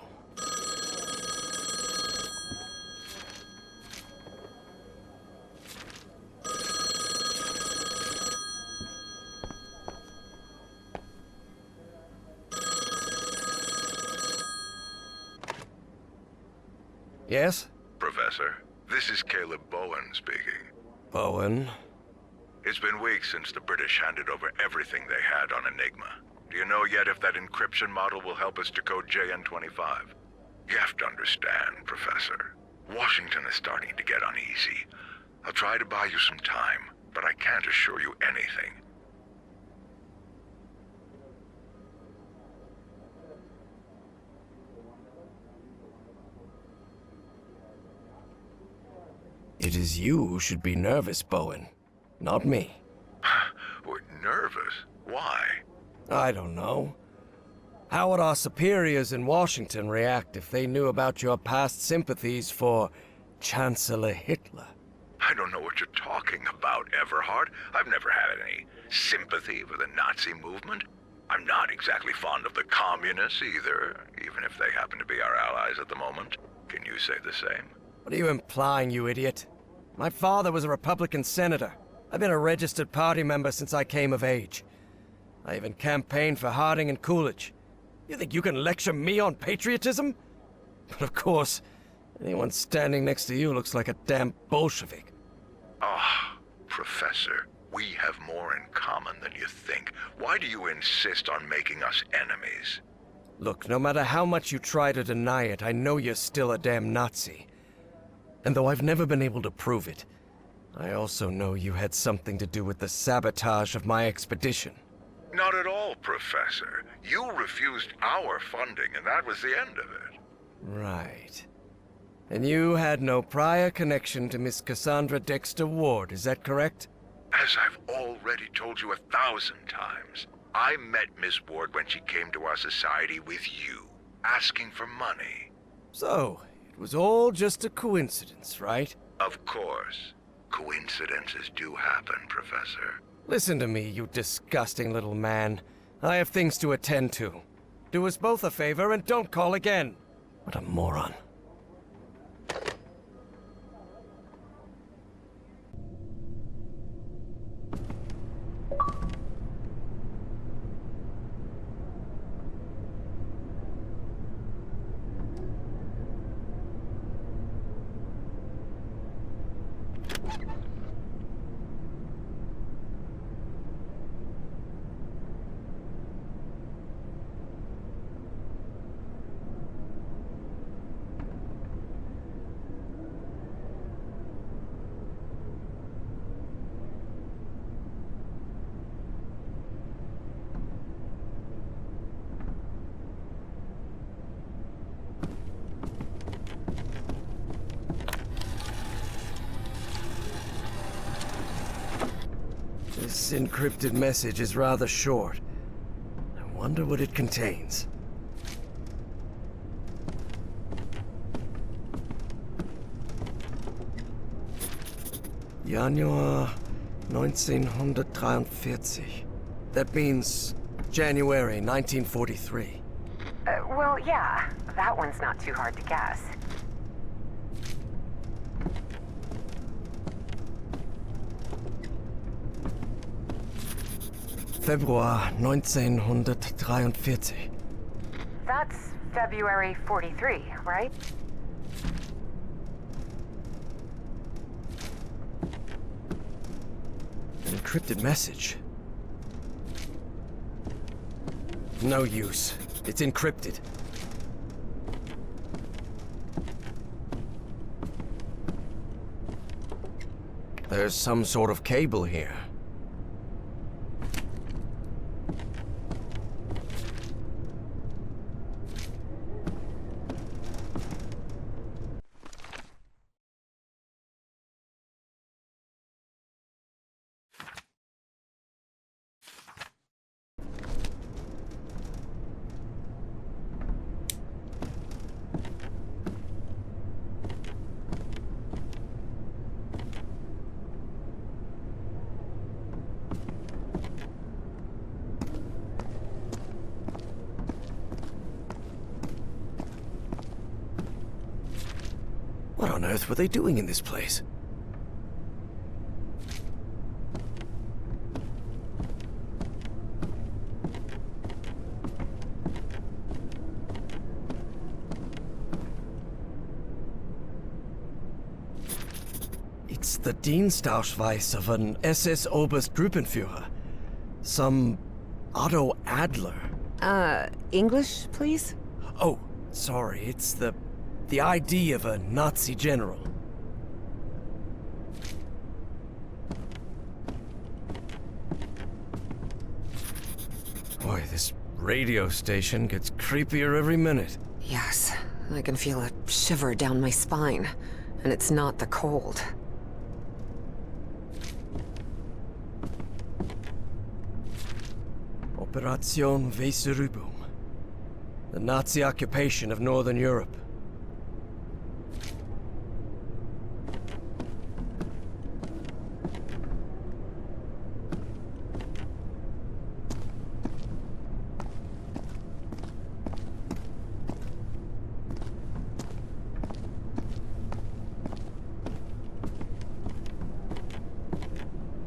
Yes? Professor, this is Caleb Bowen speaking. Bowen? It's been weeks since the British handed over everything they had on Enigma. Do you know yet if that encryption model will help us decode JN-25? You have to understand, Professor. Washington is starting to get uneasy. I'll try to buy you some time, but I can't assure you anything. It is you who should be nervous, Bowen, not me. We're nervous? Why? I don't know. How would our superiors in Washington react if they knew about your past sympathies for Chancellor Hitler? I don't know what you're talking about, Everhard. I've never had any sympathy for the Nazi movement. I'm not exactly fond of the communists either, even if they happen to be our allies at the moment. Can you say the same? What are you implying, you idiot? My father was a Republican senator. I've been a registered party member since I came of age. I even campaigned for Harding and Coolidge. You think you can lecture me on patriotism? But of course, anyone standing next to you looks like a damn Bolshevik. Ah, Professor, we have more in common than you think. Why do you insist on making us enemies? Look, no matter how much you try to deny it, I know you're still a damn Nazi. And though I've never been able to prove it, I also know you had something to do with the sabotage of my expedition. Not at all, Professor. You refused our funding, and that was the end of it. Right. And you had no prior connection to Miss Cassandra Dexter Ward, is that correct? As I've already told you 1,000 times, I met Miss Ward when she came to our society with you, asking for money. So, it was all just a coincidence, right? Of course. Coincidences do happen, Professor. Listen to me, you disgusting little man. I have things to attend to. Do us both a favor and don't call again. What a moron. This encrypted message is rather short. I wonder what it contains. Januar 1943. That means January 1943. Well, yeah. That one's not too hard to guess. Februar 1943. That's February 43, right? An encrypted message. No use. It's encrypted. There's some sort of cable here. What on earth were they doing in this place? It's the Dienstausweis of an SS Oberstgruppenführer. Some Otto Adler. English, please? Oh, sorry, it's the ID of a Nazi general. Boy, this radio station gets creepier every minute. Yes, I can feel a shiver down my spine, and it's not the cold. Operation Weserübung. The Nazi occupation of Northern Europe.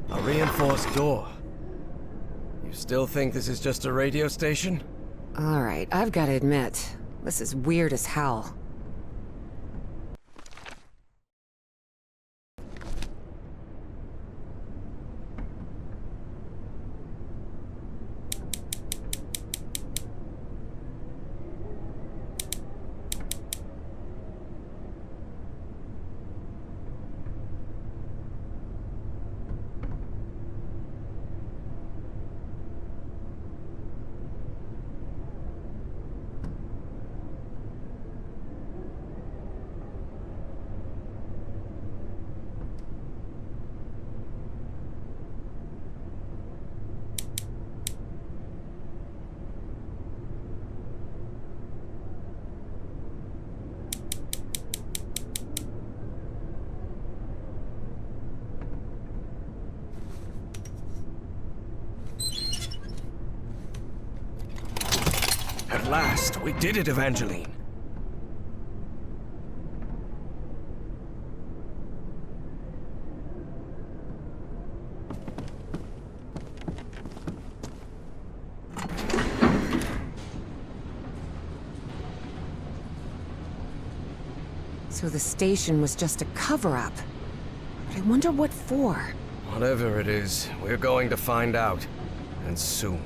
A reinforced door. You still think this is just a radio station? All right, I've got to admit, this is weird as hell. At last, we did it, Evangeline. So the station was just a cover-up. But I wonder what for. Whatever it is, we're going to find out. And soon.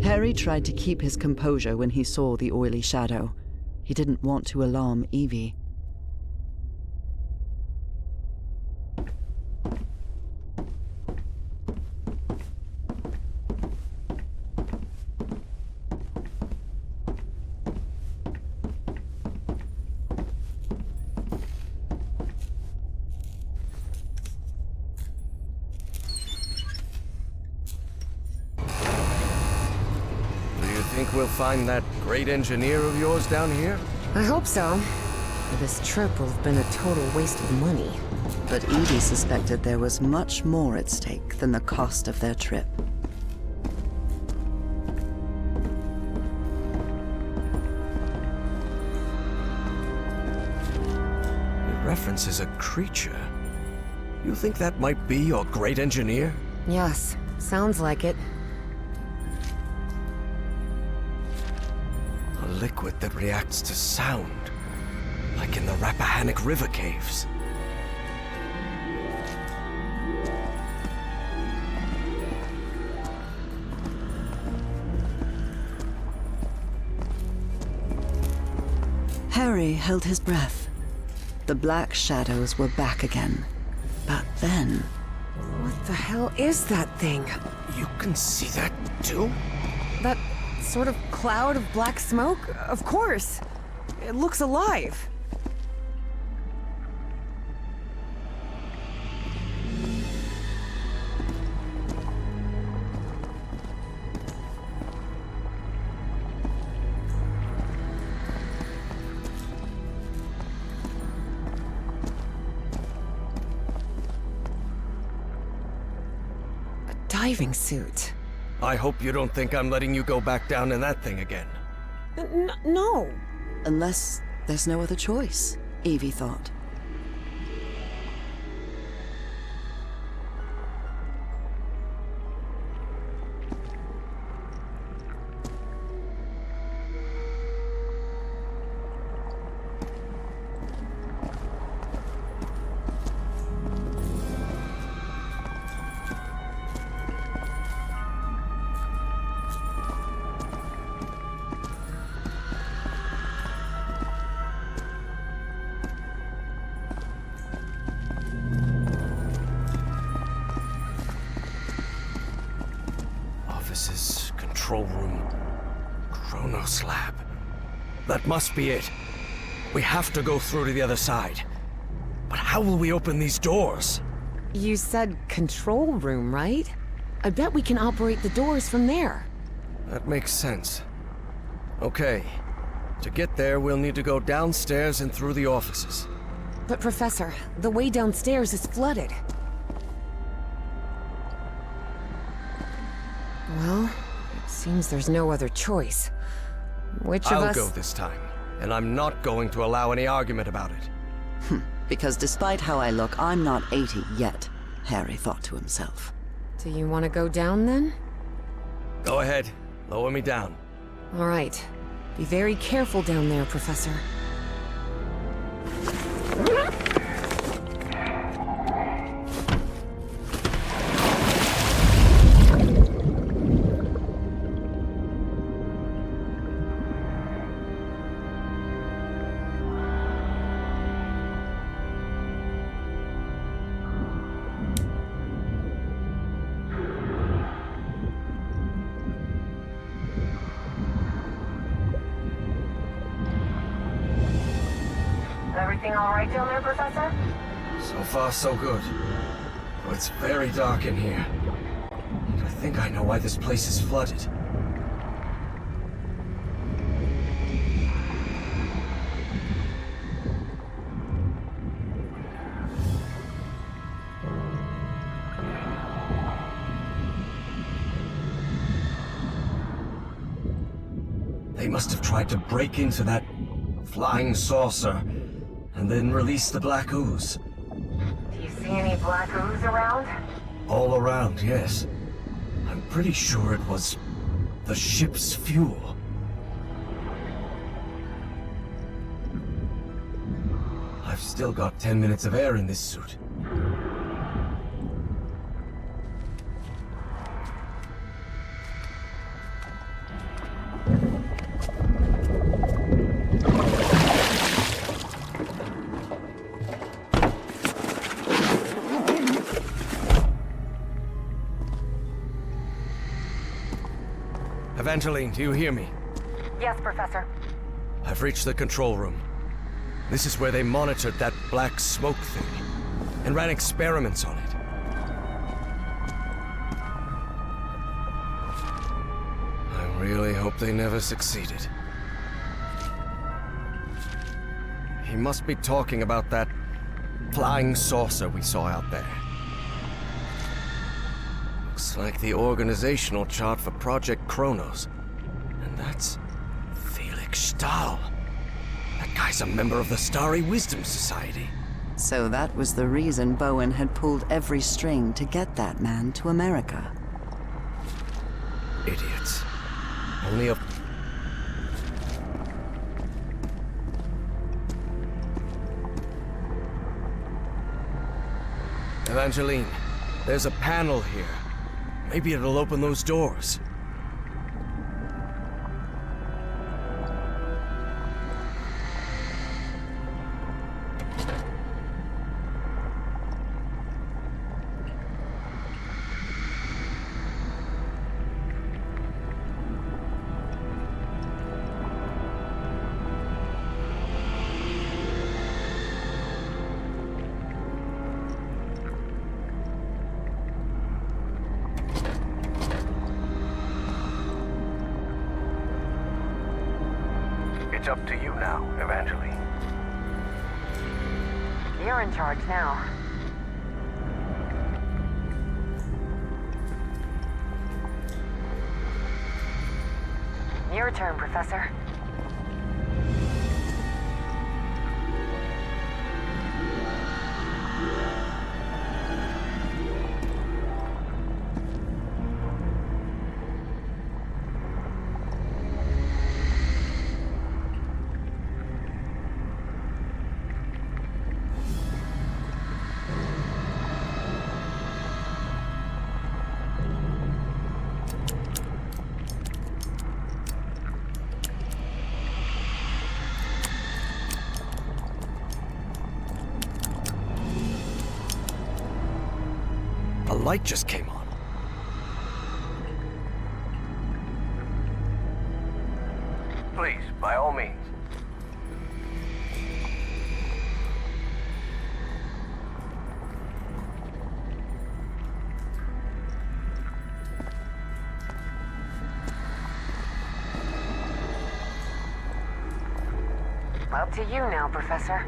Harry tried to keep his composure when he saw the oily shadow. He didn't want to alarm Evie. Think we'll find that great engineer of yours down here? I hope so. This trip will have been a total waste of money. But Evie suspected there was much more at stake than the cost of their trip. It references a creature. You think that might be your great engineer? Yes, sounds like it. A liquid that reacts to sound, like in the Rappahannock River caves. Harry held his breath. The black shadows were back again. But then... What the hell is that thing? You can see that too? That sort of cloud of black smoke? Of course. It looks alive. diving suit. I hope you don't think I'm letting you go back down in that thing again. No. Unless there's no other choice, Evie thought. Offices, control room, Kronos lab. That must be it. We have to go through to the other side. But how will we open these doors? You said control room, right? I bet we can operate the doors from there. That makes sense. Okay. To get there, we'll need to go downstairs and through the offices. But Professor, the way downstairs is flooded. Well, it seems there's no other choice. Which of us... I'll go this time, and I'm not going to allow any argument about it. Because despite how I look, I'm not 80 yet, Harry thought to himself. Do you want to go down then? Go ahead. Lower me down. All right. Be very careful down there, Professor. Everything all right down there, Professor? So far, so good. Oh, it's very dark in here. And I think I know why this place is flooded. They must have tried to break into that flying saucer and then release the black ooze. Do you see any black ooze around? All around, yes. I'm pretty sure it was the ship's fuel. I've still got 10 minutes of air in this suit. Evangeline, do you hear me? Yes, Professor. I've reached the control room. This is where they monitored that black smoke thing and ran experiments on it. I really hope they never succeeded. He must be talking about that flying saucer we saw out there. Looks like the organizational chart for Project Kronos. And that's Felix Stahl. That guy's a member of the Starry Wisdom Society. So that was the reason Bowen had pulled every string to get that man to America. Idiots. Only a... Evangeline, there's a panel here. Maybe it'll open those doors. It's up to you now, Evangeline. You're in charge now. Your turn, Professor. A light just came on. Please, by all means. Up to you now, Professor.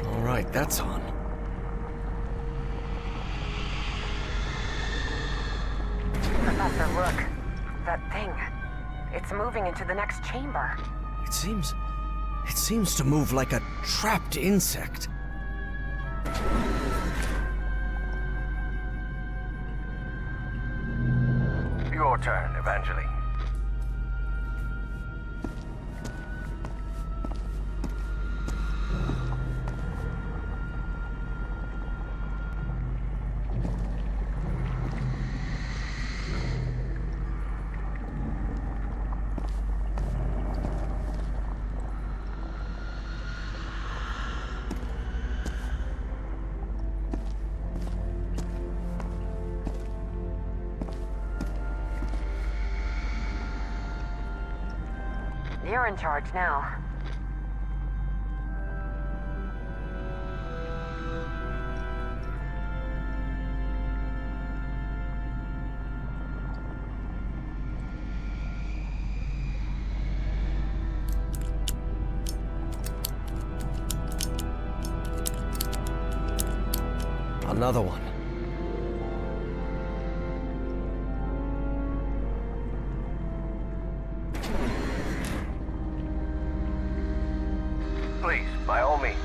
All right, that's on. Professor, look. That thing. It's moving into the next chamber. It seems to move like a trapped insect. Your turn, Evangeline. You're in charge now. Another one. Please, by all means.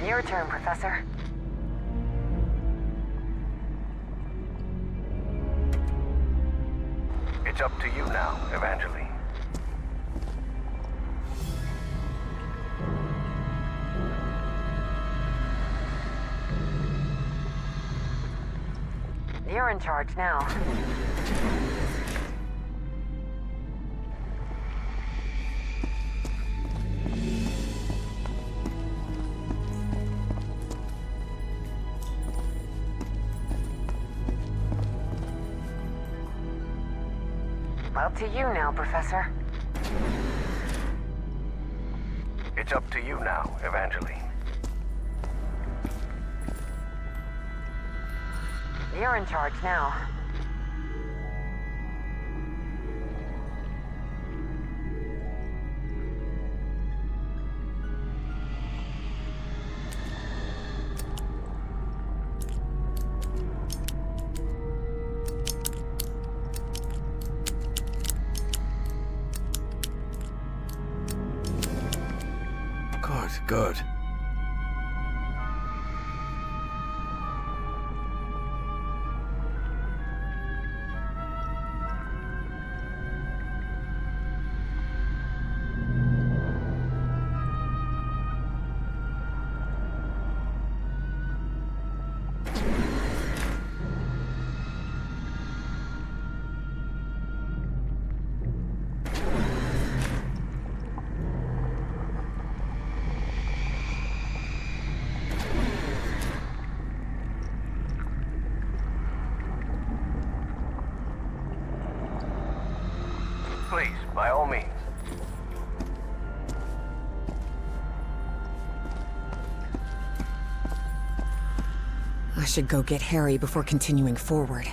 Your turn, Professor. It's up to you now, Evangeline. You're in charge now. Up to you now, Professor. It's up to you now, Evangeline. You're in charge now. Good. Please, by all means. I should go get Harry before continuing forward.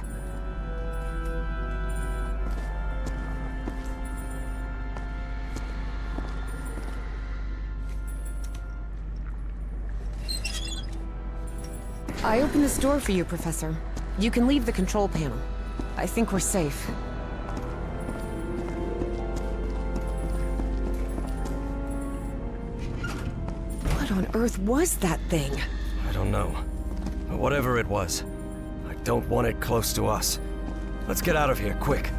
I opened this door for you, Professor. You can leave the control panel. I think we're safe. What on earth was that thing? I don't know. But whatever it was, I don't want it close to us. Let's get out of here, quick.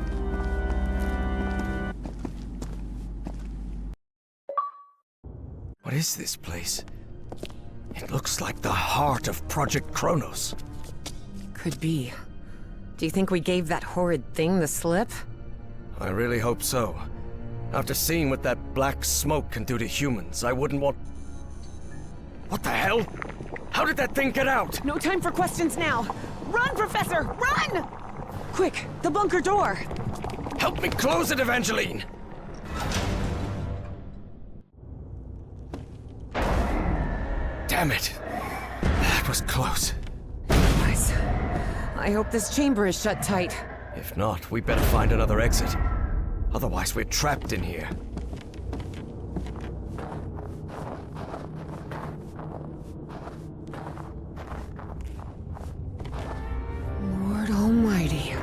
What is this place? It looks like the heart of Project Kronos. Could be. Do you think we gave that horrid thing the slip? I really hope so. After seeing what that black smoke can do to humans, I wouldn't want... What the hell? How did that thing get out? No time for questions now! Run, Professor! Run! Quick, the bunker door! Help me close it, Evangeline! Damn it! That was close. Nice. I hope this chamber is shut tight. If not, we better find another exit. Otherwise, we're trapped in here. Lord Almighty.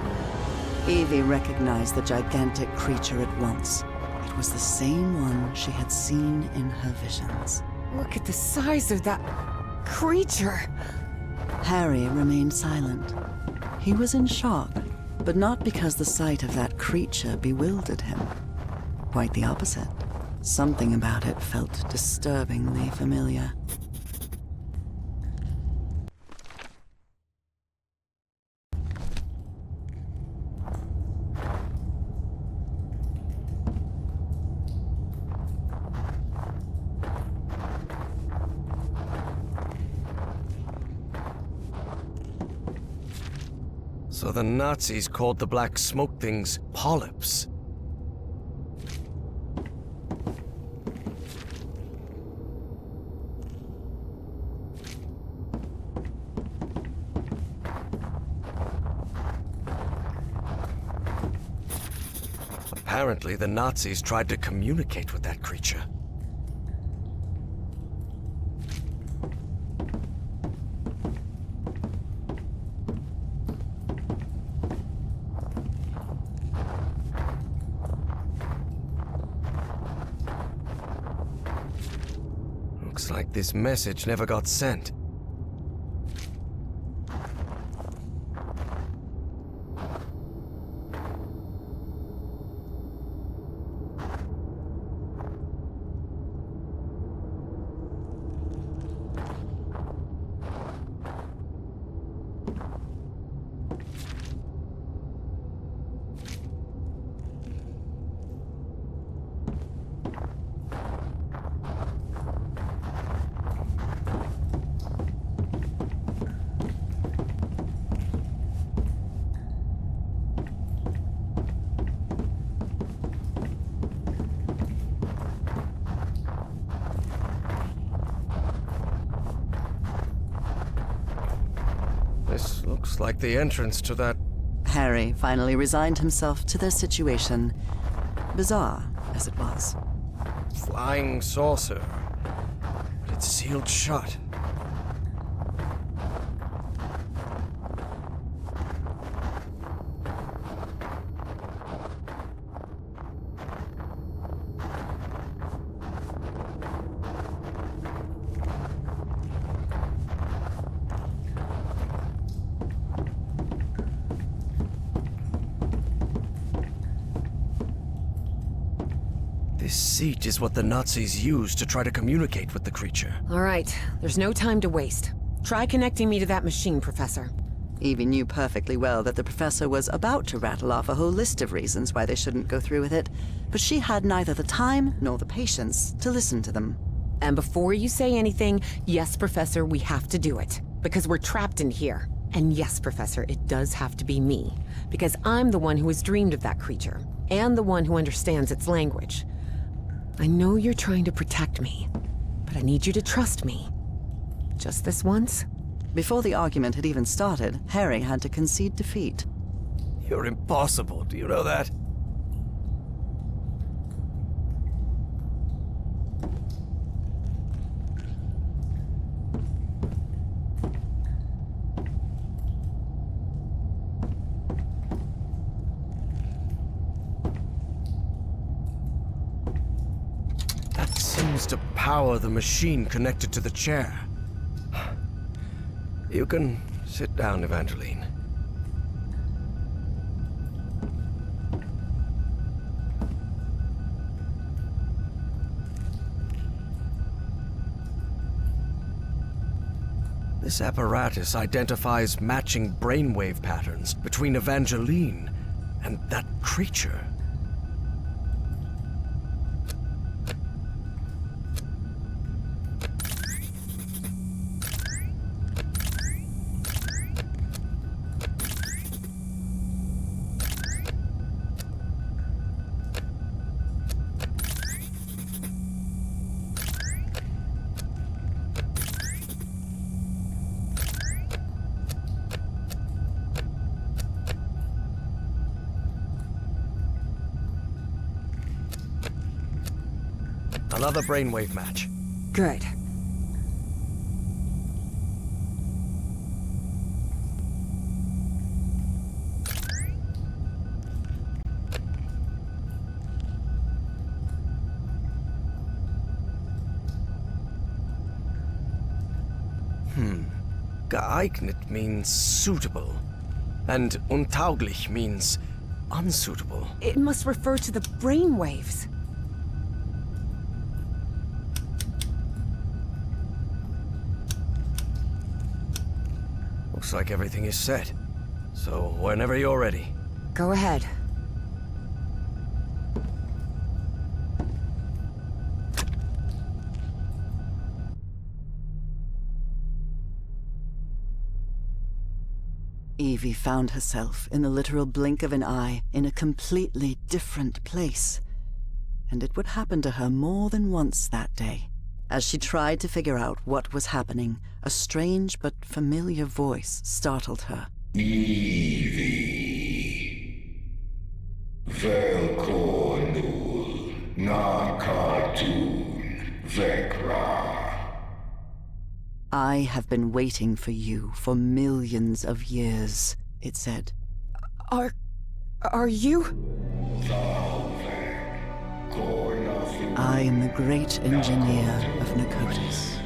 Evie recognized the gigantic creature at once. It was the same one she had seen in her visions. Look at the size of that creature. Harry remained silent. He was in shock, but not because the sight of that creature bewildered him. Quite the opposite. Something about it felt disturbingly familiar. So the Nazis called the black smoke things polyps. Apparently, the Nazis tried to communicate with that creature. Looks like this message never got sent. This looks like the entrance to that... Harry finally resigned himself to their situation, bizarre as it was. flying saucer. But it's sealed shut. This seat is what the Nazis used to try to communicate with the creature. All right, there's no time to waste. Try connecting me to that machine, Professor. Evie knew perfectly well that the professor was about to rattle off a whole list of reasons why they shouldn't go through with it, but she had neither the time nor the patience to listen to them. And before you say anything, yes, Professor, we have to do it. Because we're trapped in here. And yes, Professor, it does have to be me. Because I'm the one who has dreamed of that creature. and the one who understands its language. I know you're trying to protect me, but I need you to trust me. Just this once? Before the argument had even started, Harry had to concede defeat. You're impossible, do you know that? That seems to power the machine connected to the chair. You can sit down, Evangeline. This apparatus identifies matching brainwave patterns between Evangeline and that creature. Another brainwave match. Good. Geeignet means suitable, and untauglich means unsuitable. It must refer to the brainwaves. Looks like everything is set. So, whenever you're ready. Go ahead. Evie found herself, in the literal blink of an eye, in a completely different place. And it would happen to her more than once that day. As she tried to figure out what was happening, a strange but familiar voice startled her. Evie. Velkonul. Na cartoon. Vekra. I have been waiting for you for millions of years, it said. Are you? I am the great engineer of Nakotis.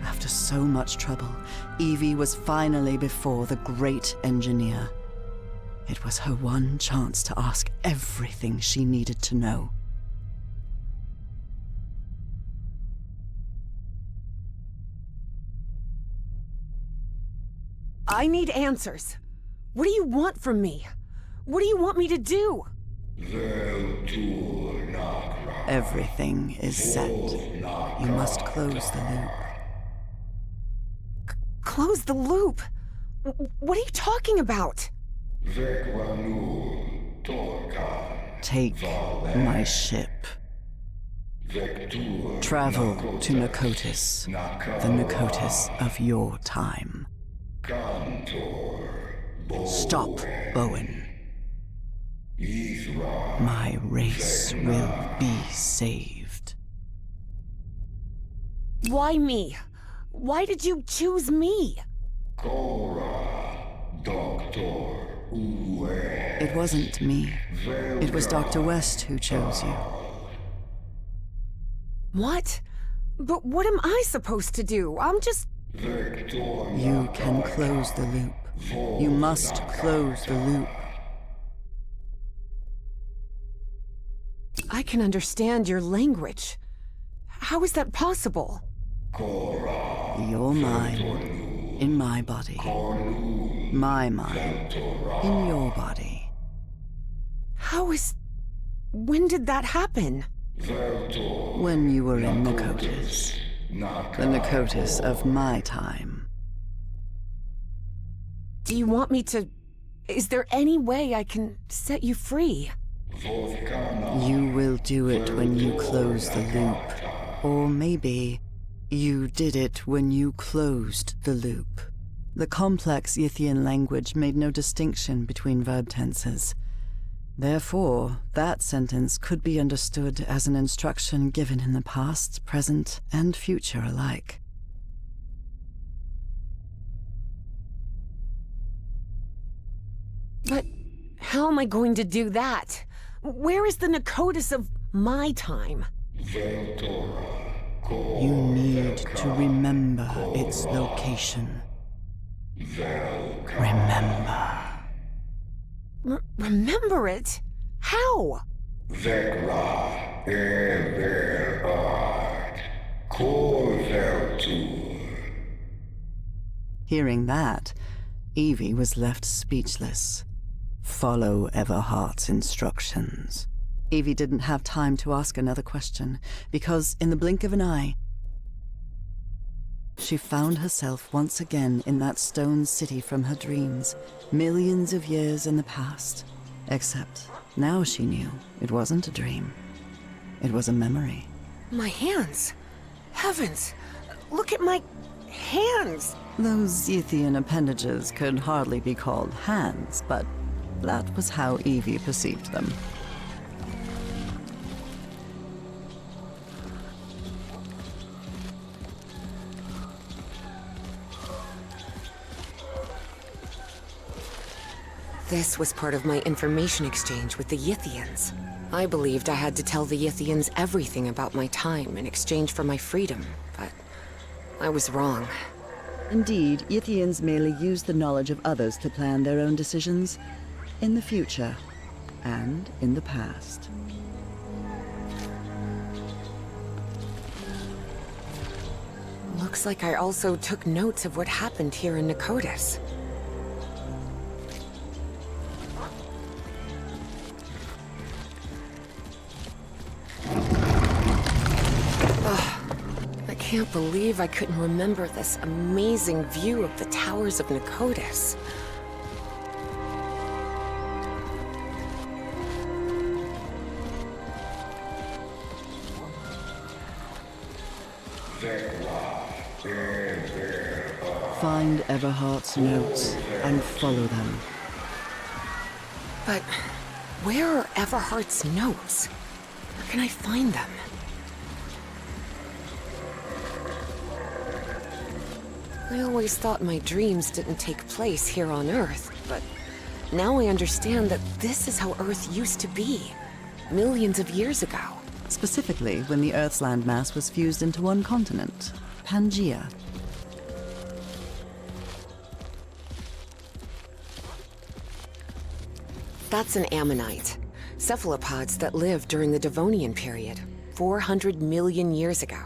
After so much trouble, Evie was finally before the great engineer. It was her one chance to ask everything she needed to know. I need answers. What do you want from me? What do you want me to do? Everything is set. You must close the loop. Close the loop? What are you talking about? Take my ship. Travel to Nakotis, the Nakotis of your time. Stop, Bowen. My race will be saved. Why me? Why did you choose me? It wasn't me. It was Dr. West who chose you. What? But what am I supposed to do? I'm just... You can close the loop. You must close the loop. I can understand your language. How is that possible? Your mind in my body. My mind in your body. How is... When did that happen? When you were in Nakotis. The Nakotis of my time. Do you want me to... Is there any way I can set you free? You will do it when you close the loop. Or maybe you did it when you closed the loop. The complex Yithian language made no distinction between verb tenses. Therefore, that sentence could be understood as an instruction given in the past, present, and future alike. But how am I going to do that? Where is the Nakotis of my time? You need to remember its location. Remember. Remember it? How? Hearing that, Evie was left speechless. Follow Everhart's instructions. Evie didn't have time to ask another question, because in the blink of an eye, she found herself once again in that stone city from her dreams, millions of years in the past. Except now she knew it wasn't a dream. It was a memory. My hands. Heavens, look at my hands. Those Yithian appendages could hardly be called hands, but that was how Evie perceived them. This was part of my information exchange with the Yithians. I believed I had to tell the Yithians everything about my time in exchange for my freedom, but I was wrong. Indeed, Yithians merely use the knowledge of others to plan their own decisions, in the future and in the past. Looks like I also took notes of what happened here in Nakotis. I can't believe I couldn't remember this amazing view of the towers of Nakotis. Find Everhart's notes and follow them. But where are Everhart's notes? Where can I find them? I always thought my dreams didn't take place here on Earth, but now I understand that this is how Earth used to be, millions of years ago. Specifically, when the Earth's landmass was fused into one continent, Pangaea. That's an ammonite. Cephalopods that lived during the Devonian period, 400 million years ago.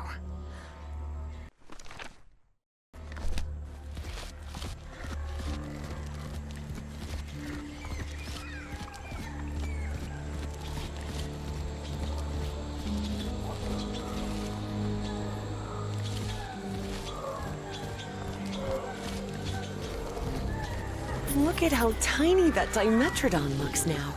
Look at how tiny that Dimetrodon looks now.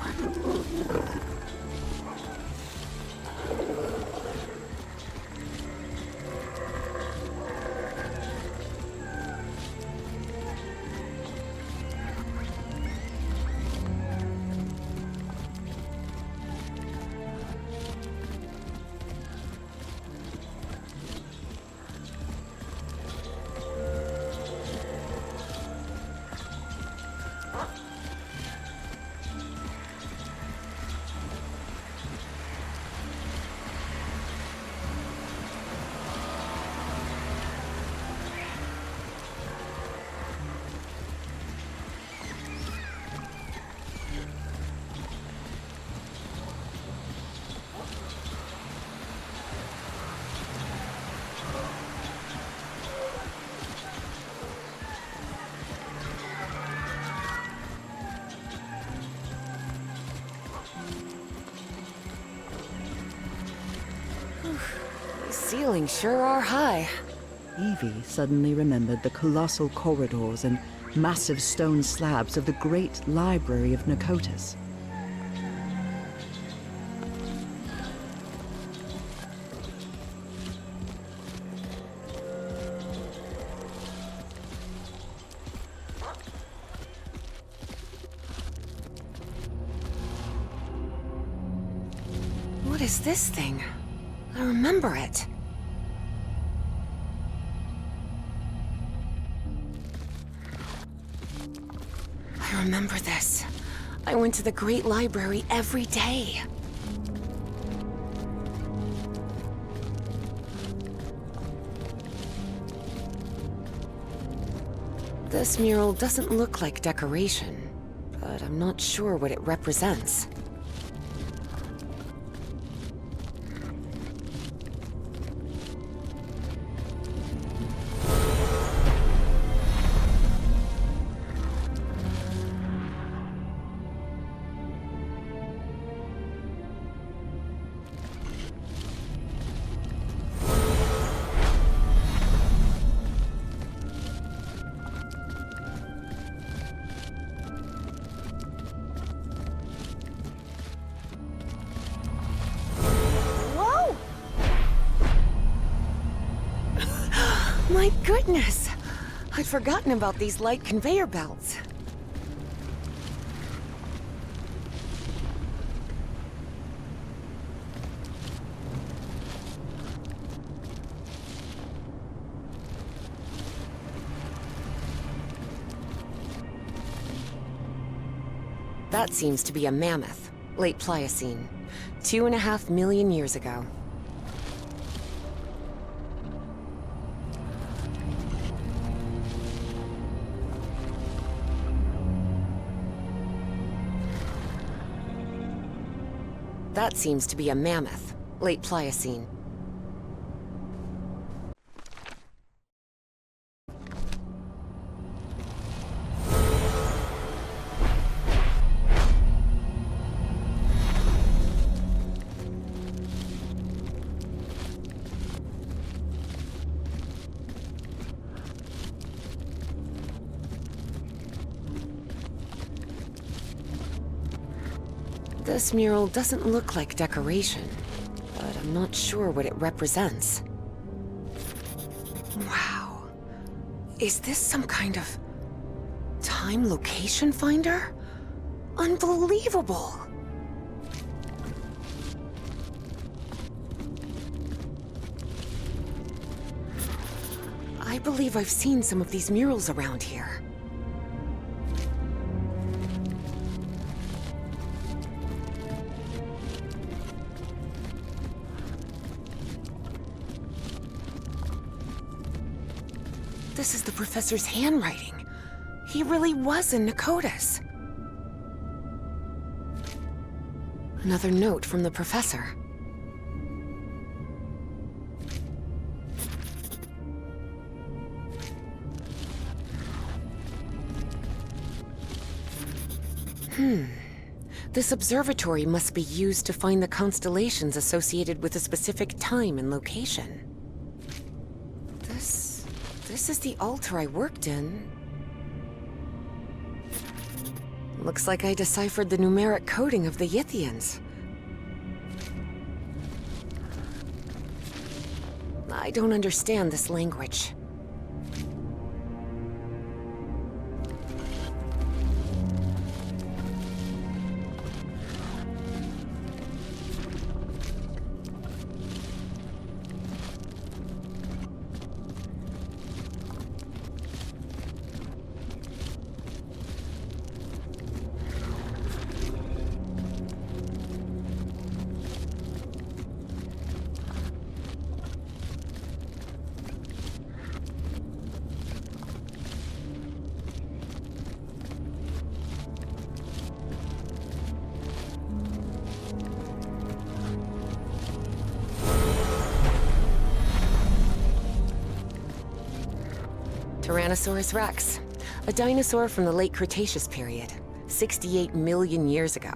These ceilings sure are high. Evie suddenly remembered the colossal corridors and massive stone slabs of the great library of Nakotis. What is this thing? I remember it. I remember this. I went to the Great Library every day. This mural doesn't look like decoration, but I'm not sure what it represents. My goodness! I'd forgotten about these light conveyor belts. That seems to be a mammoth, late Pliocene, 2.5 million years ago. That seems to be a mammoth, late Pliocene. This mural doesn't look like decoration, but I'm not sure what it represents. Wow. Is this some kind of time location finder? Unbelievable! I believe I've seen some of these murals around here. This is the professor's handwriting. He really was in Nakotas. Another note from the professor. This observatory must be used to find the constellations associated with a specific time and location. This is the altar I worked in. Looks like I deciphered the numeric coding of the Yithians. I don't understand this language. Tyrannosaurus rex, a dinosaur from the late Cretaceous period, 68 million years ago.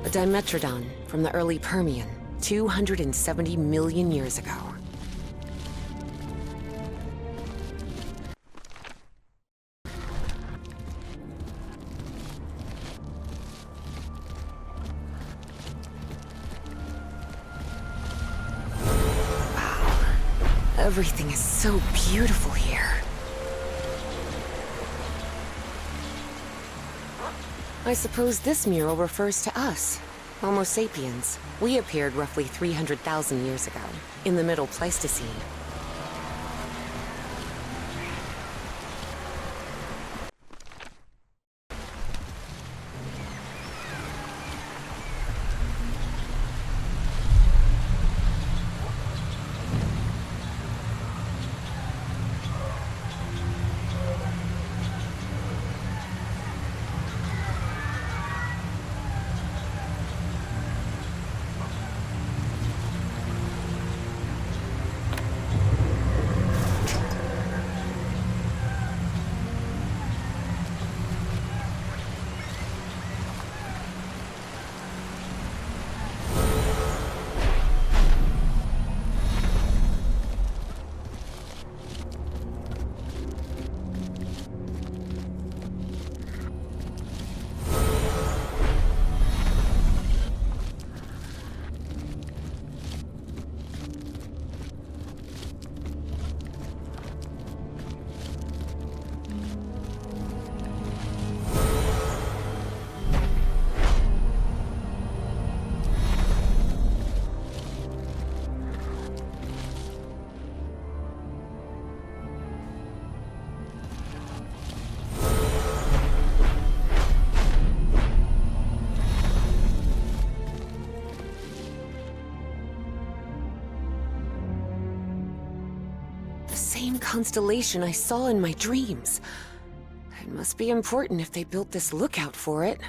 A Dimetrodon from the early Permian, 270 million years ago. Everything is so beautiful here. I suppose this mural refers to us, Homo sapiens. We appeared roughly 300,000 years ago, in the Middle Pleistocene. The same constellation I saw in my dreams. It must be important if they built this lookout for it.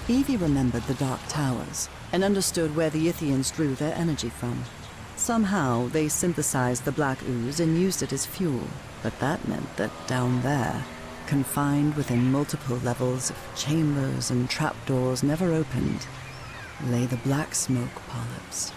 Evie remembered the Dark Towers and understood where the Ithians drew their energy from. Somehow, they synthesized the black ooze and used it as fuel, but that meant that down there, confined within multiple levels of chambers and trapdoors never opened, lay the black smoke polyps.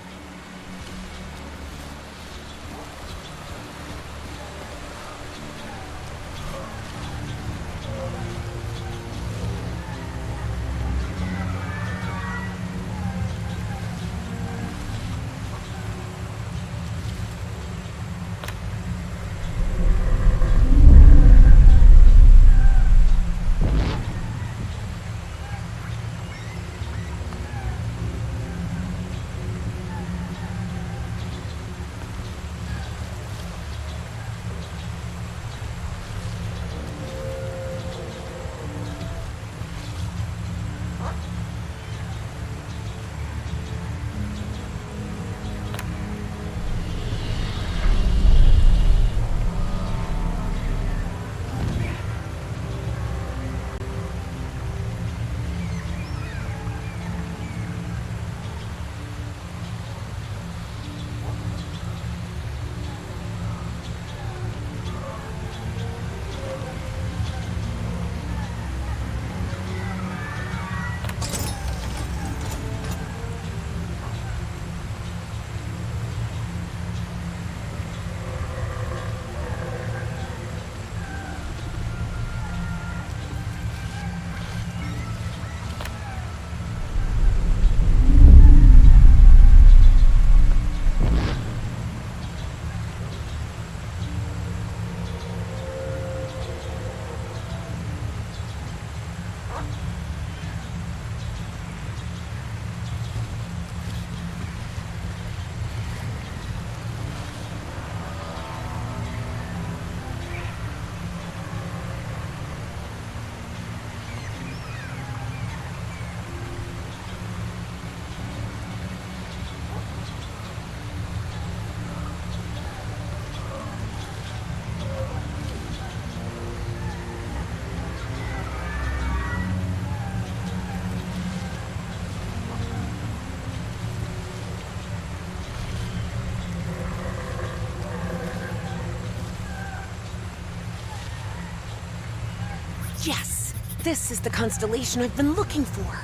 this is the constellation I've been looking for.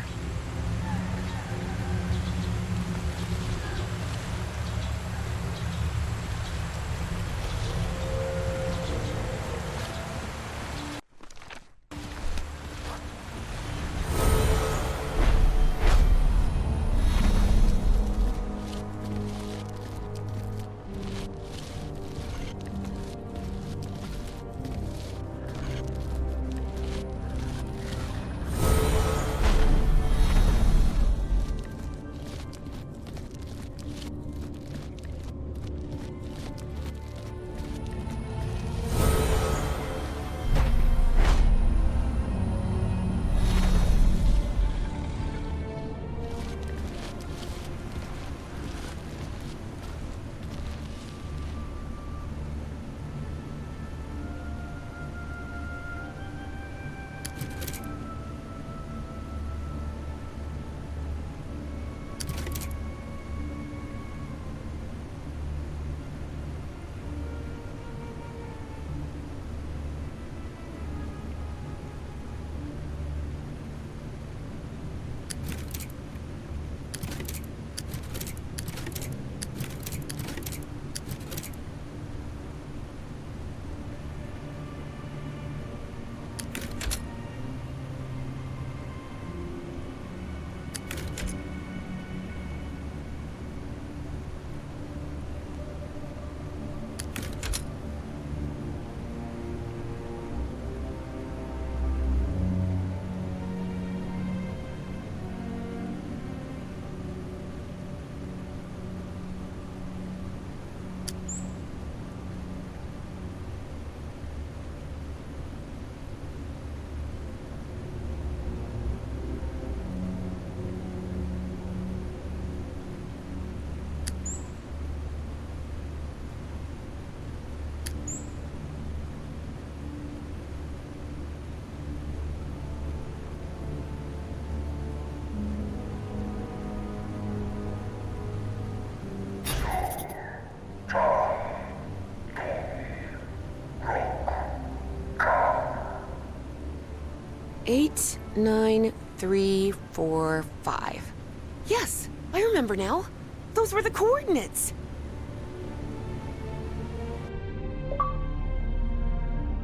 Eight, 9, 3, 4, 5. Yes, I remember now. Those were the coordinates.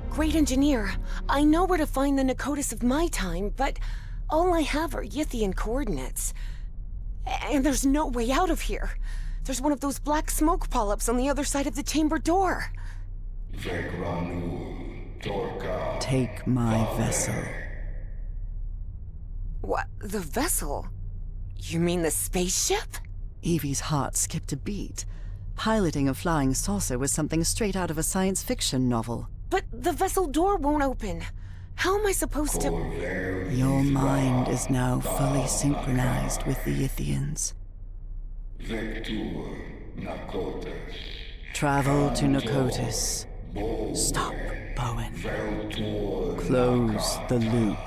Great engineer. I know where to find the Nakotis of my time, but all I have are Yithian coordinates. And there's no way out of here. There's one of those black smoke polyps on the other side of the chamber door. Take my vessel. What? The vessel? You mean the spaceship? Evie's heart skipped a beat. Piloting a flying saucer was something straight out of a science fiction novel. But the vessel door won't open. How am I supposed to... Your mind is now fully synchronized with the Yithians. Travel to Nakotis. Stop, Bowen. Close the loop.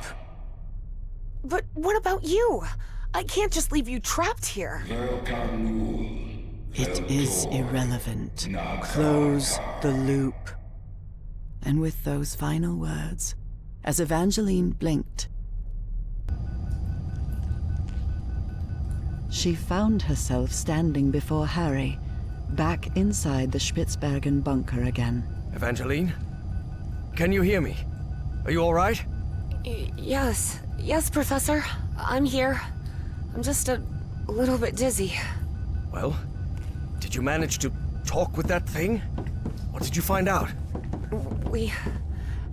But what about you? I can't just leave you trapped here. It is irrelevant. Close the loop. And with those final words, as Evangeline blinked, she found herself standing before Harry, back inside the Spitzbergen bunker again. Evangeline? Can you hear me? Are you all right? Yes. Yes, Professor. I'm here. I'm just a little bit dizzy. Well, did you manage to talk with that thing? What did you find out? We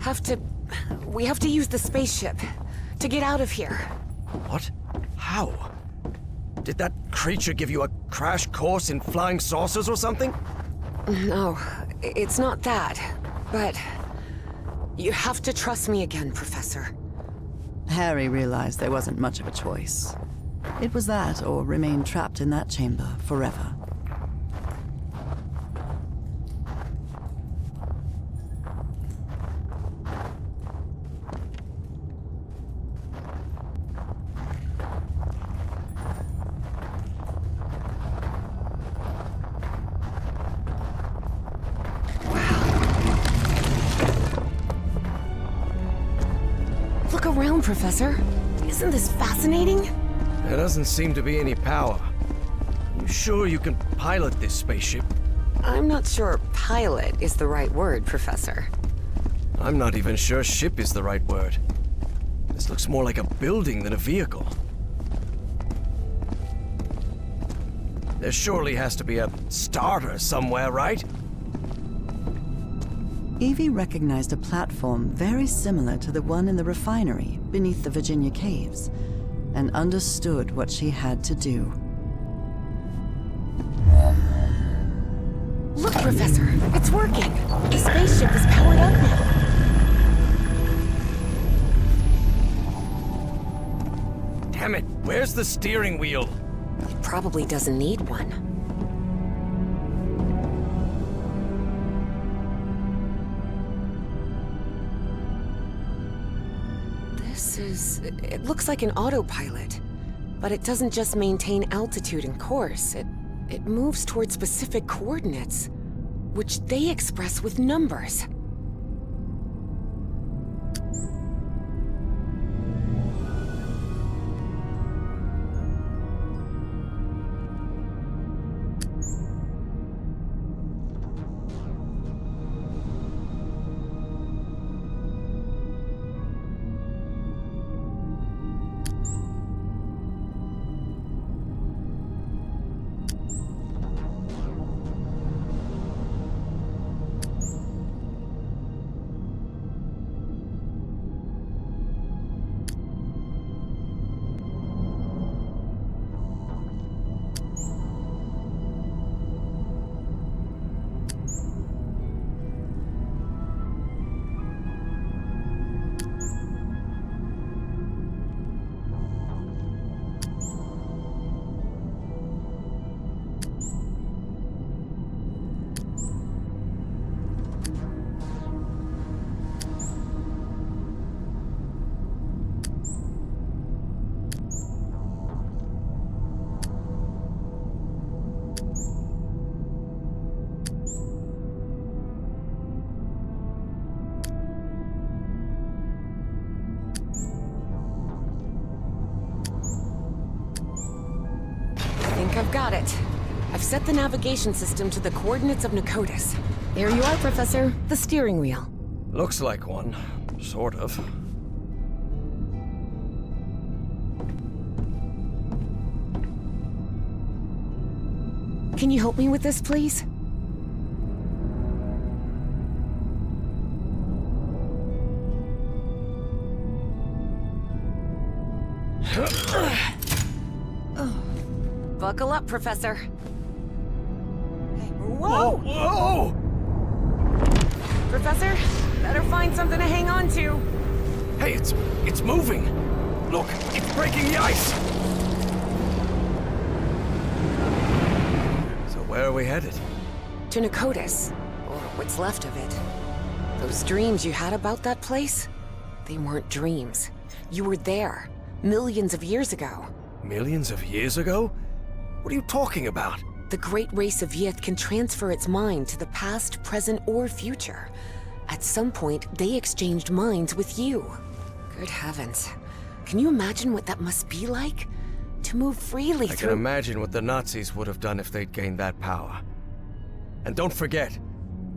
have to use the spaceship to get out of here. What? How? Did that creature give you a crash course in flying saucers or something? No, it's not that. But you have to trust me again, Professor. Harry realized there wasn't much of a choice. It was that or remain trapped in that chamber forever. Look around on, Professor. Isn't this fascinating? There doesn't seem to be any power. You sure you can pilot this spaceship? I'm not sure pilot is the right word, Professor. I'm not even sure ship is the right word. This looks more like a building than a vehicle. There surely has to be a starter somewhere, right? Evie recognized a platform very similar to the one in the refinery beneath the Virginia caves, and understood what she had to do. Look, Professor, it's working. The spaceship is powered up now. Damn it, where's the steering wheel? It probably doesn't need one. It looks like an autopilot, but it doesn't just maintain altitude and course. It moves toward specific coordinates, which they express with numbers. I've got it. I've set the navigation system to the coordinates of Nakotis. There you are, Professor. The steering wheel. Looks like one. Sort of. Can you help me with this, please? Buckle up, Professor. Hey, whoa! Whoa! Professor, better find something to hang on to. Hey, it's moving! Look, it's breaking the ice! So where are we headed? To Nakotis, or what's left of it. Those dreams you had about that place? They weren't dreams. You were there, millions of years ago. Millions of years ago? What are you talking about? The great race of Yith can transfer its mind to the past, present, or future. At some point, they exchanged minds with you. Good heavens. Can you imagine what that must be like? To move freely I through— can imagine what the Nazis would have done if they'd gained that power. And don't forget,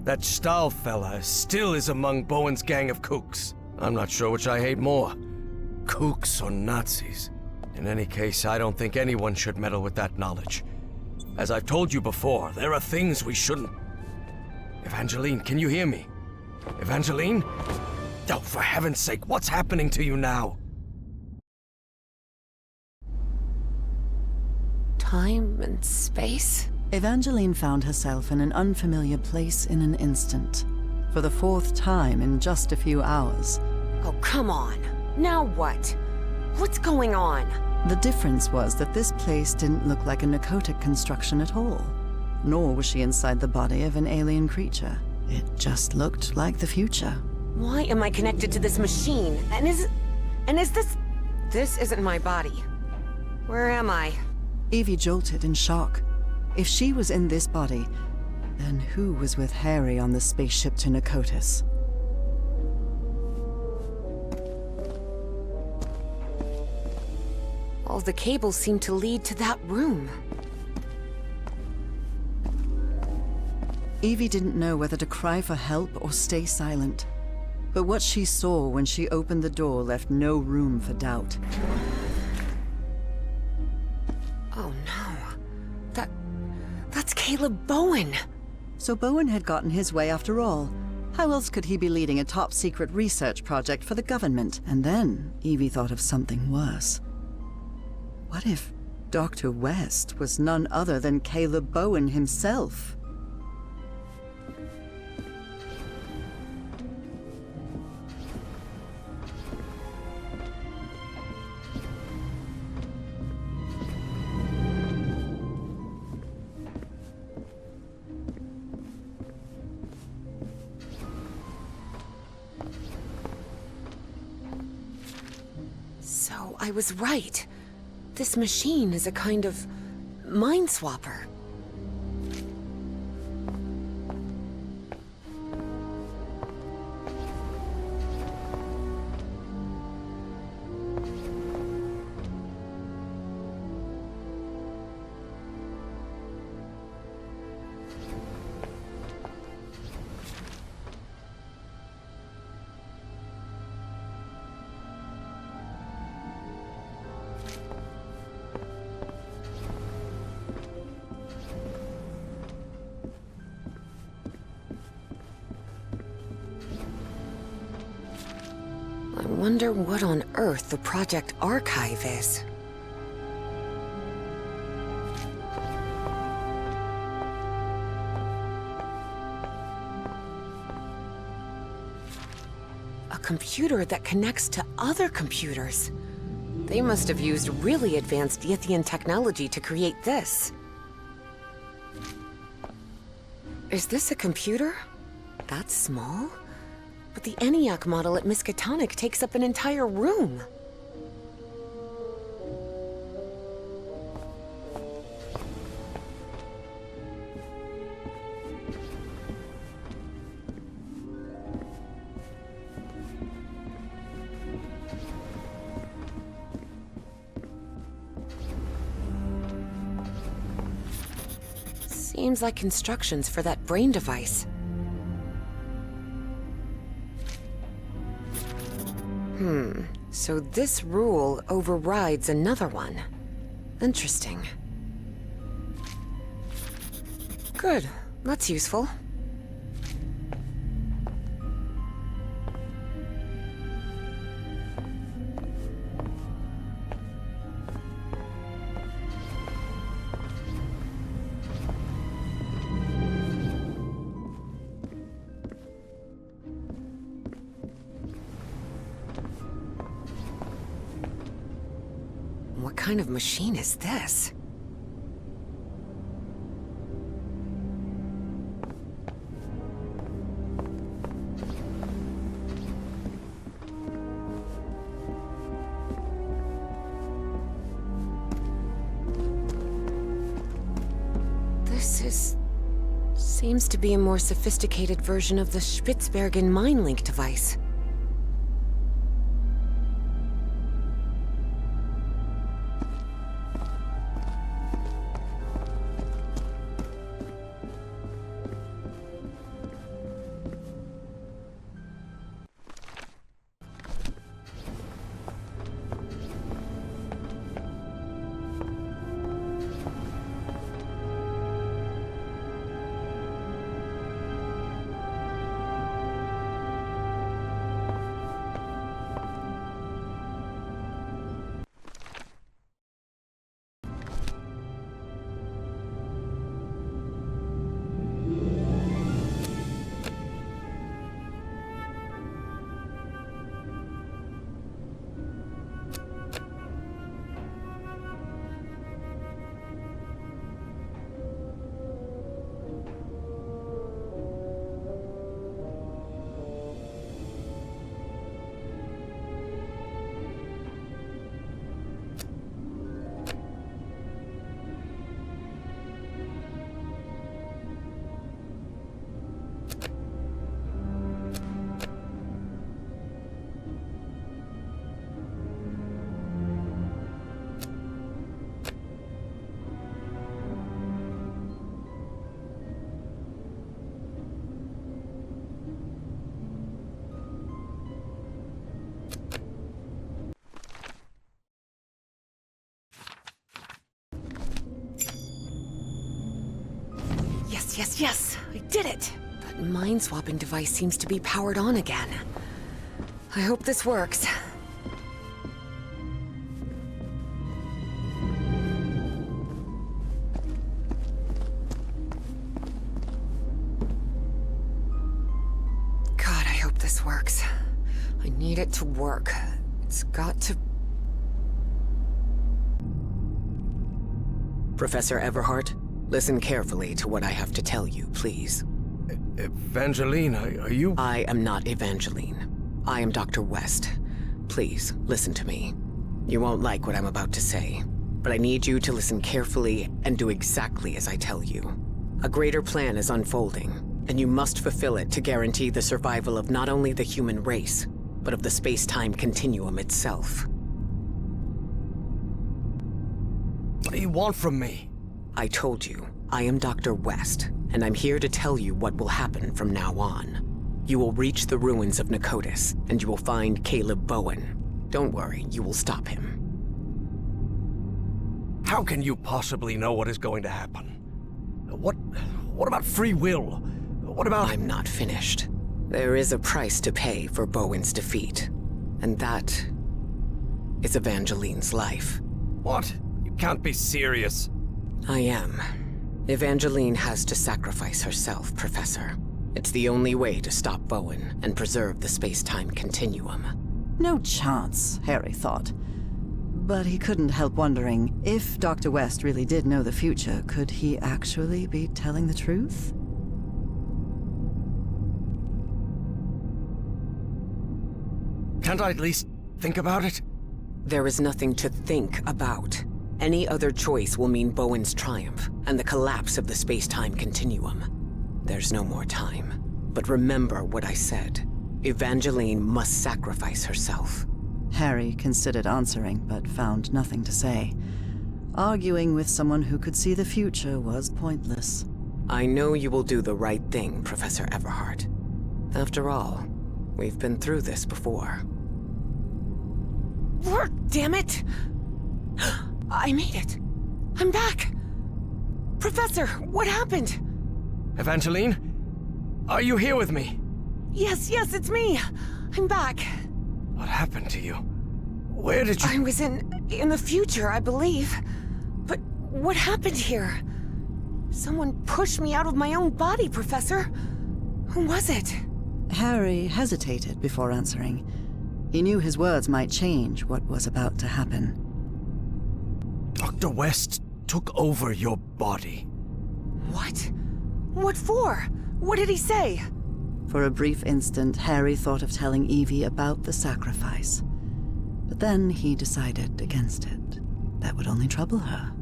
that Stahl fella still is among Bowen's gang of kooks. I'm not sure which I hate more, kooks or Nazis. In any case, I don't think anyone should meddle with that knowledge. As I've told you before, there are things we shouldn't... Evangeline, can you hear me? Evangeline? Oh, for heaven's sake, what's happening to you now? time and space? Evangeline found herself in an unfamiliar place in an instant. For the fourth time in just a few hours. Oh, come on. Now what? What's going on? The difference was that this place didn't look like a narcotic construction at all. Nor was she inside the body of an alien creature. It just looked like the future. Why am I connected to this machine? And is this... This isn't my body. Where am I? Evie jolted in shock. If she was in this body, then who was with Harry on the spaceship to Nakotis? All the cables seem to lead to that room. Evie didn't know whether to cry for help or stay silent. But what she saw when she opened the door left no room for doubt. Oh no. That's Caleb Bowen! So Bowen had gotten his way after all. How else could he be leading a top-secret research project for the government? And then Evie thought of something worse. What if Dr. West was none other than Caleb Bowen himself? So I was right. This machine is a kind of mind swapper. I wonder what on earth the project archive is. A computer that connects to other computers. They must have used really advanced Yithian technology to create this. Is this a computer? That's small? But the ENIAC model at Miskatonic takes up an entire room. Seems like instructions for that brain device. So this rule overrides another one. Interesting. Good. That's useful. What kind of machine is this? Seems to be a more sophisticated version of the Spitsbergen mind link device. Yes, yes, yes! I did it! That mind-swapping device seems to be powered on again. I hope this works. God, I hope this works. I need it to work. It's got to... Professor Everhart, listen carefully to what I have to tell you, please. Evangeline, are you... I am not Evangeline. I am Dr. West. Please, listen to me. You won't like what I'm about to say, but I need you to listen carefully and do exactly as I tell you. A greater plan is unfolding, and you must fulfill it to guarantee the survival of not only the human race, but of the space-time continuum itself. What do you want from me? I told you, I am Dr. West, and I'm here to tell you what will happen from now on. You will reach the ruins of Nicotis, and you will find Caleb Bowen. Don't worry, you will stop him. How can you possibly know what is going to happen? What about free will? What about... I'm not finished. There is a price to pay for Bowen's defeat, and that is Evangeline's life. What? You can't be serious. I am. Evangeline has to sacrifice herself, Professor. It's the only way to stop Bowen and preserve the space-time continuum. No chance, Harry thought. But he couldn't help wondering, if Dr. West really did know the future, could he actually be telling the truth? Can't I at least think about it? There is nothing to think about. Any other choice will mean Bowen's triumph and the collapse of the space-time continuum. There's no more time. But remember what I said. Evangeline must sacrifice herself. Harry considered answering, but found nothing to say. Arguing with someone who could see the future was pointless. I know you will do the right thing, Professor Everhart. After all, we've been through this before. Work, damn it! I made it. I'm back. Professor, what happened? Evangeline? Are you here with me? Yes, it's me. I'm back. What happened to you? Where did you... I was in the future, I believe. But what happened here? Someone pushed me out of my own body, Professor. Who was it? Harry hesitated before answering. He knew his words might change what was about to happen. Dr. West took over your body. What? What for? What did he say? For a brief instant, Harry thought of telling Evie about the sacrifice. But then he decided against it. That would only trouble her.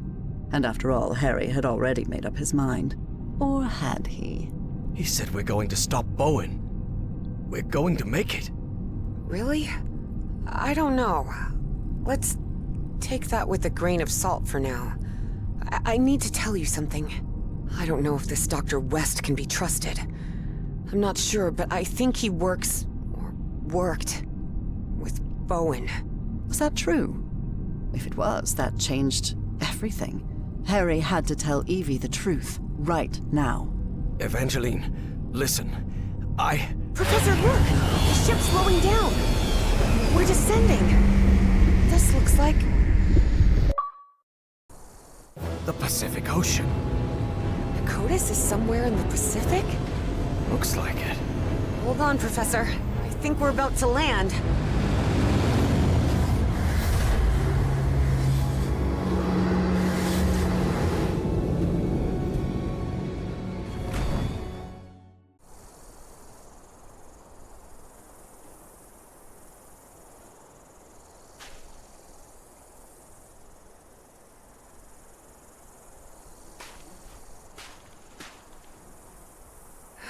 And after all, Harry had already made up his mind. Or had he? He said we're going to stop Bowen. We're going to make it. Really? I don't know. Let's take that with a grain of salt for now. I need to tell you something. I don't know if this Dr. West can be trusted. I'm not sure, but I think he works, or worked, with Bowen. Was that true? If it was, that changed everything. Harry had to tell Evie the truth, right now. Evangeline, listen. Professor, look! The ship's slowing down! We're descending! This looks like... The Pacific Ocean. Nicotis is somewhere in the Pacific? Looks like it. Hold on, Professor. I think we're about to land.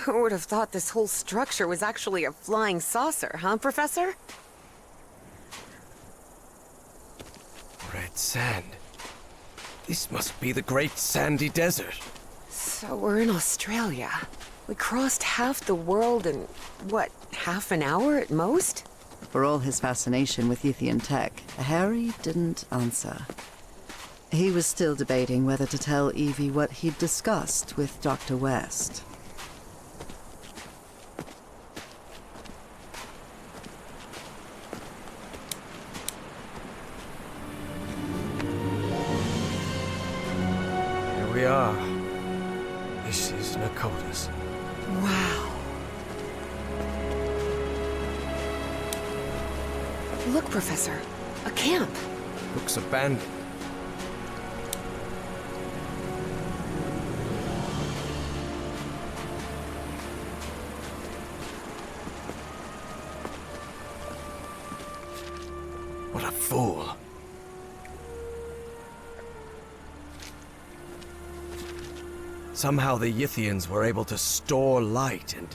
Who would have thought this whole structure was actually a flying saucer, huh, Professor? Red sand. This must be the Great Sandy Desert. So we're in Australia. We crossed half the world in, what, half an hour at most? For all his fascination with Ythian tech, Harry didn't answer. He was still debating whether to tell Evie what he'd discussed with Dr. West. Here we are. This is Nakota's. Wow. Look, Professor. A camp. Looks abandoned. What a fool. Somehow the Yithians were able to store light and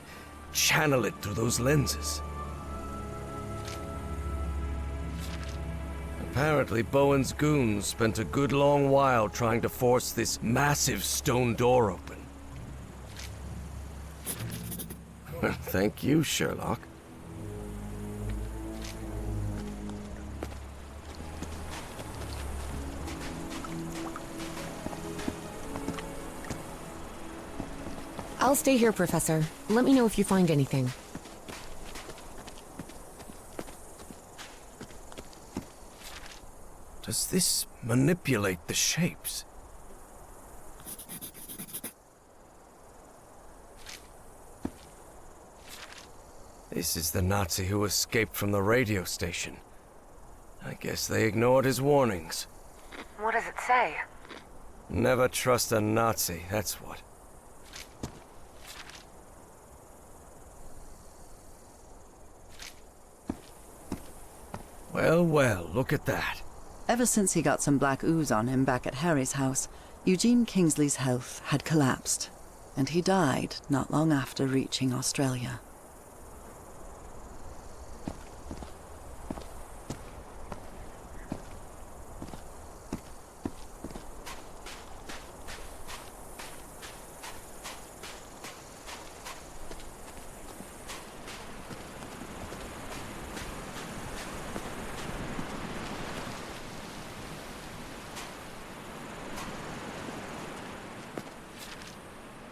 channel it through those lenses. Apparently, Bowen's goons spent a good long while trying to force this massive stone door open. Thank you, Sherlock. I'll stay here, Professor. Let me know if you find anything. Does this manipulate the shapes? This is the Nazi who escaped from the radio station. I guess they ignored his warnings. What does it say? Never trust a Nazi, that's what. Well, well, look at that. Ever since he got some black ooze on him back at Harry's house, Eugene Kingsley's health had collapsed, and he died not long after reaching Australia.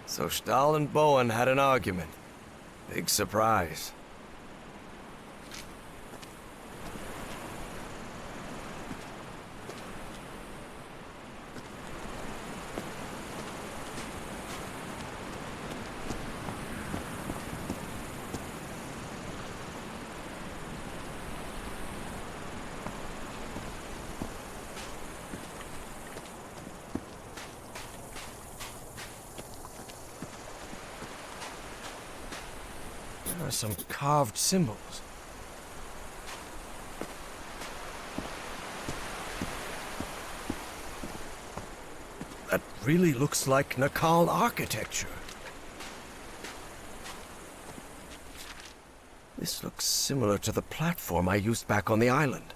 So Stahl and Bowen had an argument. Big surprise. There are some carved symbols. That really looks like Nakal architecture. This looks similar to the platform I used back on the island.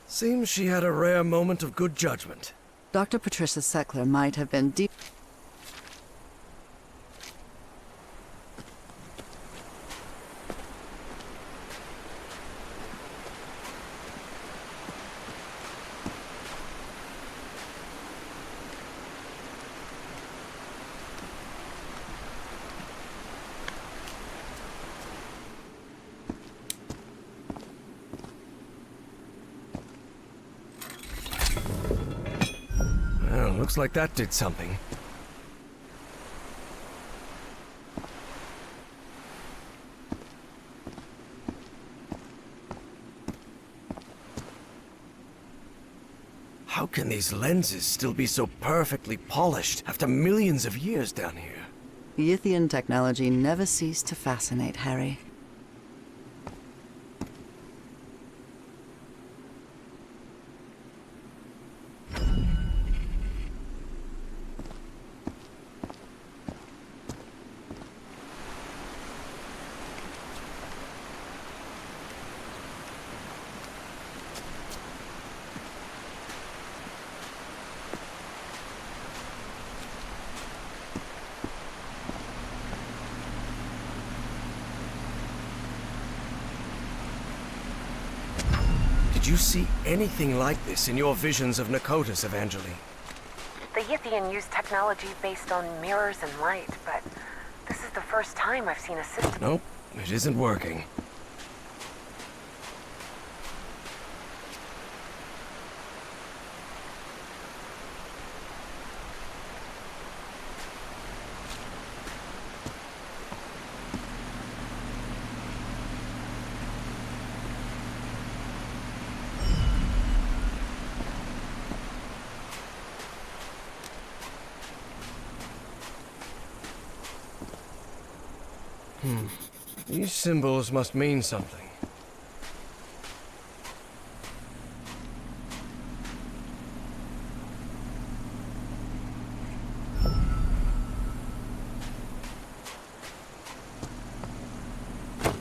Seems she had a rare moment of good judgment. Dr. Patricia Seckler might have been deep... Well, looks like that did something. How can these lenses still be so perfectly polished after millions of years down here? Yithian technology never ceased to fascinate Harry. Did you see anything like this in your visions of Nakotas, Evangeline? The Yithian use technology based on mirrors and light, but this is the first time I've seen a system. Nope, it isn't working. These symbols must mean something.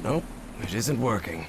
Nope, it isn't working.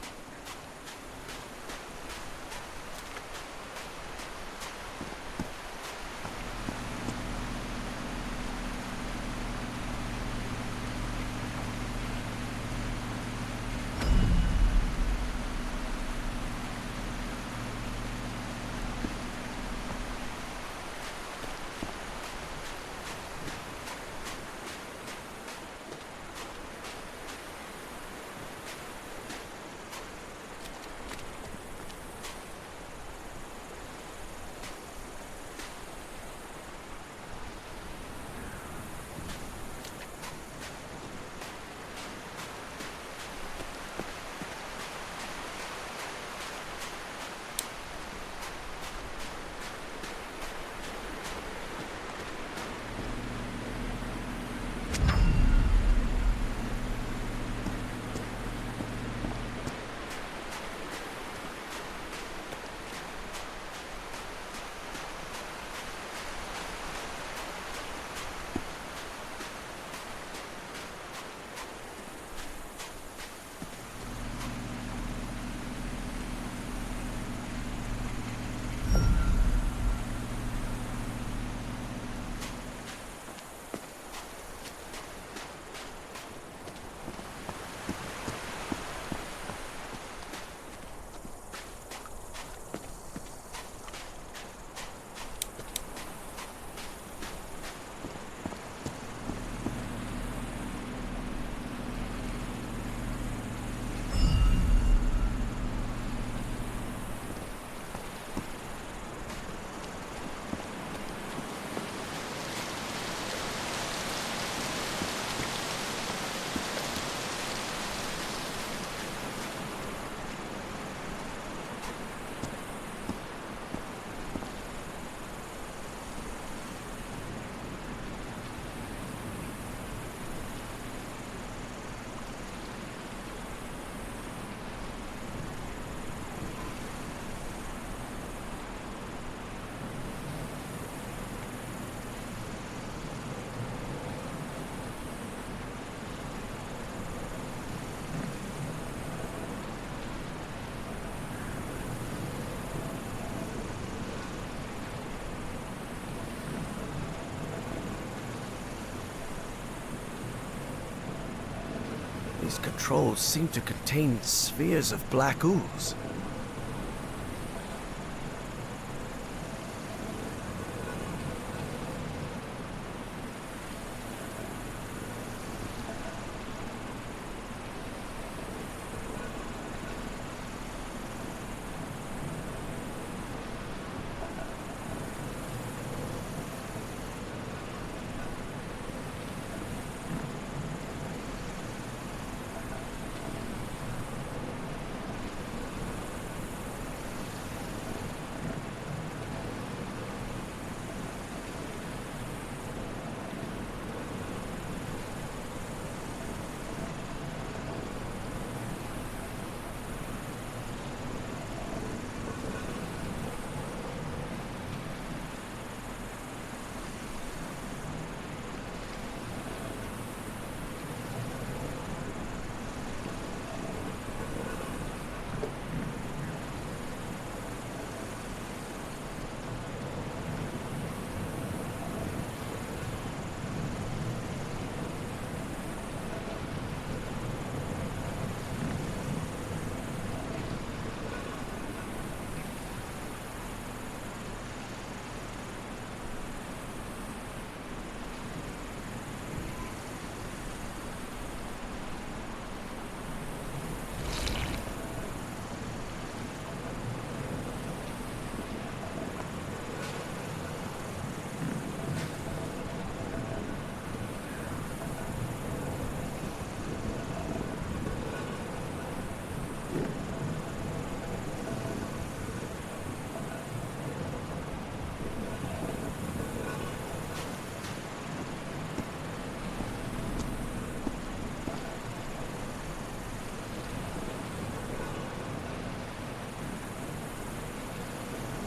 These controls seem to contain spheres of black ooze.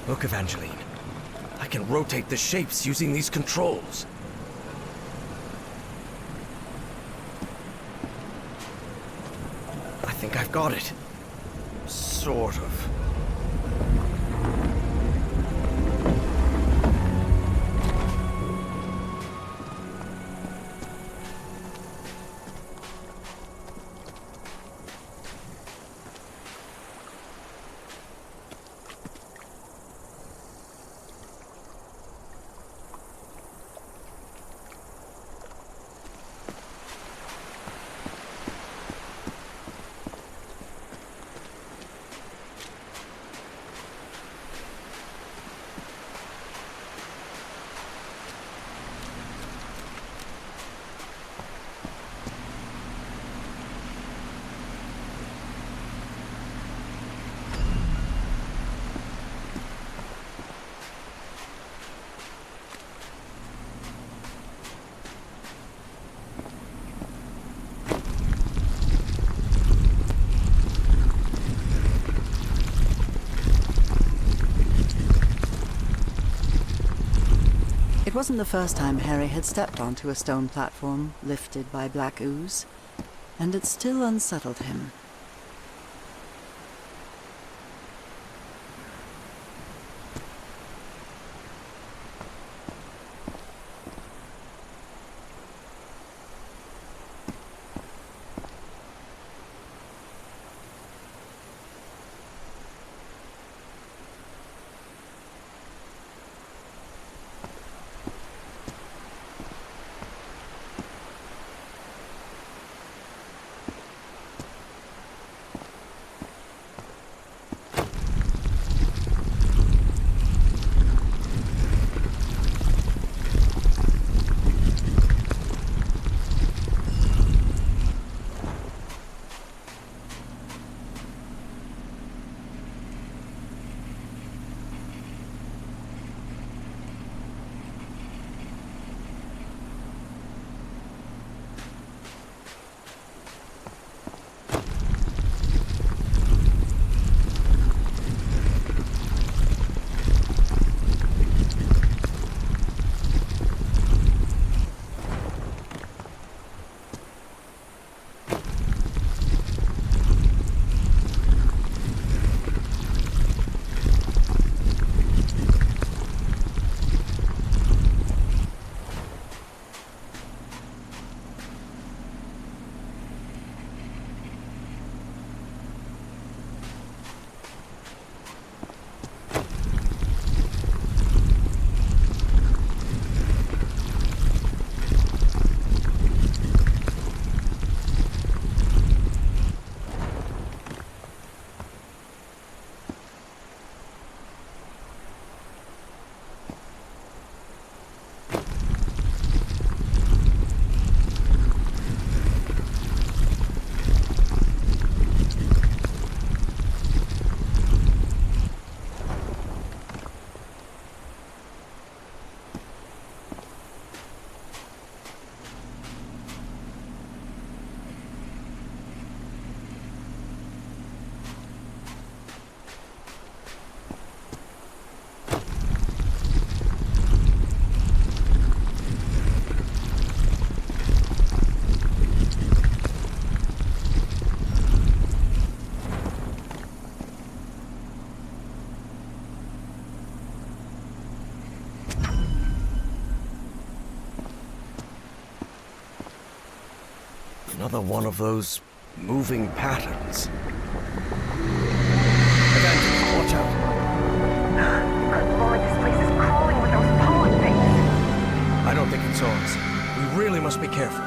Look, Evangeline. I can rotate the shapes using these controls. I think I've got it. Sort of. It wasn't the first time Harry had stepped onto a stone platform lifted by black ooze, and it still unsettled him. Another one of those moving patterns. Evangeline, watch out. Good lord, this place is crawling with those pollen things. I don't think it saw us. We really must be careful.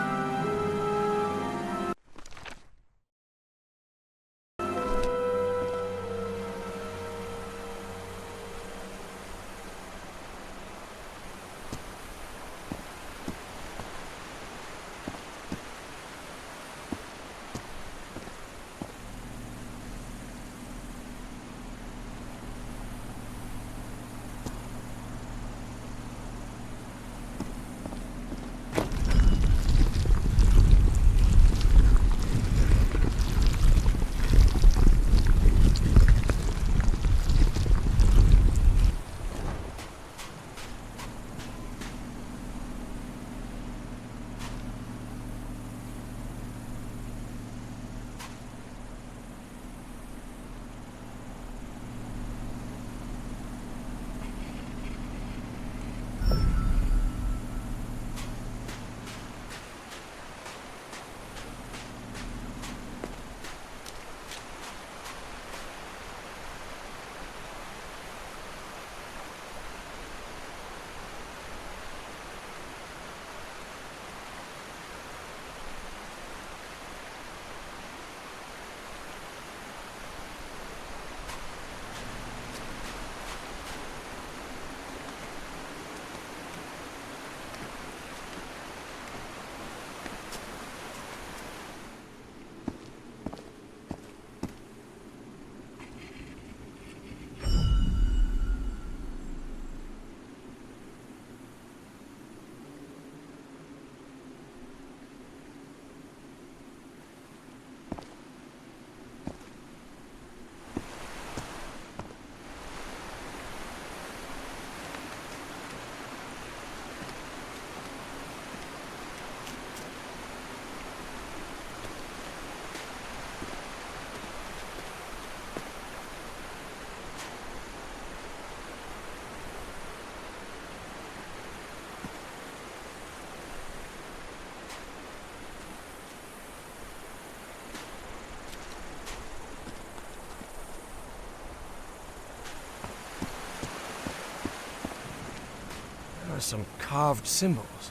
are some carved symbols.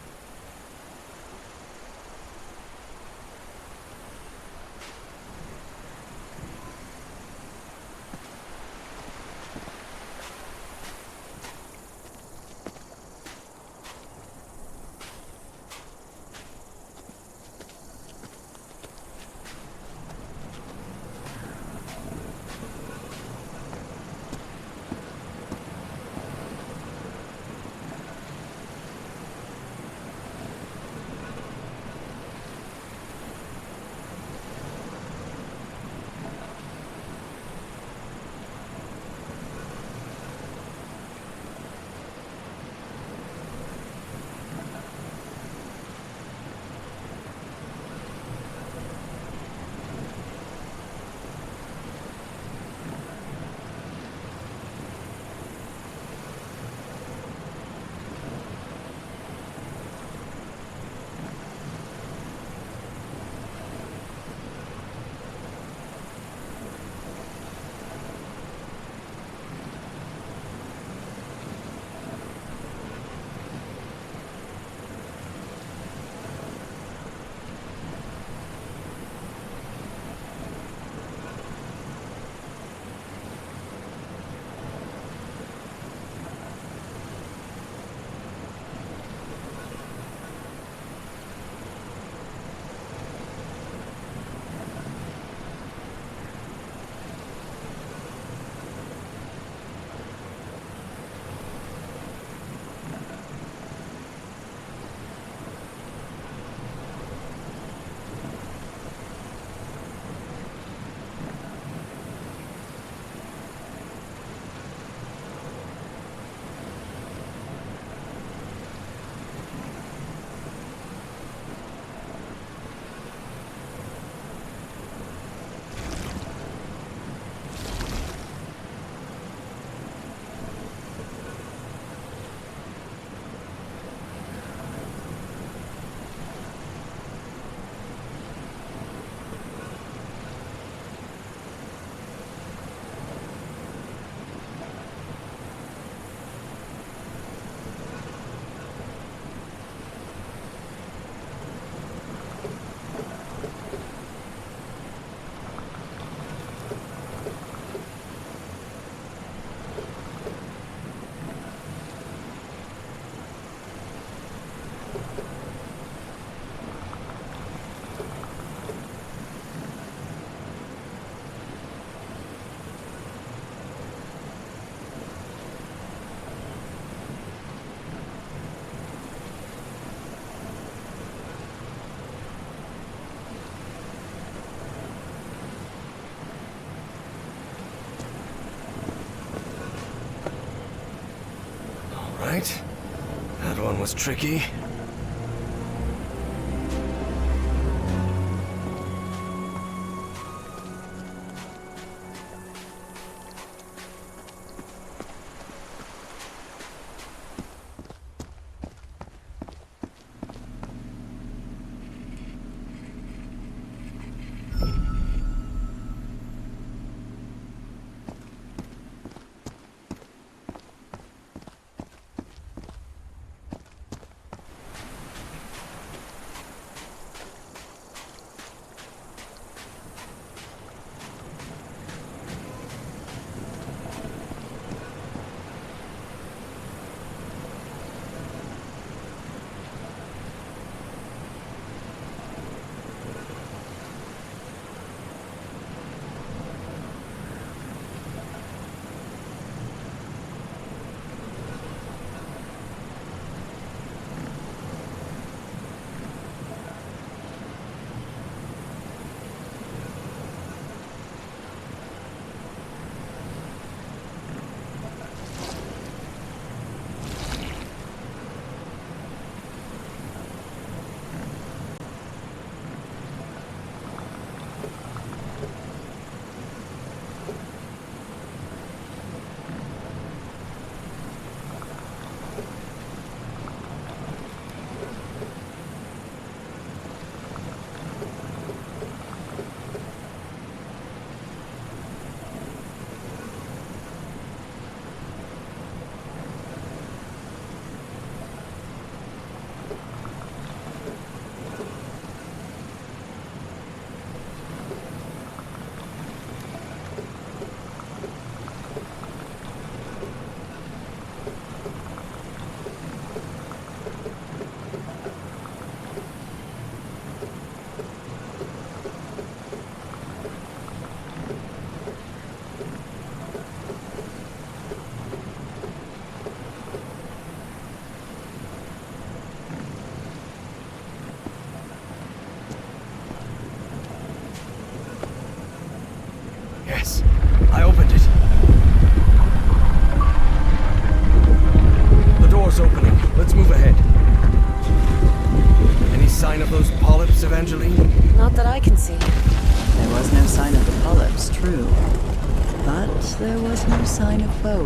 Right. That one was tricky.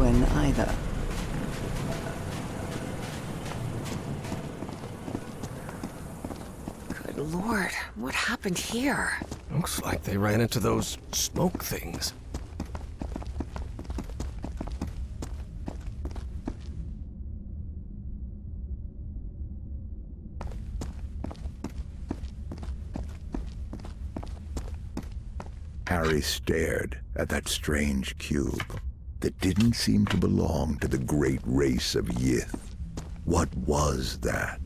Bowen either. Good lord, what happened here? Looks like they ran into those smoke things. Harry stared at that strange cube that didn't seem to belong to the great race of Yith. What was that?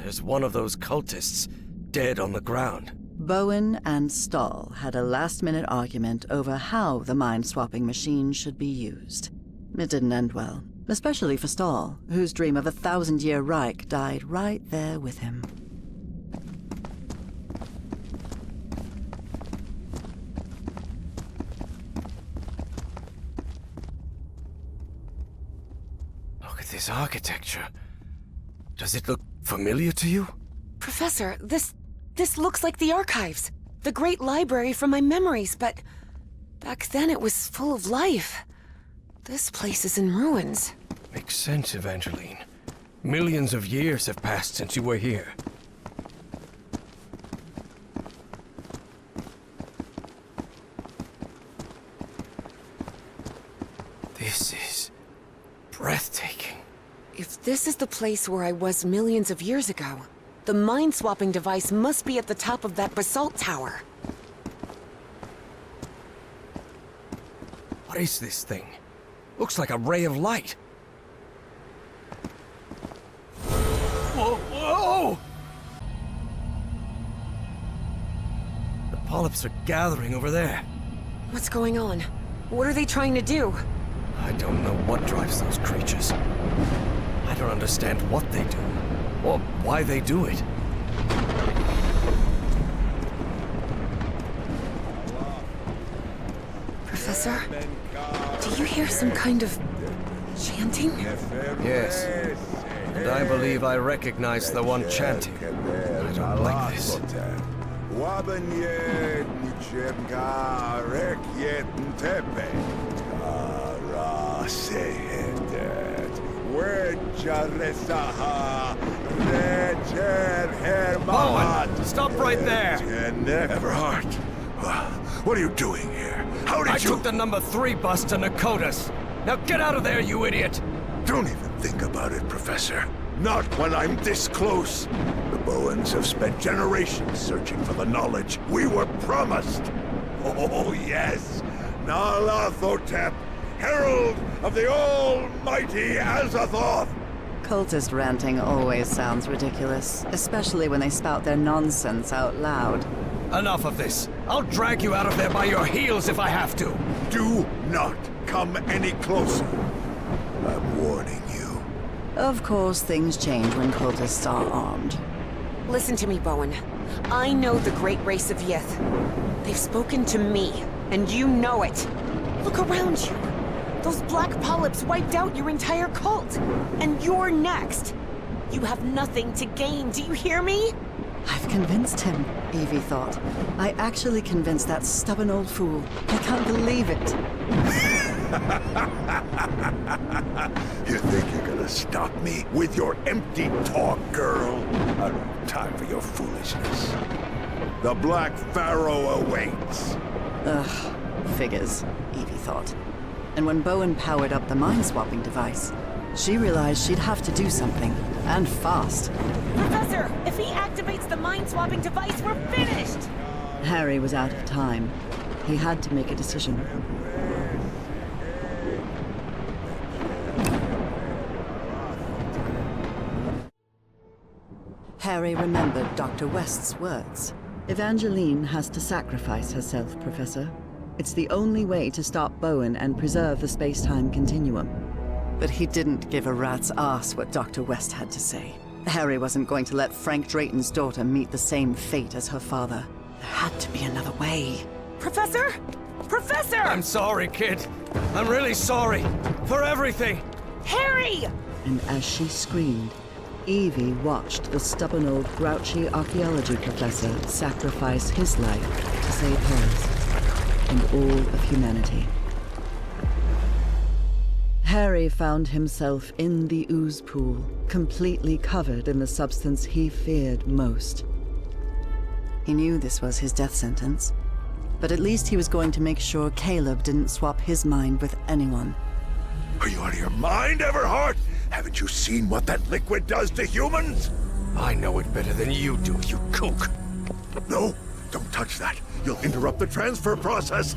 There's one of those cultists dead on the ground. Bowen and Stahl had a last-minute argument over how the mind-swapping machine should be used. It didn't end well, especially for Stahl, whose dream of a 1,000-year Reich died right there with him. Look at this architecture. Does it look familiar to you? Professor, this looks like the archives. The great library from my memories, but back then it was full of life. This place is in ruins. Makes sense, Evangeline. Millions of years have passed since you were here. This is breathtaking. If this is the place where I was millions of years ago, the mind-swapping device must be at the top of that basalt tower. What is this thing? Looks like a ray of light. Whoa, whoa! The polyps are gathering over there. What's going on? What are they trying to do? I don't know what drives those creatures. I don't understand what they do, or why they do it. Professor, do you hear some kind of chanting? Yes, and I believe I recognize the one chanting. I don't like this. Bowen, stop right there! Everhart, what are you doing here? How did I you... took the number 3 bus to Nakotas. Now get out of there, you idiot! Don't even think about it, Professor. Not when I'm this close. The Bowens have spent generations searching for the knowledge we were promised. Oh, yes. Nalathotep, herald of the almighty Azathoth. Cultist ranting always sounds ridiculous, especially when they spout their nonsense out loud. Enough of this. I'll drag you out of there by your heels if I have to. Do not come any closer. I'm warning you. Of course, things change when cultists are armed. Listen to me, Bowen. I know the great race of Yith. They've spoken to me, and you know it. Look around you. Those black polyps wiped out your entire cult. And you're next. You have nothing to gain, do you hear me? I've convinced him, Evie thought. I actually convinced that stubborn old fool. I can't believe it. You think you're gonna stop me with your empty talk, girl? I don't have time for your foolishness. The Black Pharaoh awaits. Ugh, figures, Evie thought. And when Bowen powered up the mind-swapping device, she realized she'd have to do something, and fast. Professor, if he activates the mind-swapping device, we're finished! Harry was out of time. He had to make a decision. Harry remembered Dr. West's words. Evangeline has to sacrifice herself, Professor. It's the only way to stop Bowen and preserve the space-time continuum. But he didn't give a rat's ass what Dr. West had to say. Harry wasn't going to let Frank Drayton's daughter meet the same fate as her father. There had to be another way. Professor? Professor! I'm sorry, kid. I'm really sorry. For everything. Harry! And as she screamed, Evie watched the stubborn old grouchy archaeology professor sacrifice his life to save hers and all of humanity. Harry found himself in the ooze pool, completely covered in the substance he feared most. He knew this was his death sentence, but at least he was going to make sure Caleb didn't swap his mind with anyone. Are you out of your mind, Everhart? Haven't you seen what that liquid does to humans? I know it better than you do, you kook. No, don't touch that. You'll interrupt the transfer process.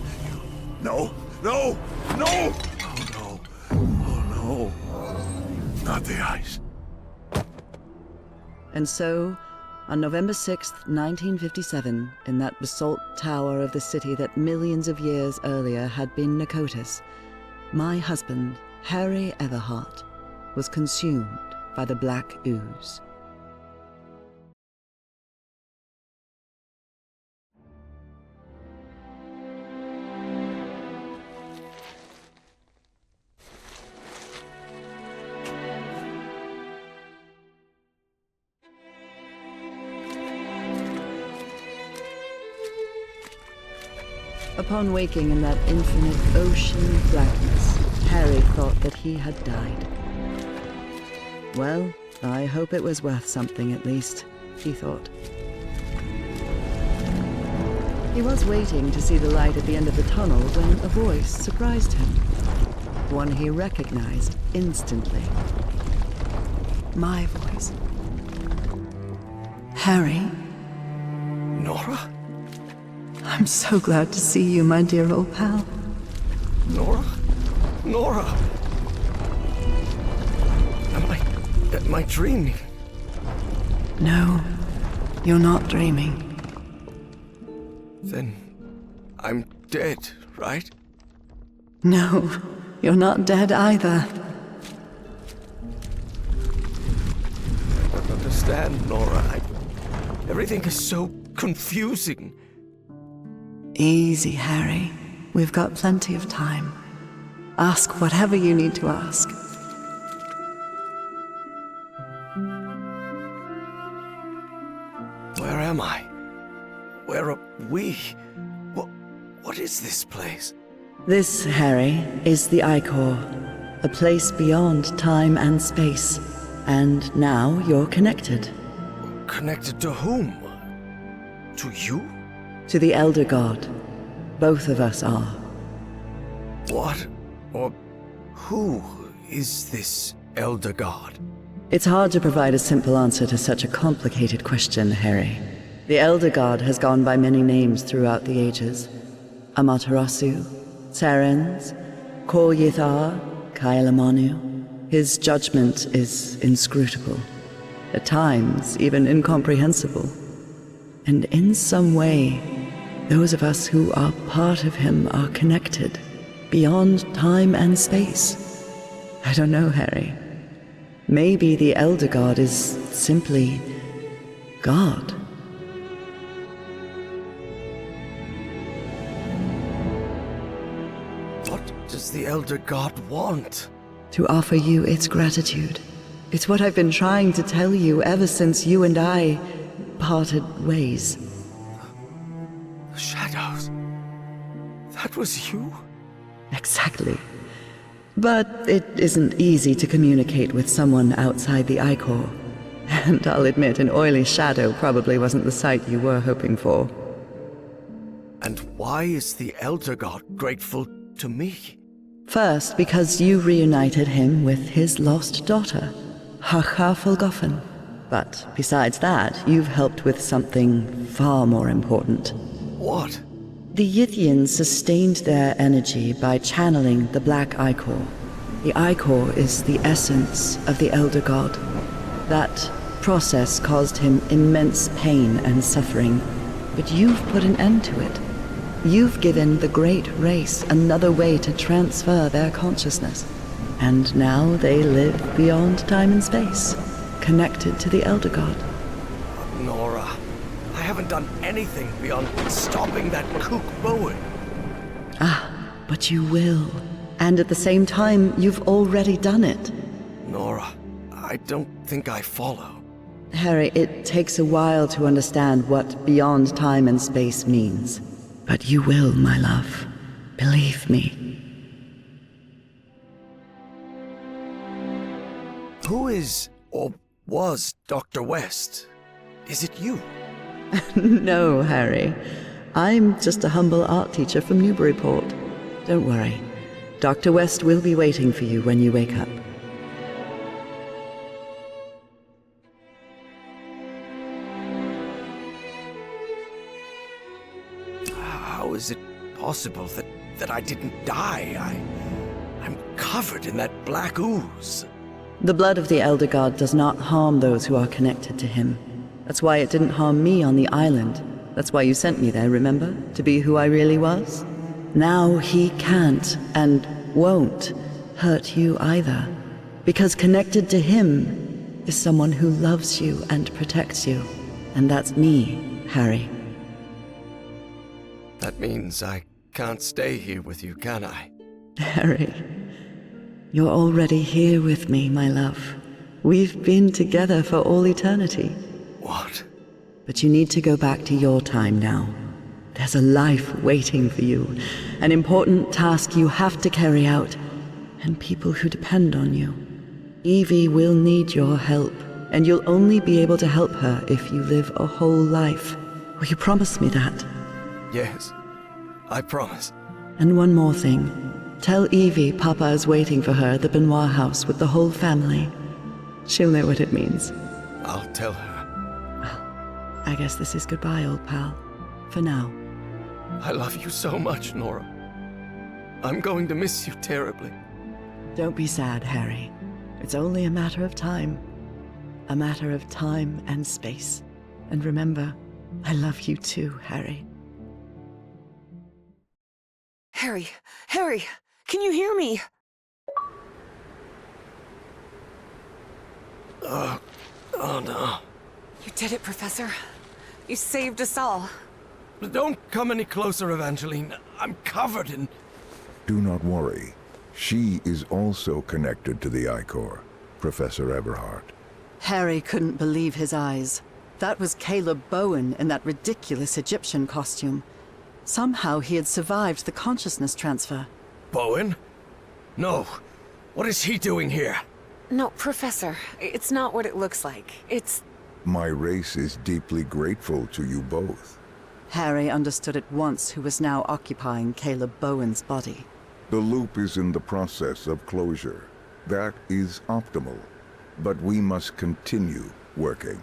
No, no, no! Oh no, oh no. Not the ice. And so, on November 6th, 1957, in that basalt tower of the city that millions of years earlier had been Nicotis, my husband, Harry Everhart, was consumed by the black ooze. Upon waking in that infinite ocean of blackness, Harry thought that he had died. Well, I hope it was worth something at least, he thought. He was waiting to see the light at the end of the tunnel when a voice surprised him. One he recognized instantly. My voice. Harry? Nora? I'm so glad to see you, my dear old pal. Nora? Nora! Am I dreaming? No, you're not dreaming. Then I'm dead, right? No, you're not dead either. I don't understand, Nora. Everything is so confusing. Easy, Harry. We've got plenty of time. Ask whatever you need to ask. Where am I? Where are we? What is this place? This, Harry, is the Icor, a place beyond time and space. And now you're connected. Connected to whom? To you? To the Elder God. Both of us are. What or who is this Elder God? It's hard to provide a simple answer to such a complicated question, Harry. The Elder God has gone by many names throughout the ages. Amaterasu, Sarens, Kor Yithar, Kailamanu. His judgment is inscrutable, at times even incomprehensible. And in some way, those of us who are part of him are connected, beyond time and space. I don't know, Harry. Maybe the Elder God is simply God. What does the Elder God want? To offer you its gratitude. It's what I've been trying to tell you ever since you and I parted ways. The shadows. That was you? Exactly. But it isn't easy to communicate with someone outside the Icor. And I'll admit, an oily shadow probably wasn't the sight you were hoping for. And why is the Elder God grateful to me? First, because you reunited him with his lost daughter, Hacha Fulgoffen. But besides that, you've helped with something far more important. What? The Yithians sustained their energy by channeling the Black Icor. The Icor is the essence of the Elder God. That process caused him immense pain and suffering, but you've put an end to it. You've given the Great Race another way to transfer their consciousness. And now they live beyond time and space, connected to the Elder God. But Nora, I haven't done anything beyond stopping that kook Bowen. But you will. And at the same time, you've already done it. Nora, I don't think I follow. Harry, it takes a while to understand what beyond time and space means. But you will, my love. Believe me. Who is, or was, Dr. West? Is it you? No, Harry. I'm just a humble art teacher from Newburyport. Don't worry. Dr. West will be waiting for you when you wake up. How is it possible that I didn't die? I'm covered in that black ooze. The blood of the Elder God does not harm those who are connected to him. That's why it didn't harm me on the island. That's why you sent me there, remember? To be who I really was? Now he can't, and won't, hurt you either. Because connected to him is someone who loves you and protects you. And that's me, Harry. That means I can't stay here with you, can I? Harry, you're already here with me, my love. We've been together for all eternity. What? But you need to go back to your time now. There's a life waiting for you, an important task you have to carry out, and people who depend on you. Evie will need your help, and you'll only be able to help her if you live a whole life. Will you promise me that? Yes, I promise. And one more thing. Tell Evie Papa is waiting for her at the Benoit house with the whole family. She'll know what it means. I'll tell her. I guess this is goodbye, old pal. For now. I love you so much, Nora. I'm going to miss you terribly. Don't be sad, Harry. It's only a matter of time. A matter of time and space. And remember, I love you too, Harry. Harry, can you hear me? Oh no. You did it, Professor. You saved us all. Don't come any closer, Evangeline. I'm covered in... Do not worry. She is also connected to the Ichor, Professor Everhart. Harry couldn't believe his eyes. That was Caleb Bowen in that ridiculous Egyptian costume. Somehow he had survived the consciousness transfer. Bowen? No. What is he doing here? No, Professor. It's not what it looks like. It's... My race is deeply grateful to you both. Harry understood at once who was now occupying Caleb Bowen's body. The loop is in the process of closure. That is optimal. But we must continue working.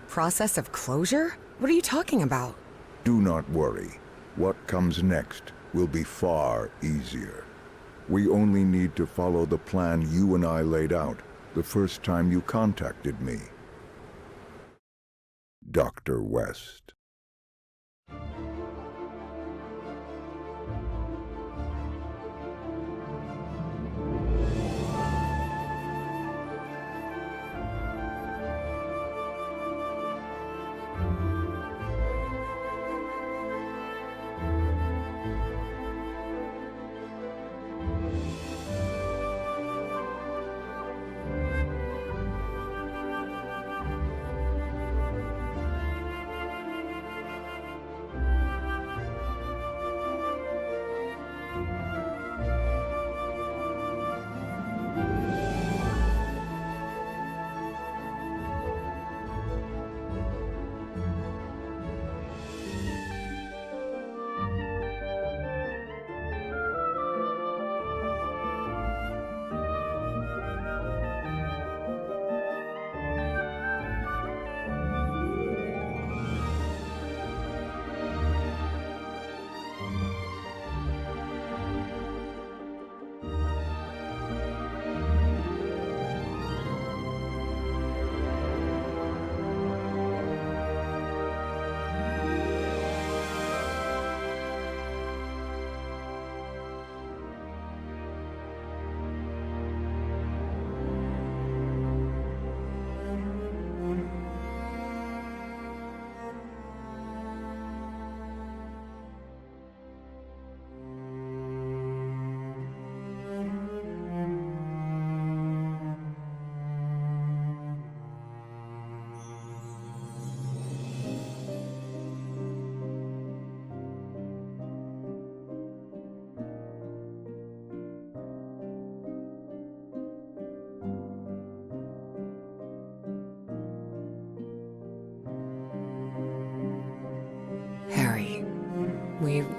Process of closure? What are you talking about? Do not worry. What comes next will be far easier. We only need to follow the plan you and I laid out the first time you contacted me. Dr. West.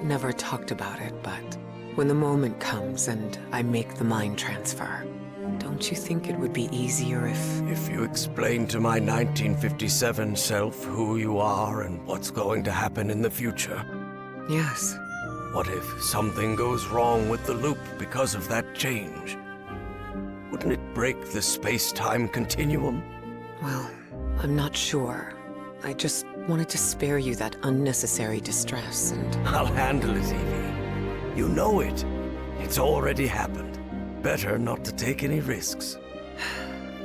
never talked about it, but when the moment comes and I make the mind transfer, don't you think it would be easier if... If you explain to my 1957 self who you are and what's going to happen in the future? Yes. What if something goes wrong with the loop because of that change? Wouldn't it break the space-time continuum? Well, I'm not sure. I just wanted to spare you that unnecessary distress, and... I'll handle it, Evie. You know it. It's already happened. Better not to take any risks.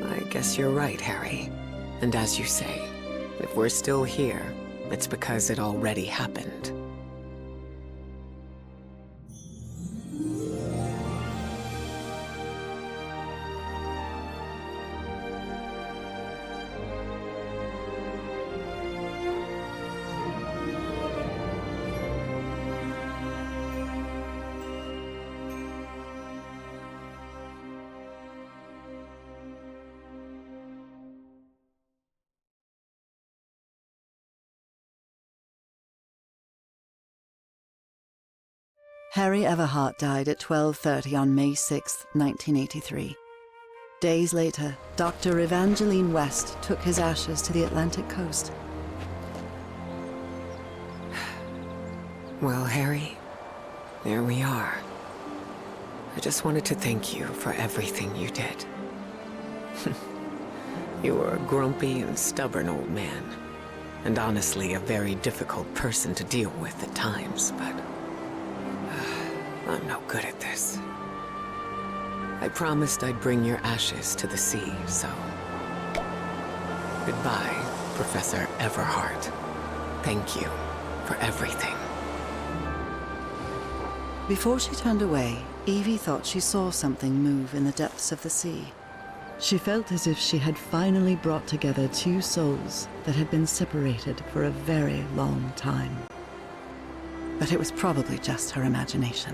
I guess you're right, Harry. And as you say, if we're still here, it's because it already happened. Harry Everhart died at 12:30 on May 6, 1983. Days later, Dr. Evangeline West took his ashes to the Atlantic coast. Well, Harry, there we are. I just wanted to thank you for everything you did. You were a grumpy and stubborn old man, and honestly a very difficult person to deal with at times, but I'm no good at this. I promised I'd bring your ashes to the sea, so... Goodbye, Professor Everhart. Thank you for everything. Before she turned away, Evie thought she saw something move in the depths of the sea. She felt as if she had finally brought together two souls that had been separated for a very long time. But it was probably just her imagination.